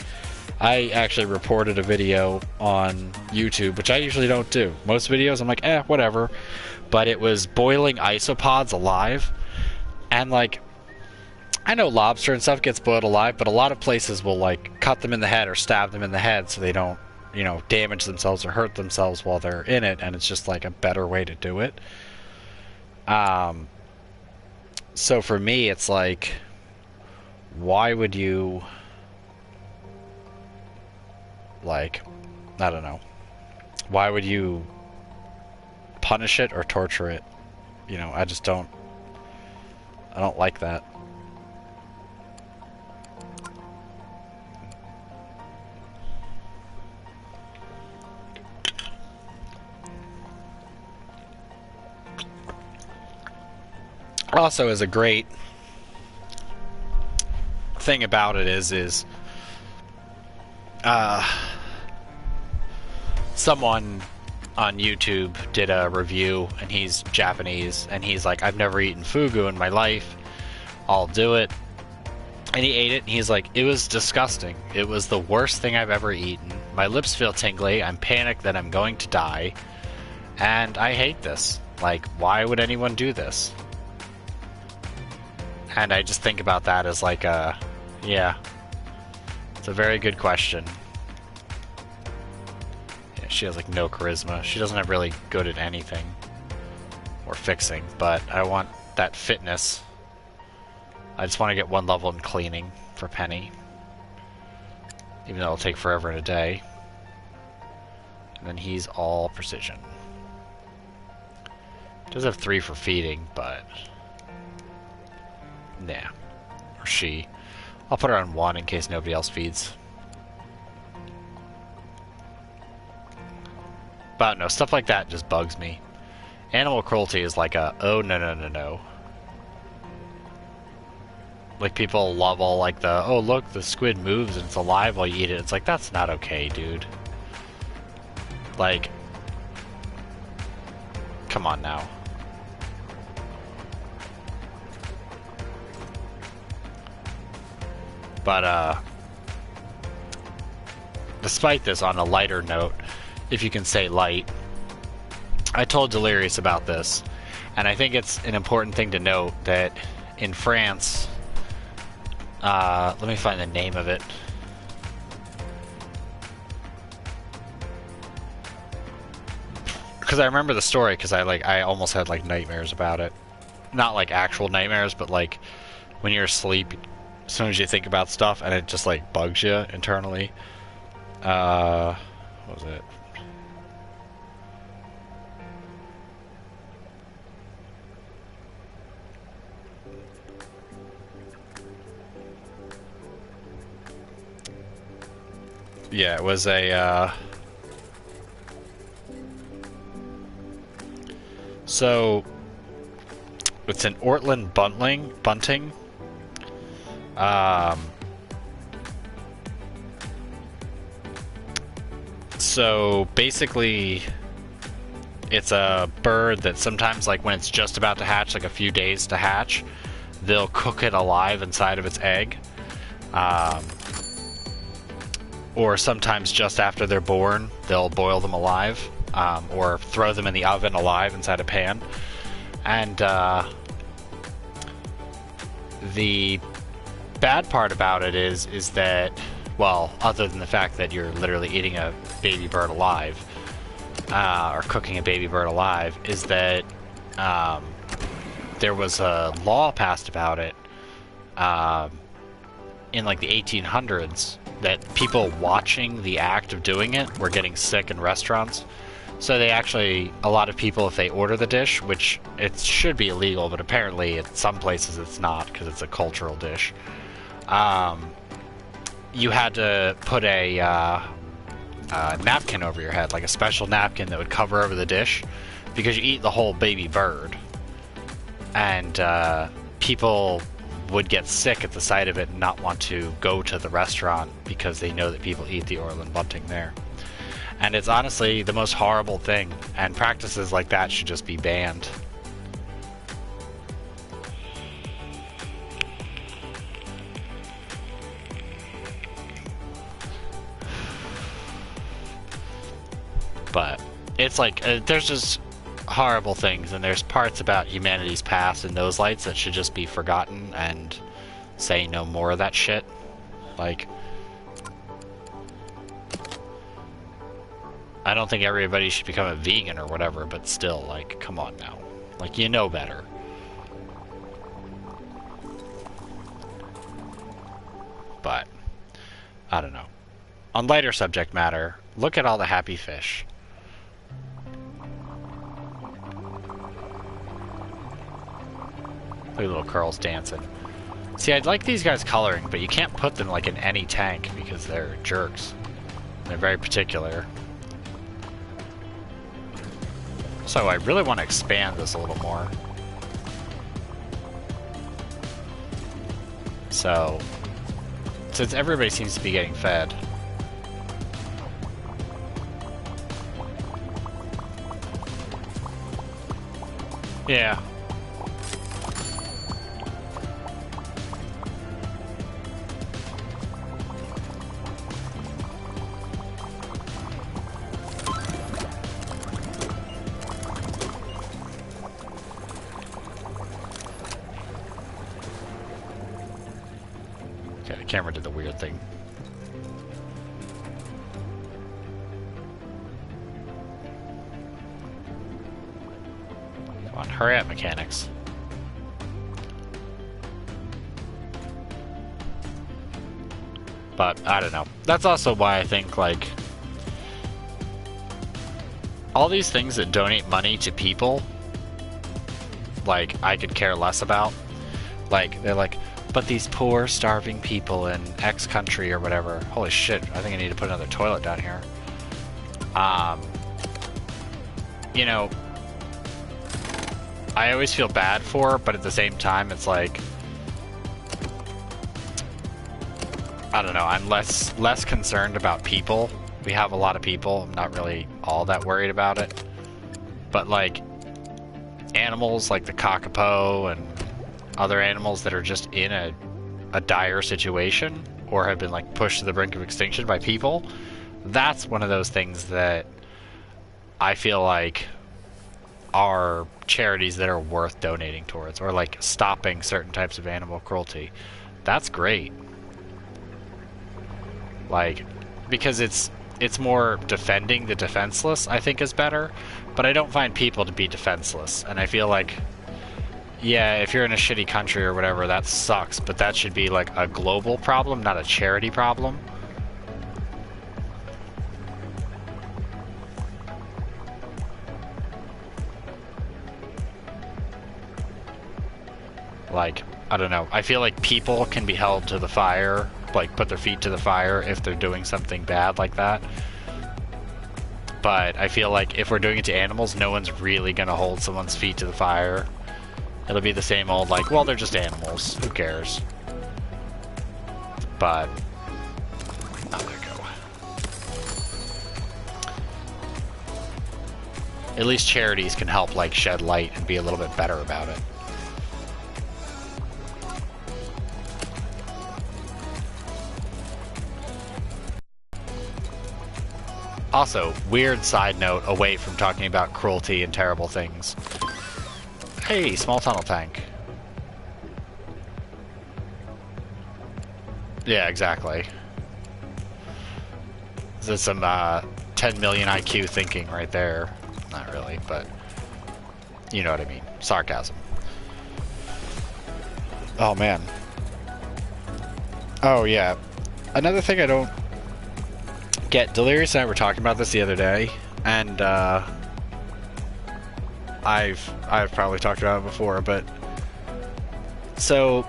actually reported a video on YouTube, which I usually don't do. Most videos I'm like, whatever. But it was boiling isopods alive, and like, I know lobster and stuff gets boiled alive, but a lot of places will like cut them in the head or stab them in the head so they don't, you know, damage themselves or hurt themselves while they're in it, and it's just like a better way to do it. So for me, it's like, why would you, like, I don't know, why would you punish it or torture it? You know, I don't like that. Also, is a great thing about it is someone on YouTube did a review, and he's Japanese, and he's like, I've never eaten fugu in my life, I'll do it. And he ate it, and he's like, it was disgusting. It was the worst thing I've ever eaten. My lips feel tingly, I'm panicked that I'm going to die, and I hate this. Like, why would anyone do this? And I just think about that as like yeah, it's a very good question. Yeah, she has like no charisma. She doesn't have really good at anything or fixing, but I want that fitness. I just want to get one level in cleaning for Penny, even though it'll take forever in a day. And then he's all precision. Does have 3 for feeding, but nah. Or she. I'll put her on 1 in case nobody else feeds. But no, stuff like that just bugs me. Animal cruelty is like a, oh no no no no. Like, people love all like the, oh look, the squid moves and it's alive while you eat it. It's like, that's not okay, dude. Like, come on now. But, despite this, on a lighter note, if you can say light, I told Delirious about this, and I think it's an important thing to note that in France, let me find the name of it. Because I remember the story, because I almost had like nightmares about it. Not like actual nightmares, but like when you're asleep, as soon as you think about stuff, and it just like bugs you internally. What was it? Yeah, it was a, so, it's an Ortland bunting. So, basically, it's a bird that sometimes, like, when it's just about to hatch, like a few days to hatch, they'll cook it alive inside of its egg. Or sometimes just after they're born, they'll boil them alive, or throw them in the oven alive inside a pan. And the bad part about it is that, well, other than the fact that you're literally eating a baby bird alive, or cooking a baby bird alive, is that there was a law passed about it in like the 1800s, that people watching the act of doing it were getting sick in restaurants. So they actually, a lot of people, if they order the dish, which it should be illegal, but apparently at some places it's not, because it's a cultural dish, you had to put a napkin over your head, like a special napkin that would cover over the dish, because you eat the whole baby bird. And people would get sick at the sight of it and not want to go to the restaurant because they know that people eat the Orland bunting there. And it's honestly the most horrible thing, and practices like that should just be banned. But it's like, there's just horrible things, and there's parts about humanity's past in those lights that should just be forgotten and say no more of that shit. Like, I don't think everybody should become a vegan or whatever, but still, like, come on now. Like, you know better. But, I don't know. On lighter subject matter, look at all the happy fish. Look at little curls dancing. See, I'd like these guys coloring, but you can't put them like in any tank because they're jerks. They're very particular. So I really want to expand this a little more. So, since everybody seems to be getting fed. Yeah. Okay, the camera did the weird thing. Come on, hurry up, mechanics. But, I don't know. That's also why I think, like, all these things that donate money to people, like, I could care less about. Like, they're like, but these poor, starving people in X country or whatever. Holy shit, I think I need to put another toilet down here. You know, I always feel bad for, but at the same time, it's like, I don't know, I'm less concerned about people. We have a lot of people. I'm not really all that worried about it. But, like, animals like the kakapo and other animals that are just in a dire situation or have been, like, pushed to the brink of extinction by people, that's one of those things that I feel like are charities that are worth donating towards, or, like, stopping certain types of animal cruelty. That's great. Like, because it's more defending the defenseless, I think, is better, but I don't find people to be defenseless, and I feel like, yeah, if you're in a shitty country or whatever, that sucks, but that should be, like, a global problem, not a charity problem. Like, I don't know, I feel like people can be held to the fire, like, put their feet to the fire if they're doing something bad like that. But I feel like if we're doing it to animals, no one's really gonna hold someone's feet to the fire. It'll be the same old, like, well, they're just animals. Who cares? But, oh, there we go. At least charities can help, like, shed light and be a little bit better about it. Also, weird side note away from talking about cruelty and terrible things. Hey, small tunnel tank. Yeah, exactly. This is some 10 million IQ thinking right there. Not really, but you know what I mean. Sarcasm. Oh, man. Oh, yeah. Another thing I don't get, Delirious and I were talking about this the other day, and I've probably talked about it before, but so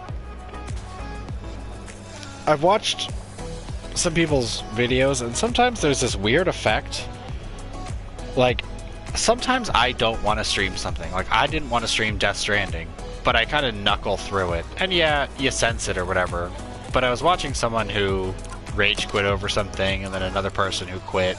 I've watched some people's videos, and sometimes there's this weird effect. Like, sometimes I don't want to stream something. Like, I didn't want to stream Death Stranding, but I kind of knuckle through it, and yeah, you sense it or whatever. But I was watching someone who rage quit over something, and then another person who quit,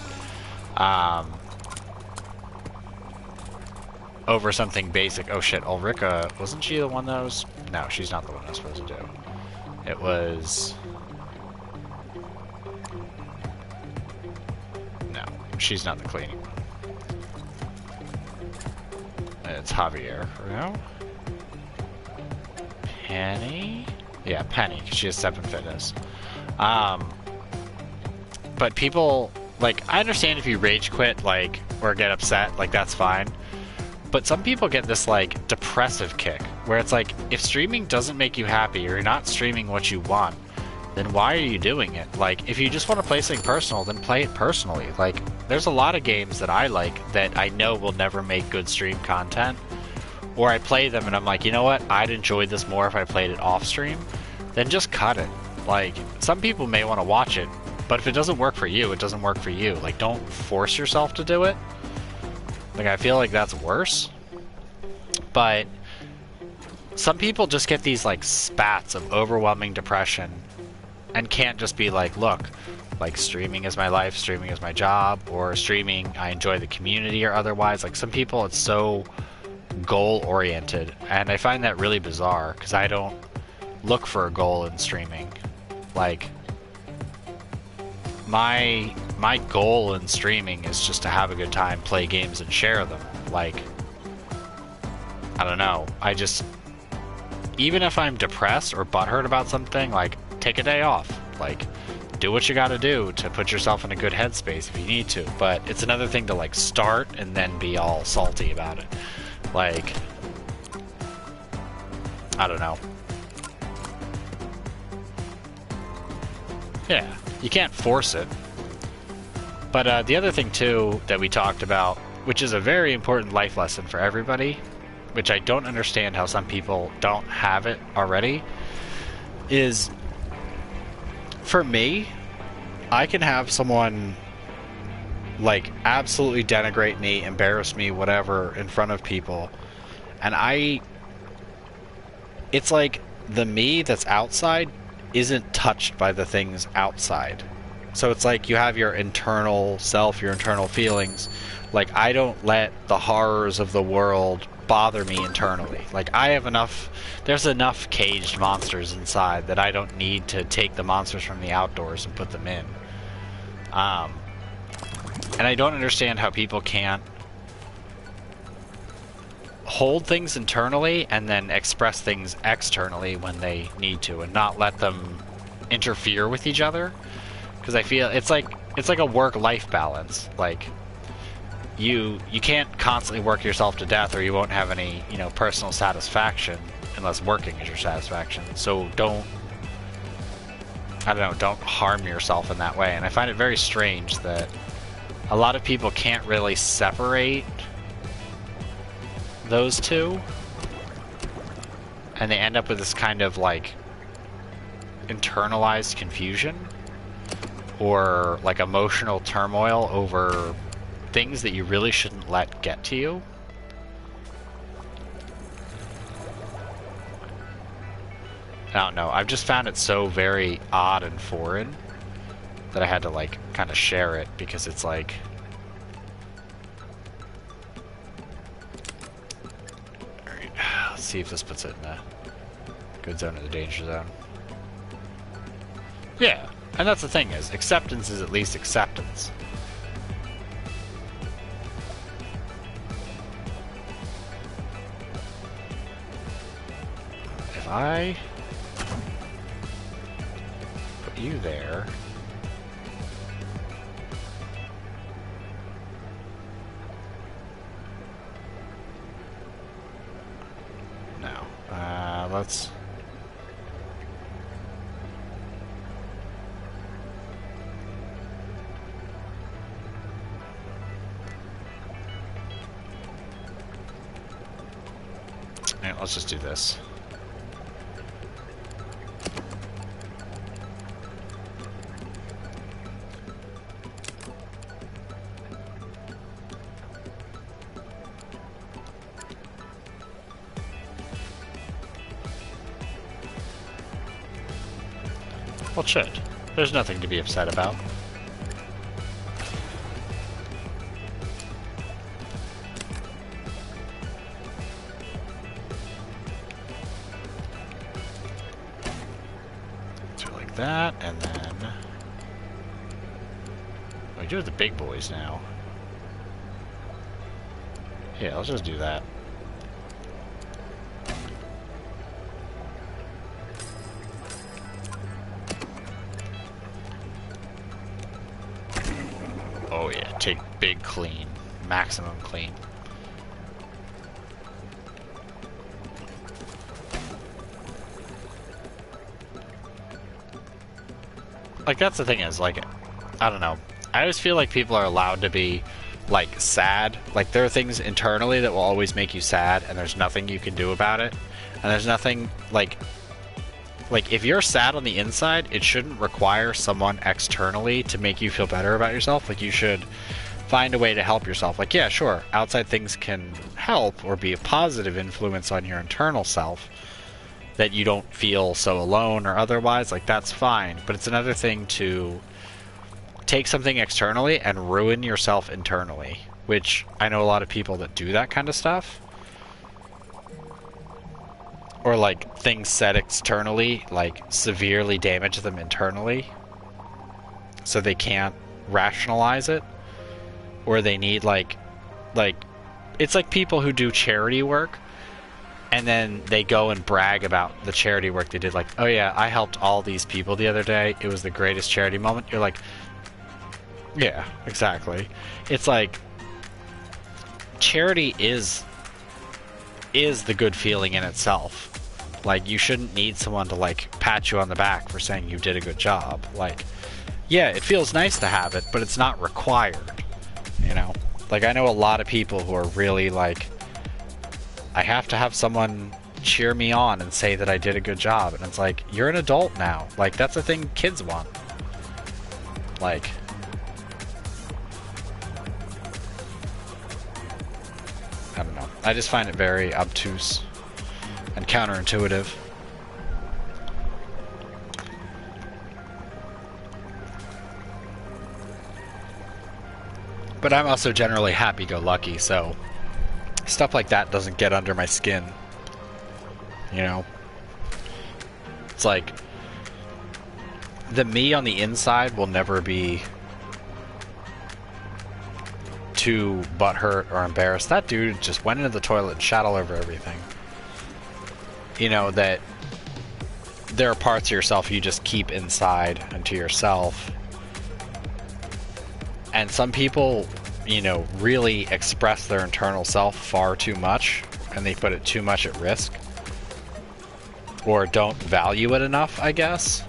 Over something basic. Oh shit, Ulrika, wasn't she the one that was... No, she's not the one I was supposed to do. It was... No, she's not the cleaning one. It's Javier. No? Penny? Yeah, Penny, because she has 7 fitness. But people, like, I understand if you rage quit, like, or get upset, like, that's fine. But some people get this, like, depressive kick, where it's like, if streaming doesn't make you happy, or you're not streaming what you want, then why are you doing it? Like, if you just want to play something personal, then play it personally. Like, there's a lot of games that I like that I know will never make good stream content, or I play them and I'm like, you know what, I'd enjoy this more if I played it off stream, then just cut it. Like, some people may want to watch it, but if it doesn't work for you, it doesn't work for you. Like, don't force yourself to do it. Like, I feel like that's worse. But some people just get these, like, spats of overwhelming depression and can't just be like, look, like, streaming is my life, streaming is my job, or streaming, I enjoy the community or otherwise. Like, some people, it's so goal-oriented, and I find that really bizarre, because I don't look for a goal in streaming. Like, my goal in streaming is just to have a good time, play games, and share them. Like, I don't know. I just, even if I'm depressed or butthurt about something, like, take a day off. Like, do what you gotta do to put yourself in a good headspace if you need to. But it's another thing to, like, start and then be all salty about it. Like, I don't know. Yeah, you can't force it. But the other thing, too, that we talked about, which is a very important life lesson for everybody, which I don't understand how some people don't have it already, is, for me, I can have someone, like, absolutely denigrate me, embarrass me, whatever, in front of people, and it's like the me that's outside isn't touched by the things outside. So it's like you have your internal self, your internal feelings. Like, I don't let the horrors of the world bother me internally. Like, I have enough, there's enough caged monsters inside that I don't need to take the monsters from the outdoors and put them in. And I don't understand how people can't hold things internally and then express things externally when they need to, and not let them interfere with each other. Because I feel it's like a work-life balance. Like, you can't constantly work yourself to death, or you won't have any, you know, personal satisfaction unless working is your satisfaction. So don't harm yourself in that way. And I find it very strange that a lot of people can't really separate those two, and they end up with this kind of, like, internalized confusion or, like, emotional turmoil over things that you really shouldn't let get to you. I don't know, I've just found it so very odd and foreign that I had to, like, kind of share it, because it's like, alright, let's see if this puts it in the good zone or the danger zone. Yeah, and that's the thing, is acceptance is at least acceptance. If I put you there, no, let's, yeah, let's just do this. Well, it should. There's nothing to be upset about. like that, and then... We do have the big boys now. Yeah, let's just do that. Oh yeah, take big clean. Maximum clean. Like, that's the thing is, like, I don't know. I always feel like people are allowed to be, like, sad. Like, there are things internally that will always make you sad, and there's nothing you can do about it. And there's nothing, like, if you're sad on the inside, it shouldn't require someone externally to make you feel better about yourself. Like, you should find a way to help yourself. Like, yeah, sure, outside things can help or be a positive influence on your internal self, that you don't feel so alone or otherwise, like, that's fine. But it's another thing to take something externally and ruin yourself internally, which I know a lot of people that do that kind of stuff. Or, like, things said externally, like, severely damage them internally, so they can't rationalize it. Or they need, like, it's like people who do charity work, and then they go and brag about the charity work they did. Like, oh yeah, I helped all these people the other day. It was the greatest charity moment. You're like, yeah, exactly. It's like, charity is the good feeling in itself. Like, you shouldn't need someone to, like, pat you on the back for saying you did a good job. Like, yeah, it feels nice to have it, but it's not required, you know? Like, I know a lot of people who are really, like, I have to have someone cheer me on and say that I did a good job. And it's like, you're an adult now. Like, that's a thing kids want. Like, I don't know. I just find it very obtuse and counterintuitive. But I'm also generally happy-go-lucky, so stuff like that doesn't get under my skin. You know? It's like, the me on the inside will never be too butthurt or embarrassed. That dude just went into the toilet and shat all over everything. You know, that there are parts of yourself you just keep inside and to yourself. And some people, you know, really express their internal self far too much, and they put it too much at risk, or don't value it enough, I guess,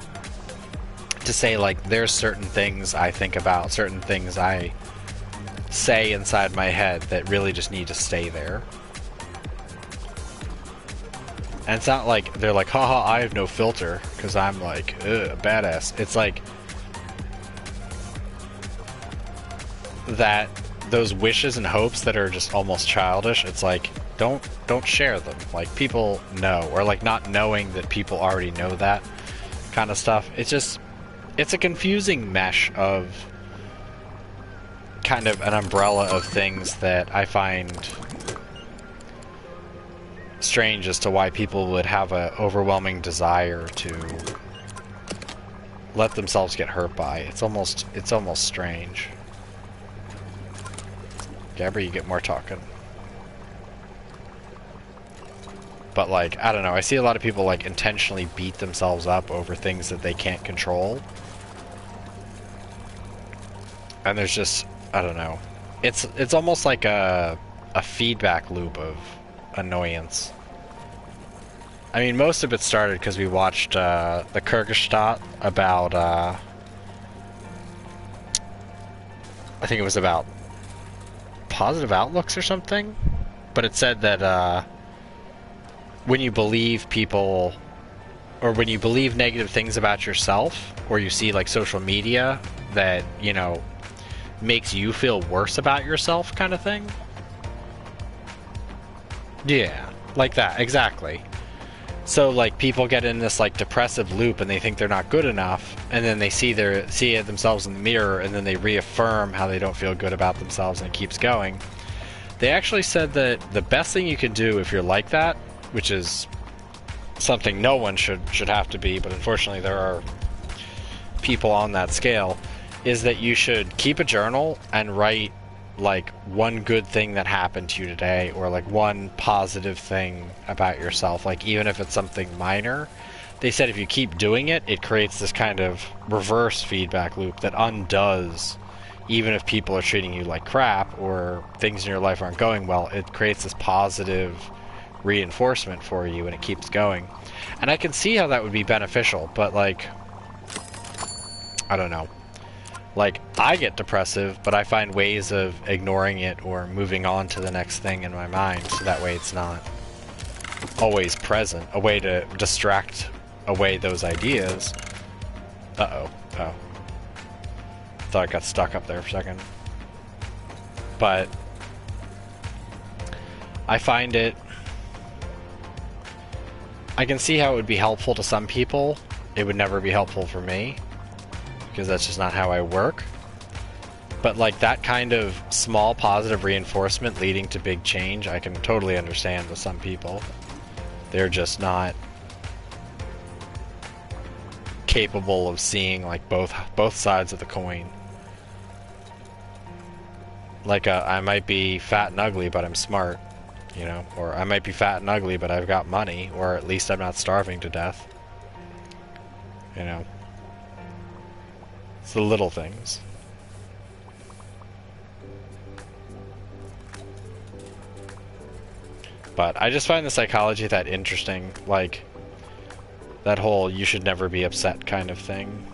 to say, like, there's certain things I think about, certain things I say inside my head that really just need to stay there. And it's not like they're like, haha, I have no filter because I'm like, ugh, badass. It's like that, those wishes and hopes that are just almost childish. It's like, don't share them. Like, people know, or like not knowing that people already know that kind of stuff. It's just, it's a confusing mesh of kind of an umbrella of things that I find strange as to why people would have an overwhelming desire to let themselves get hurt by. It's almost strange. Gabby, you get more talking. But, like, I don't know, I see a lot of people, like, intentionally beat themselves up over things that they can't control. And there's just, I don't know. It's almost like a feedback loop of annoyance. I mean, most of it started because we watched the Kyrgyzstan about, I think it was about positive outlooks or something, but it said that when you believe people, or when you believe negative things about yourself, or you see, like, social media that, you know, makes you feel worse about yourself, kind of thing. Yeah, like that, exactly. So, like, people get in this, like, depressive loop and they think they're not good enough, and then they see themselves in the mirror, and then they reaffirm how they don't feel good about themselves, and it keeps going. They actually said that the best thing you can do if you're like that, which is something no one should have to be, but unfortunately there are people on that scale is that you should keep a journal and write like one good thing that happened to you today, or like one positive thing about yourself, like even if it's something minor. They said if you keep doing it, it creates this kind of reverse feedback loop that undoes, even if people are treating you like crap or things in your life aren't going well, it creates this positive reinforcement for you and it keeps going. And I can see how that would be beneficial, but like, I don't know. Like, I get depressive, but I find ways of ignoring it or moving on to the next thing in my mind, so that way it's not always present. A way to distract away those ideas. Uh-oh. Oh. Thought I got stuck up there for a second. But I find it... I can see how it would be helpful to some people. It would never be helpful for me, because that's just not how I work. But like that kind of small positive reinforcement leading to big change, I can totally understand with some people. They're just not capable of seeing like both sides of the coin. Like I might be fat and ugly, but I'm smart, you know, or I might be fat and ugly, but I've got money, or at least I'm not starving to death. You know, it's the little things. But I just find the psychology of that interesting, like that whole you should never be upset kind of thing.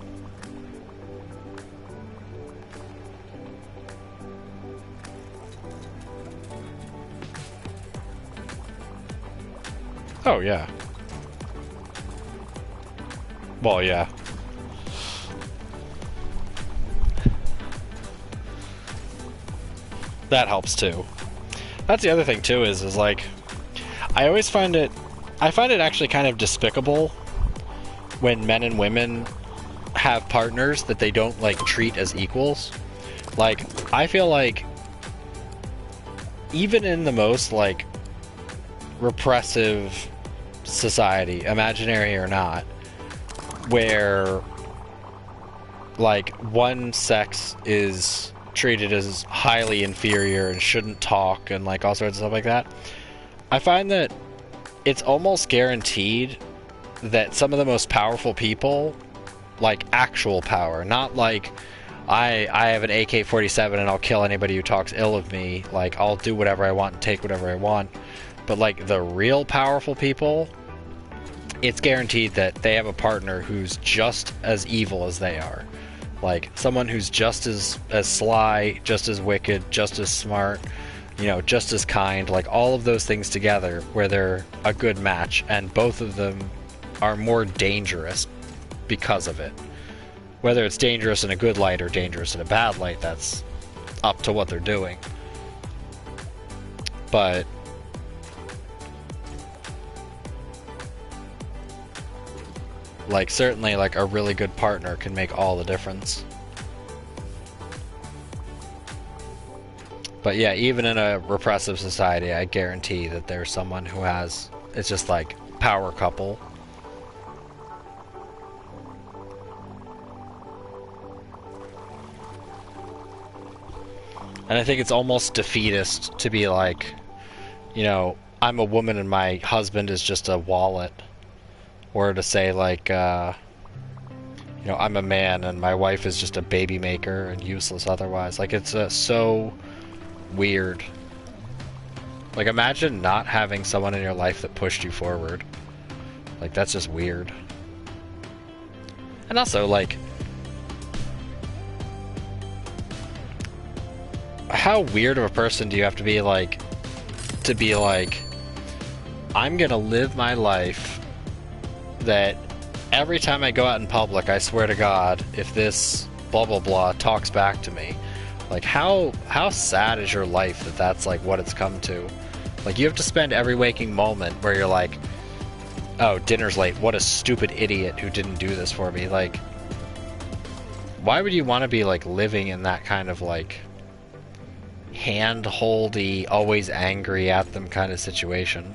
Oh, yeah. Well, yeah. That helps too. That's the other thing too, is like, I always find it, actually kind of despicable when men and women have partners that they don't like treat as equals. Like, I feel like even in the most like repressive society, imaginary or not, where like one sex is treated as highly inferior and shouldn't talk and like all sorts of stuff like that, I find that it's almost guaranteed that some of the most powerful people, like actual power, not like I have an AK-47 and I'll kill anybody who talks ill of me, like I'll do whatever I want and take whatever I want, but like the real powerful people, it's guaranteed that they have a partner who's just as evil as they are. Like someone who's just as sly, just as wicked, just as smart, you know, just as kind, like all of those things together where they're a good match, and both of them are more dangerous because of it. Whether it's dangerous in a good light or dangerous in a bad light, that's up to what they're doing. But like certainly like a really good partner can make all the difference. But yeah, even in a repressive society, I guarantee that there's someone who has, it's just like power couple. And I think it's almost defeatist to be like, you know, I'm a woman and my husband is just a wallet. Or to say like, you know, I'm a man and my wife is just a baby maker and useless otherwise. Like, it's so weird. Like, imagine not having someone in your life that pushed you forward. Like, that's just weird. And also, like, how weird of a person do you have to be like, I'm gonna live my life that every time I go out in public, I swear to God, if this blah blah blah talks back to me, like how sad is your life that that's like what it's come to? Like, you have to spend every waking moment where you're like, oh, dinner's late, what a stupid idiot who didn't do this for me. Like, why would you want to be like living in that kind of like hand-holdy, always angry at them kind of situation?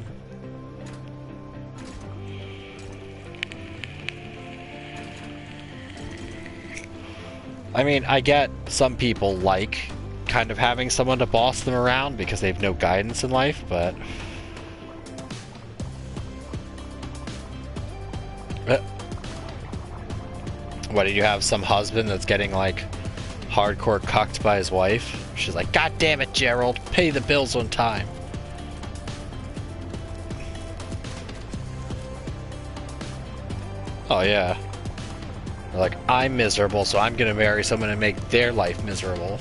I mean, I get some people like kind of having someone to boss them around because they have no guidance in life, but... What, did you have some husband that's getting, like, hardcore cucked by his wife? She's like, God damn it, Gerald, pay the bills on time. Oh, yeah. They're like, I'm miserable, so I'm gonna marry someone and make their life miserable.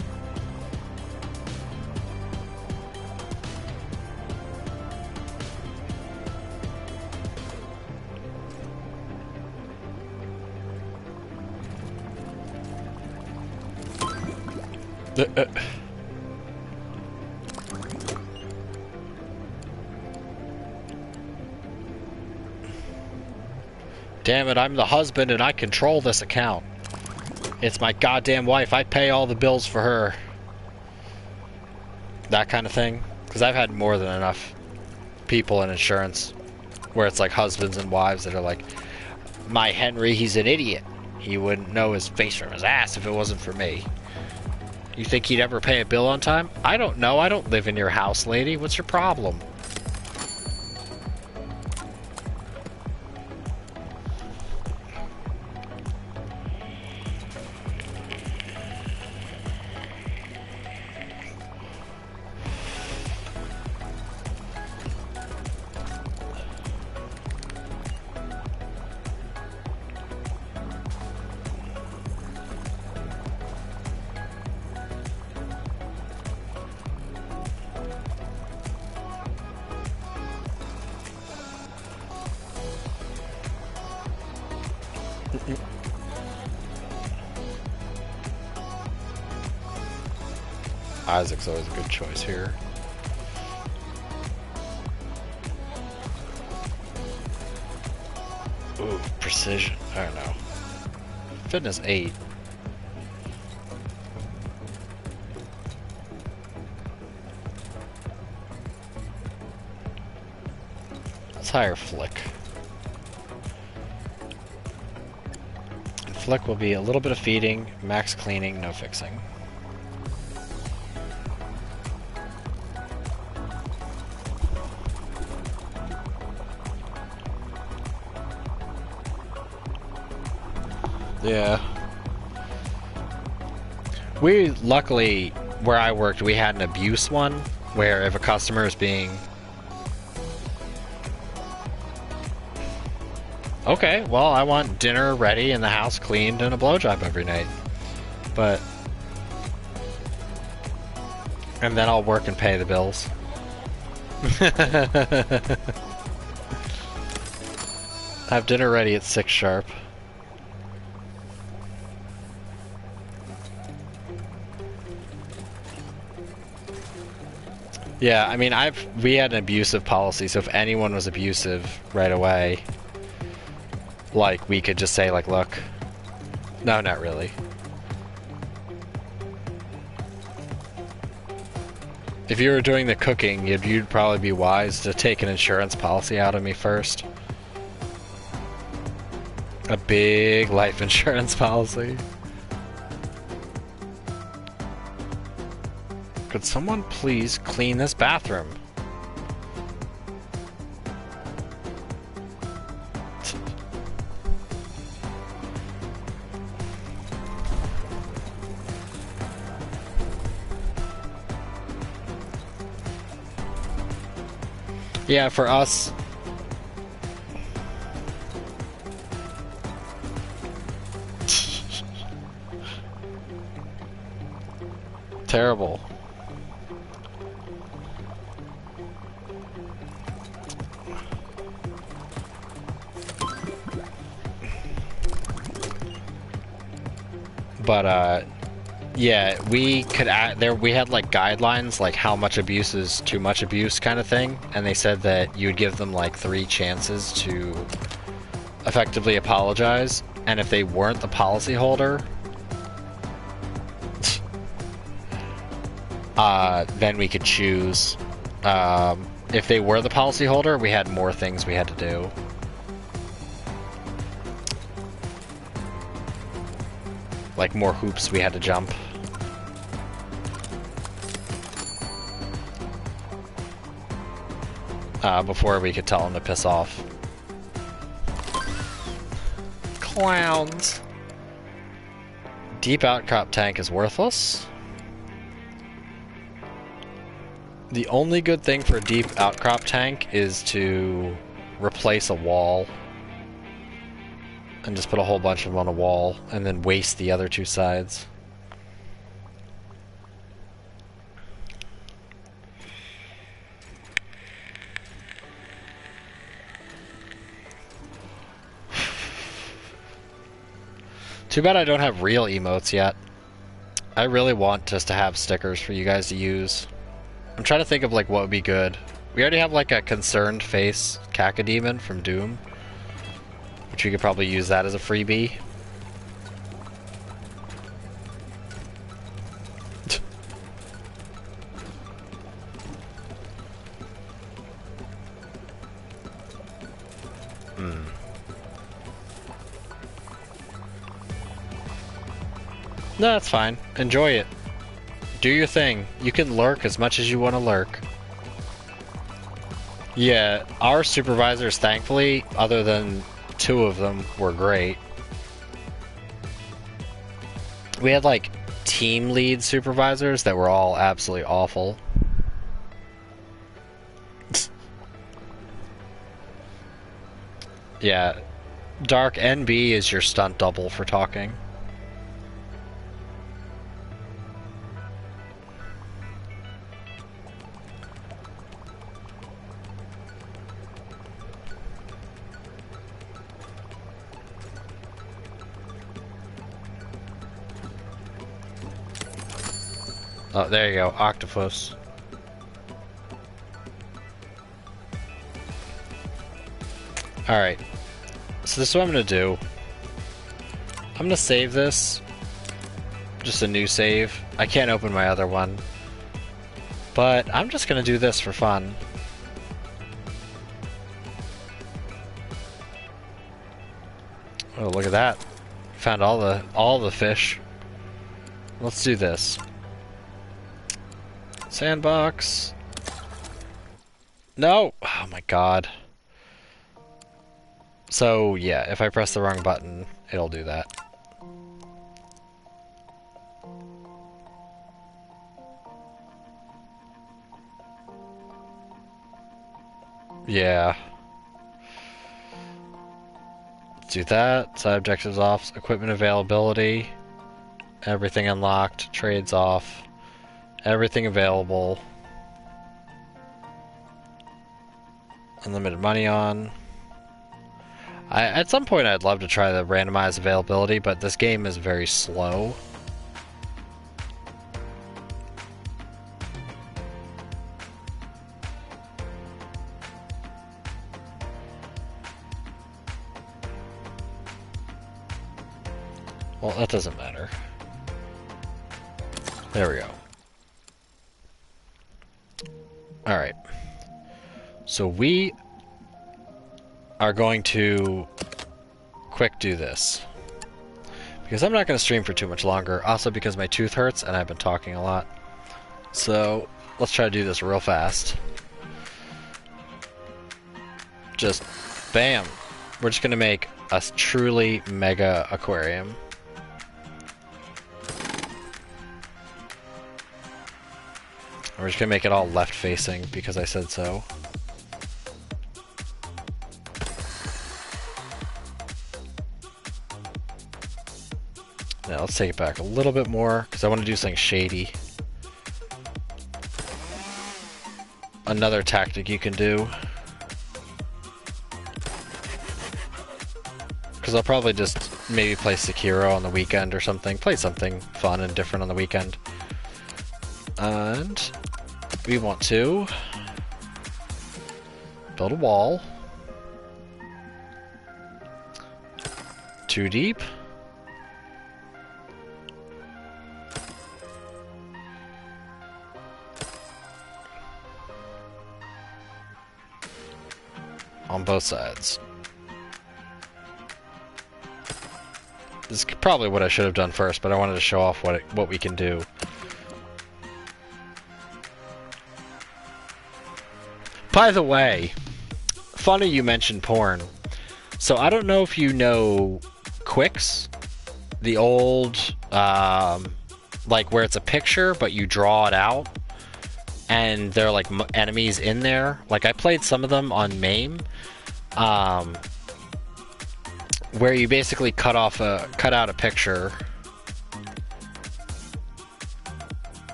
Damn it, I'm the husband and I control this account. It's my goddamn wife, I pay all the bills for her. That kind of thing. Because I've had more than enough people in insurance where it's like husbands and wives that are like, my Henry, he's an idiot. He wouldn't know his face from his ass if it wasn't for me. You think he'd ever pay a bill on time? I don't know. I don't live in your house, lady. What's your problem? Isaac's always a good choice here. Ooh, precision. I don't know. Fitness 8. Let's hire Flick. Flick will be a little bit of feeding, max cleaning, no fixing. Yeah. We, luckily, where I worked, we had an abuse one, where if a customer is being... Okay, well, I want dinner ready and the house cleaned and a blowjob every night. But... And then I'll work and pay the bills. Have dinner ready at 6 sharp. Yeah, I mean, we had an abusive policy, so if anyone was abusive right away, like, we could just say, like, look, no, not really. If you were doing the cooking, you'd probably be wise to take an insurance policy out of me first. A big life insurance policy. Could someone please clean this bathroom? Yeah, for us... Terrible. But, yeah, we could add, we had, like, guidelines, like, how much abuse is too much abuse kind of thing, and they said that you would give them, like, 3 chances to effectively apologize, and if they weren't the policyholder, then we could choose. If they were the policyholder, we had more things we had to do. like more hoops we had to jump. Before we could tell them to piss off. Clowns. Deep outcrop tank is worthless. The only good thing for a deep outcrop tank is to replace a wall. And just put a whole bunch of them on a wall, and then waste the other two sides. Too bad I don't have real emotes yet. I really want just to have stickers for you guys to use. I'm trying to think of like what would be good. We already have like a concerned face cacodemon from Doom, which we could probably use that as a freebie. No, that's fine. Enjoy it. Do your thing. You can lurk as much as you want to lurk. Yeah, our supervisors, thankfully, other than 2 of them, were great. We had, like, team lead supervisors that were all absolutely awful. Yeah, Dark NB is your stunt double for talking. Oh, there you go, octopus. Alright, so this is what I'm gonna do. I'm gonna save this. Just a new save. I can't open my other one. But I'm just gonna do this for fun. Oh, look at that. Found all the fish. Let's do this. Sandbox. No! Oh my god. So, yeah, if I press the wrong button, it'll do that. Yeah. Let's do that. Side objectives off. Equipment availability. Everything unlocked. Trades off. Everything available. Unlimited money on. At some point I'd love to try the randomized availability, but this game is very slow. Well, that doesn't matter. There we go. Alright. So we are going to quick do this. Because I'm not going to stream for too much longer. Also because my tooth hurts and I've been talking a lot. So let's try to do this real fast. Just bam. We're just going to make a truly mega aquarium. We're just going to make it all left facing because I said so. Now let's take it back a little bit more because I want to do something shady. Another tactic you can do. Because I'll probably just maybe play Sekiro on the weekend or something. Play something fun and different on the weekend. And we want to build a wall. 2 deep. On both sides. This is probably what I should have done first, but I wanted to show off what we can do. By the way, funny you mentioned porn. So I don't know if you know Quicks, the old, like where it's a picture, but you draw it out, and there are like enemies in there. Like I played some of them on MAME, where you basically cut out a picture.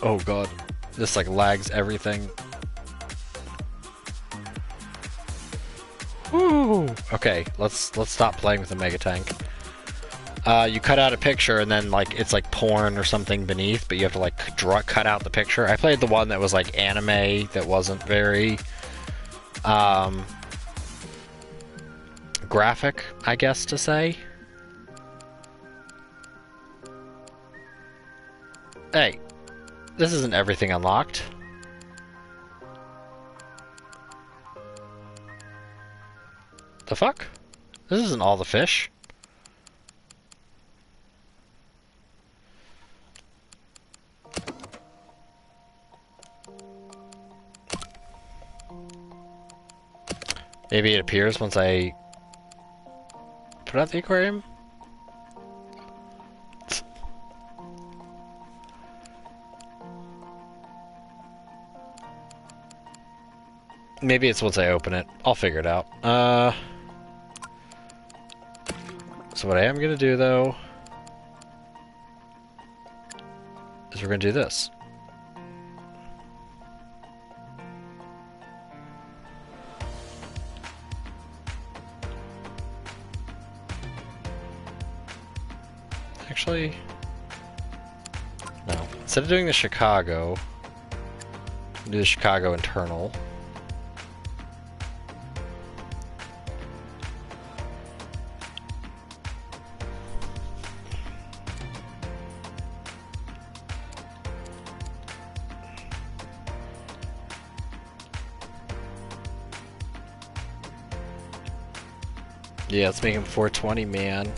Oh god, this like lags everything. Whew. Okay, let's stop playing with the mega tank. You cut out a picture and then like it's like porn or something beneath, but you have to like cut out the picture. I played the one that was like anime that wasn't very graphic, I guess to say. Hey, this isn't everything unlocked. The fuck? This isn't all the fish. Maybe it appears once I put out the aquarium? Maybe it's once I open it. I'll figure it out. So what I am going to do, though, is we're going to do this. Actually, no. Instead of doing the Chicago, do the Chicago internal. Yeah, let's make him 420, man.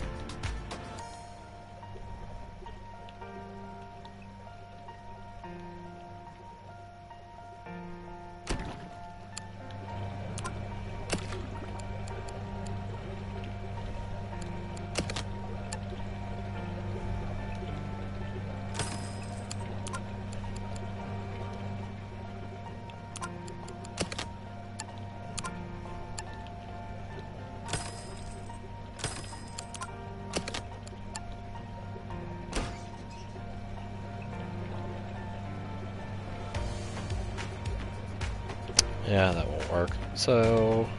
Yeah, that won't work. So,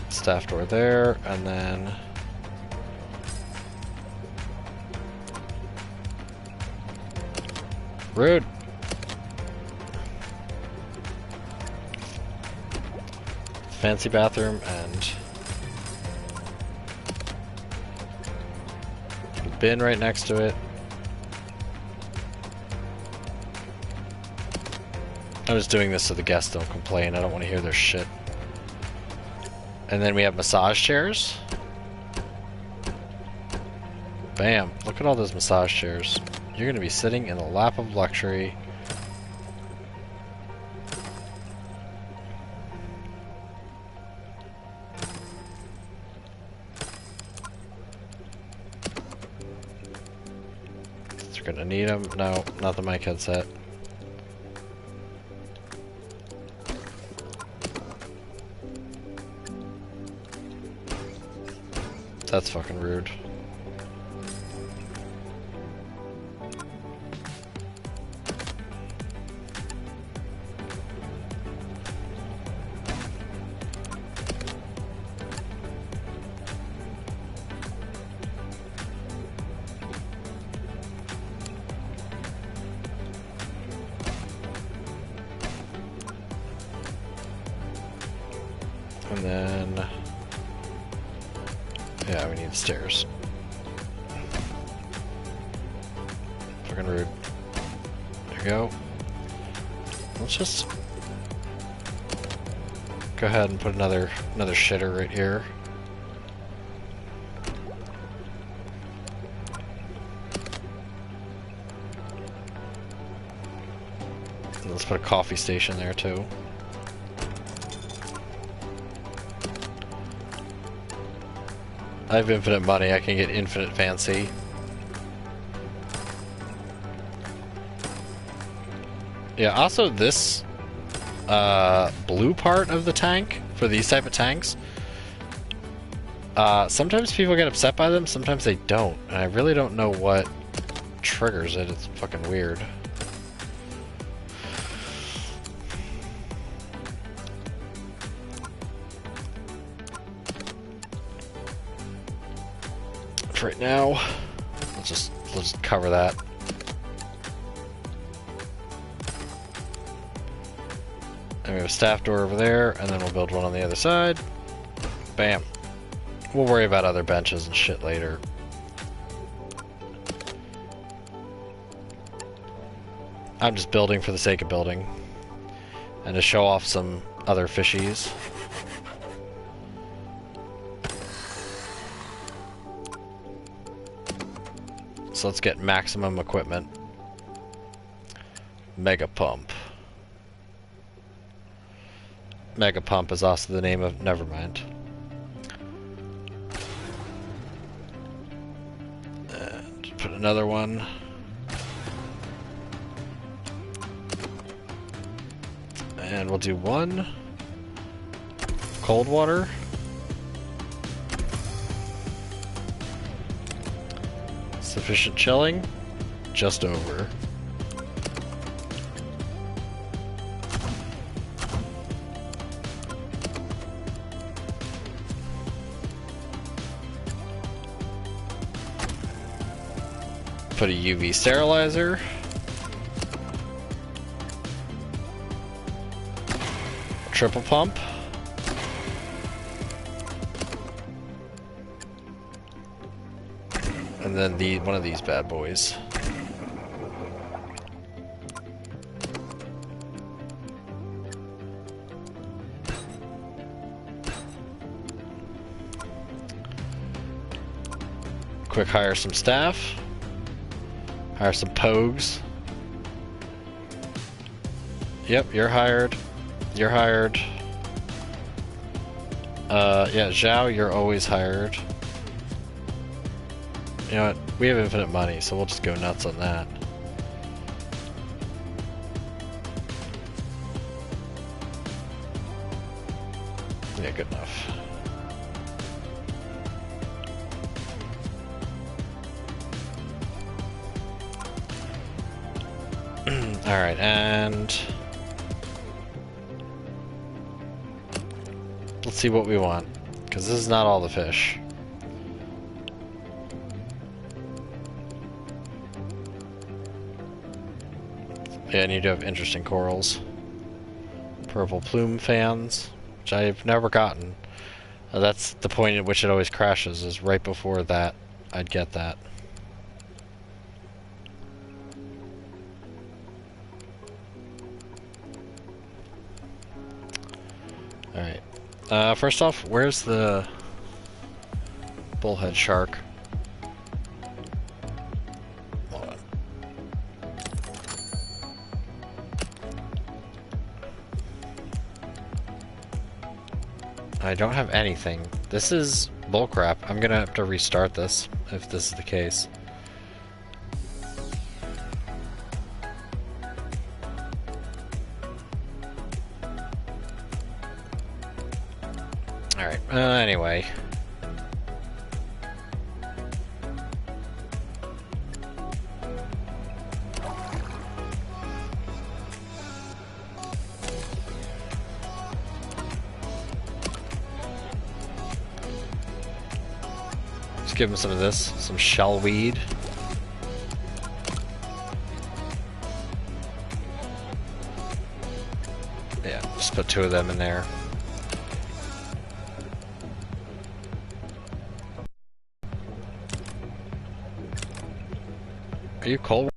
staff door there, and then rude. Fancy bathroom and bin right next to it. I'm just doing this so the guests don't complain. I don't want to hear their shit. And then we have massage chairs. Bam. Look at all those massage chairs. You're going to be sitting in the lap of luxury. You're going to need them. No, not the mic headset. That's fucking rude. And then... yeah, we need stairs. Fucking rude. There you go. Let's just go ahead and put another shitter right here. And let's put a coffee station there too. I have infinite money, I can get infinite fancy. Yeah, also this blue part of the tank, for these type of tanks, sometimes people get upset by them, sometimes they don't. And I really don't know what triggers it, it's fucking weird. For right now, let's just cover that. And we have a staff door over there, and then we'll build one on the other side. Bam. We'll worry about other benches and shit later. I'm just building for the sake of building. And to show off some other fishies. So let's get maximum equipment. Mega pump. Mega pump is also the name of... Nevermind. And put another one. And we'll do one cold water. Sufficient chilling. Just over. Put a UV sterilizer. Triple pump. And then one of these bad boys. Quick hire some staff. Hire some pogues. Yep, you're hired. You're hired. Yeah, Zhao, you're always hired. You know what? We have infinite money, so we'll just go nuts on that. Yeah, good enough. Alright, and... let's see what we want, because this is not all the fish. Yeah, I need to have interesting corals. Purple plume fans, which I've never gotten. That's the point at which it always crashes, is right before that I'd get that. Alright. First off, where's the bullhead shark? Hold on. I don't have anything. This is bullcrap. I'm gonna have to restart this if this is the case. Alright, anyway. Let's give him some of this, some shellweed. Yeah, just put 2 of them in there. Are you cold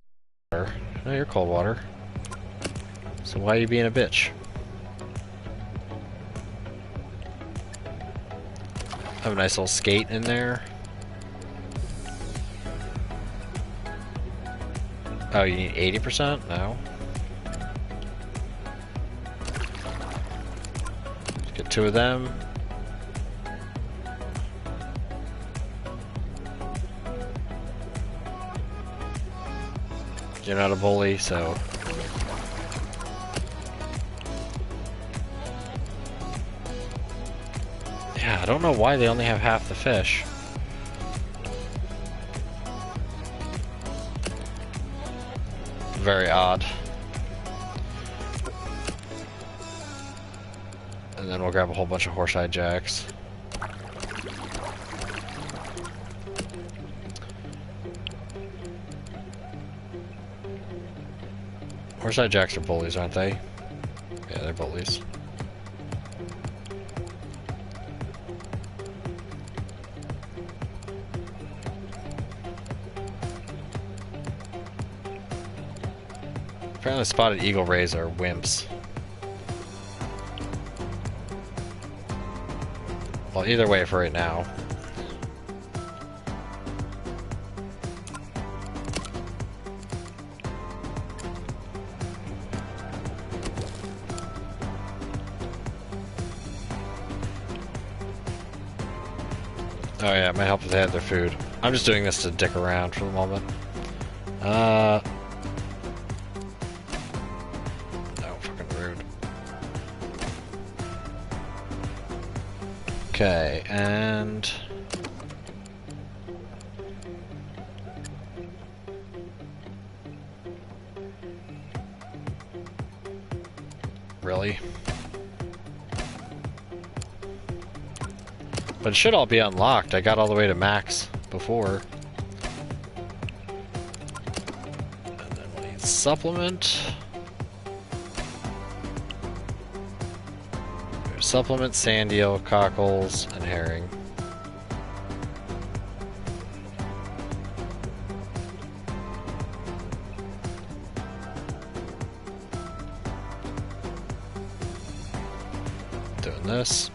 water? No, you're cold water. So why are you being a bitch? Have a nice little skate in there. Oh, you need 80%? No. Get 2 of them. You're not a bully, so... Yeah, I don't know why they only have half the fish. Very odd. And then we'll grab a whole bunch of horse-eyed jacks. Horse-eyed jacks are bullies, aren't they? Yeah, they're bullies. Apparently spotted eagle rays are wimps. Well, either way for right now. Oh yeah, it might help if they had their food. I'm just doing this to dick around for the moment. No, fucking rude. Okay, and... Really? But it should all be unlocked. I got all the way to max before. And then we'll need supplement. There's supplement, sand eel, cockles, and herring. Doing this.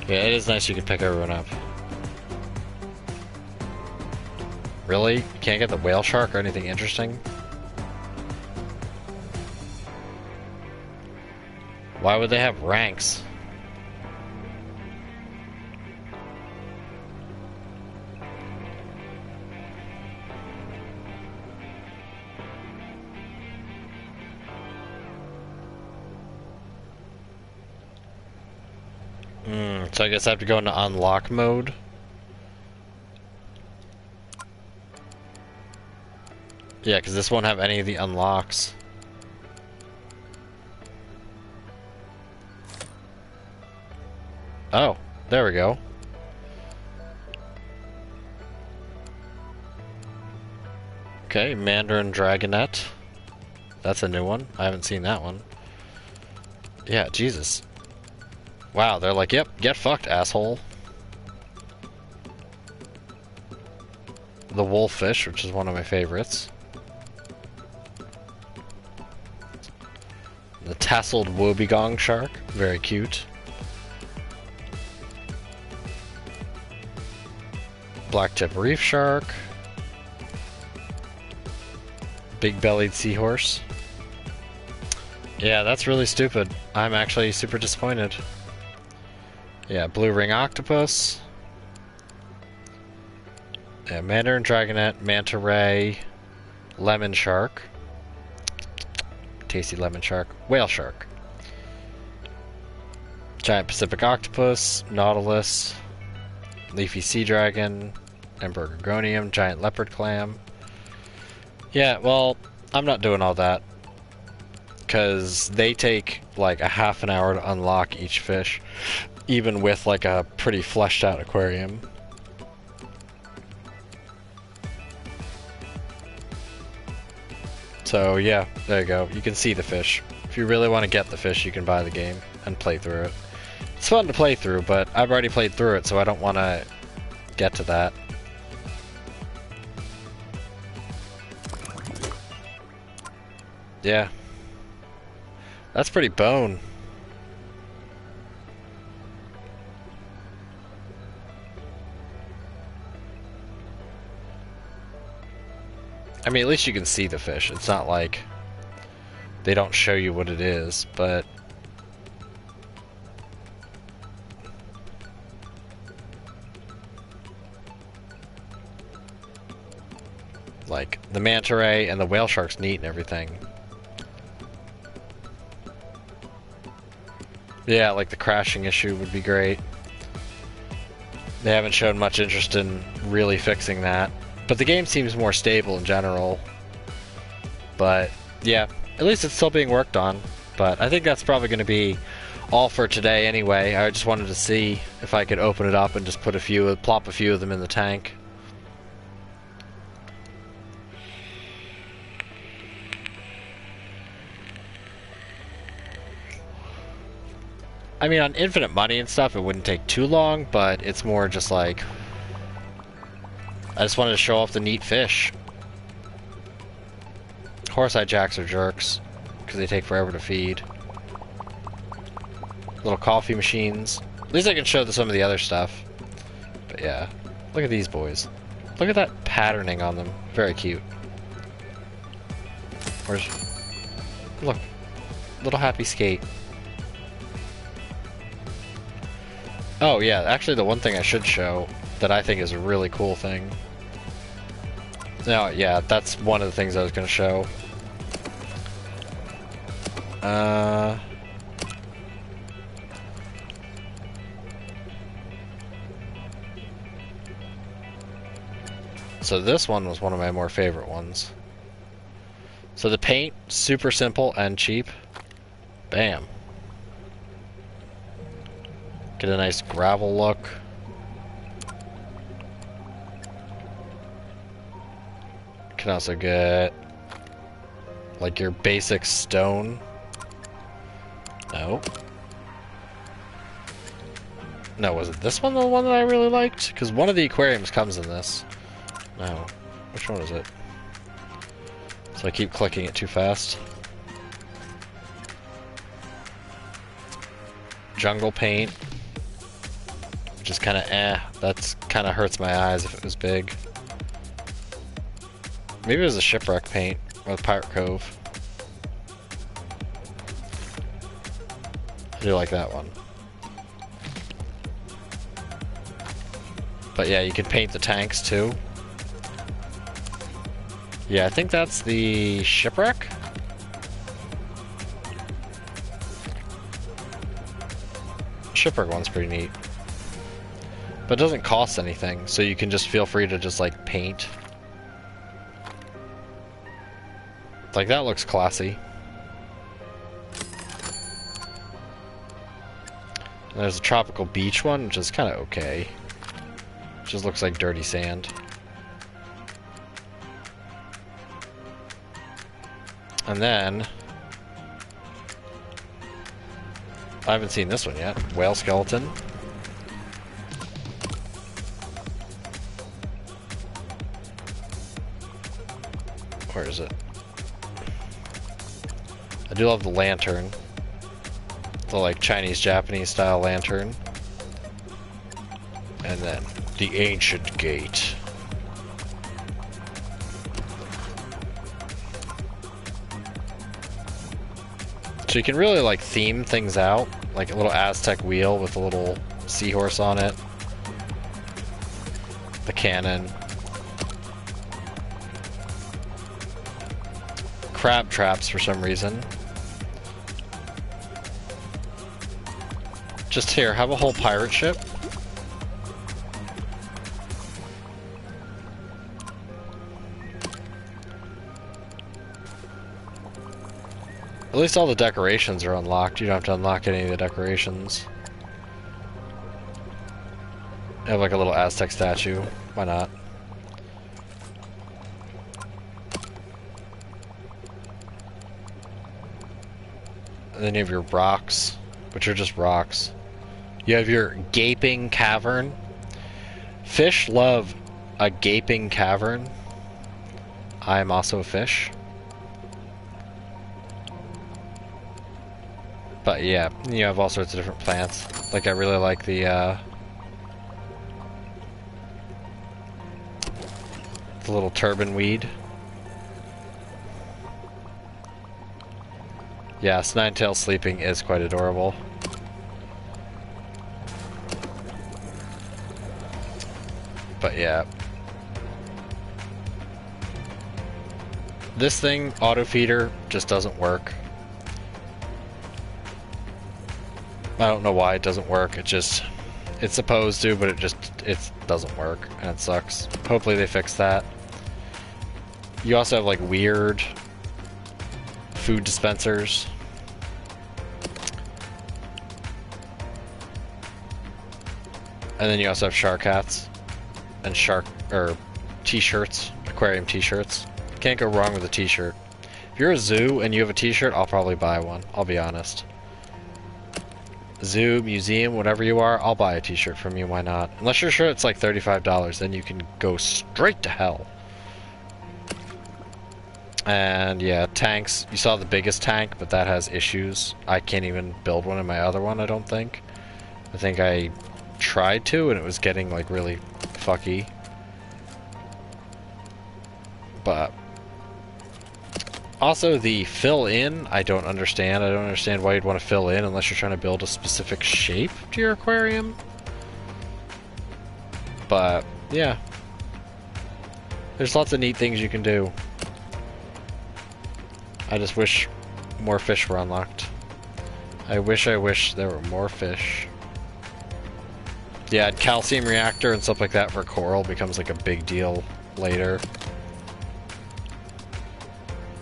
Yeah, it is nice you can pick everyone up. Really? You can't get the whale shark or anything interesting? Why would they have ranks? So I guess I have to go into unlock mode. Yeah, because this won't have any of the unlocks. Oh, there we go. Okay, Mandarin Dragonet. That's a new one. I haven't seen that one. Yeah, Jesus. Wow, they're like, yep, get fucked, asshole. The wolffish, which is one of my favorites. The tasseled woebegong shark, very cute. Blacktip reef shark. Big-bellied seahorse. Yeah, that's really stupid. I'm actually super disappointed. Yeah, blue ring octopus. Yeah, Mandarin Dragonet, manta ray, lemon shark. Tasty lemon shark. Whale shark. Giant Pacific octopus, nautilus, leafy sea dragon, emperor gorgonium, giant leopard clam. Yeah, well, I'm not doing all that. Because they take like a half an hour to unlock each fish. Even with like a pretty fleshed out aquarium. So yeah, there you go. You can see the fish. If you really want to get the fish, you can buy the game and play through it. It's fun to play through, but I've already played through it, so I don't want to get to that. Yeah. That's pretty bone. I mean, at least you can see the fish. It's not like they don't show you what it is, but like the manta ray and the whale shark's neat and everything. Yeah, like the crashing issue would be great. They haven't shown much interest in really fixing that. But the game seems more stable in general. But yeah, at least it's still being worked on. But I think that's probably going to be all for today anyway. I just wanted to see if I could open it up and just plop a few of them in the tank. I mean, on infinite money and stuff, it wouldn't take too long, but it's more just like, I just wanted to show off the neat fish. Horse-eye jacks are jerks, because they take forever to feed. Little coffee machines. At least I can show some of the other stuff. But yeah, look at these boys. Look at that patterning on them. Very cute. Look, little happy skate. Oh yeah, actually the one thing I should show that I think is a really cool thing. No, yeah, that's one of the things I was going to show. So this one was one of my more favorite ones. So the paint, super simple and cheap. Bam. Get a nice gravel look. Can also get like your basic stone. No. No, was it this one the one that I really liked? Because one of the aquariums comes in this. No. Which one is it? So I keep clicking it too fast. Jungle paint. Which is kind of That's kind of hurts my eyes if it was big. Maybe it was a shipwreck paint or the Pirate Cove. I do like that one. But yeah, you can paint the tanks too. Yeah, I think that's the shipwreck. Shipwreck one's pretty neat. But it doesn't cost anything, so you can just feel free to just like paint. Like that looks classy. And there's a tropical beach one, which is kind of okay. It just looks like dirty sand. And then I haven't seen this one yet. Whale skeleton. Where is it? I do love the lantern. The like Chinese Japanese style lantern. And then the ancient gate. So you can really like theme things out, like a little Aztec wheel with a little seahorse on it. The cannon. Crab traps for some reason. Just here, have a whole pirate ship. At least all the decorations are unlocked. You don't have to unlock any of the decorations. I have like a little Aztec statue. Why not? And then you have your rocks, which are just rocks. You have your gaping cavern. Fish love a gaping cavern. I am also a fish. But yeah, you have all sorts of different plants. Like I really like the little turban weed. Yes, Ninetail sleeping is quite adorable. But yeah. This thing, auto feeder, just doesn't work. I don't know why it doesn't work. It's supposed to, but it doesn't work, and it sucks. Hopefully they fix that. You also have like weird food dispensers. And then you also have shark hats and t-shirts, aquarium t-shirts. Can't go wrong with a t-shirt. If you're a zoo and you have a t-shirt, I'll probably buy one. I'll be honest. Zoo, museum, whatever you are, I'll buy a t-shirt from you, why not? Unless you're sure it's like $35, then you can go straight to hell. And yeah, tanks. You saw the biggest tank, but that has issues. I can't even build one in my other one, I don't think. I think I tried to, and it was getting like really fucky. But also, the fill in, I don't understand. I don't understand why you'd want to fill in unless you're trying to build a specific shape to your aquarium. But, yeah. There's lots of neat things you can do. I just wish more fish were unlocked. I wish there were more fish. Yeah, calcium reactor and stuff like that for coral becomes like a big deal later.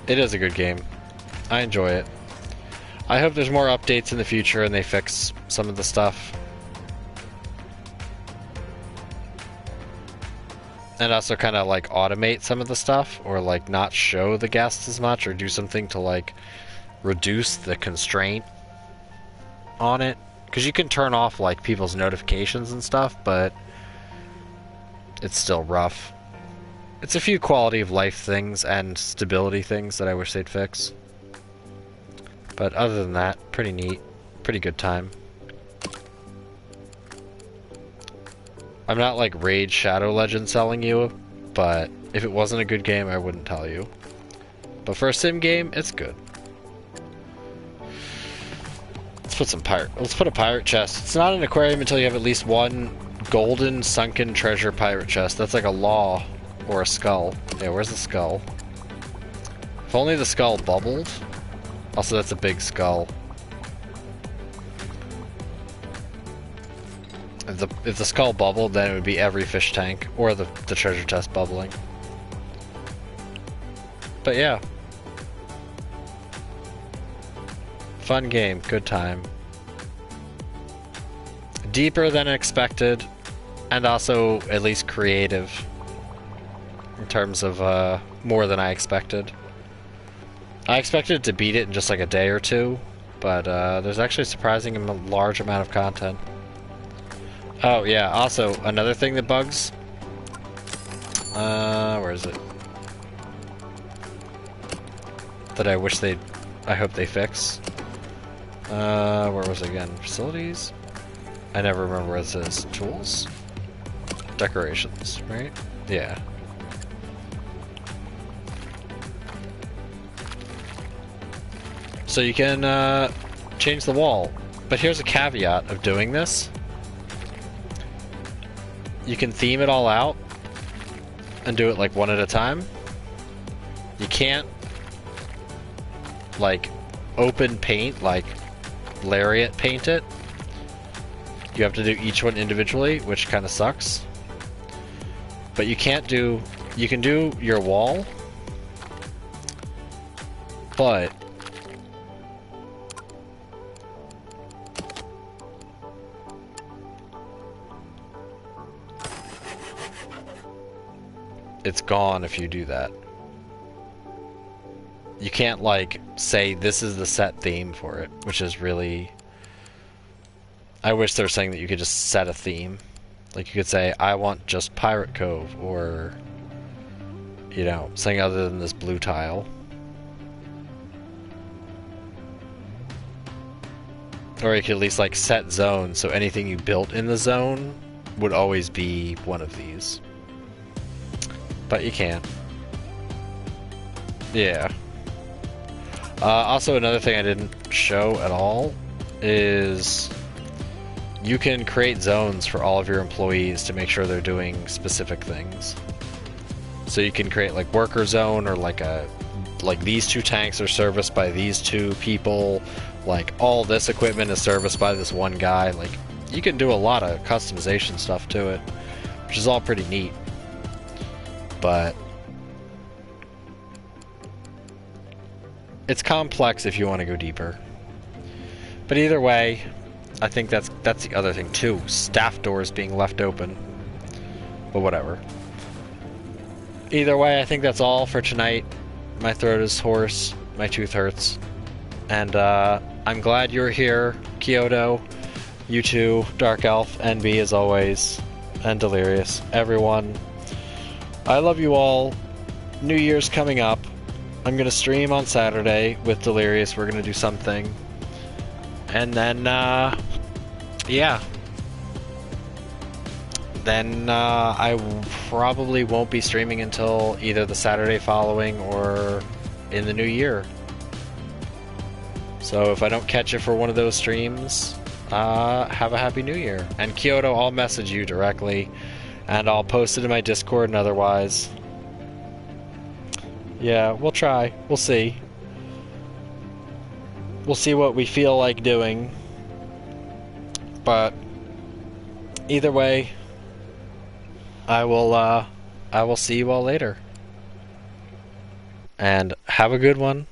It is a good game. I enjoy it. I hope there's more updates in the future and they fix some of the stuff. And also kind of like automate some of the stuff, or like not show the guests as much, or do something to like reduce the constraint on it. Because you can turn off like people's notifications and stuff, but it's still rough. It's a few quality of life things and stability things that I wish they'd fix. But other than that, pretty neat. Pretty good time. I'm not like Raid Shadow Legend selling you, but if it wasn't a good game, I wouldn't tell you. But for a sim game, it's good. Let's put a pirate chest. It's not an aquarium until you have at least one golden sunken treasure pirate chest. That's like a law. Or a skull. Yeah, where's the skull? If only the skull bubbled. Also, that's a big skull. If the skull bubbled, then it would be every fish tank. Or the treasure chest bubbling. But yeah. Fun game. Good time. Deeper than expected. And also, at least creative. In terms of more than I expected. I expected to beat it in just like a day or two, but there's actually a surprising large amount of content. Oh yeah, also another thing that bugs. Where is it? That I hope they fix. Where was it again? Facilities? I never remember where this is. Tools? Decorations, right? Yeah. So you can change the wall. But here's a caveat of doing this. You can theme it all out and do it like one at a time. You can't like open paint, like lariat paint it. You have to do each one individually, which kind of sucks. But you can do your wall, but it's gone if you do that. You can't like say this is the set theme for it, which is really... I wish they were saying that you could just set a theme. Like you could say, I want just Pirate Cove, or you know, something other than this blue tile. Or you could at least like set zones, so anything you built in the zone would always be one of these. But you can't. Yeah. Also, another thing I didn't show at all is you can create zones for all of your employees to make sure they're doing specific things. So you can create like worker zone, or like these 2 tanks are serviced by these 2 people, like all this equipment is serviced by this one guy. Like, you can do a lot of customization stuff to it, which is all pretty neat. But it's complex if you want to go deeper. But either way, I think that's the other thing too. Staff doors being left open. But whatever. Either way, I think that's all for tonight. My throat is hoarse. My tooth hurts. And I'm glad you're here, Kyoto, you two, Dark Elf, NB as always, and Delirious. Everyone, I love you all. New Year's coming up. I'm going to stream on Saturday with Delirious. We're going to do something. And then, yeah. Then I probably won't be streaming until either the Saturday following or in the new year. So if I don't catch it for one of those streams, have a happy new year. And Kyoto, I'll message you directly, and I'll post it in my Discord and otherwise. Yeah, we'll try. We'll see. We'll see what we feel like doing. But either way, I will see you all later. And have a good one.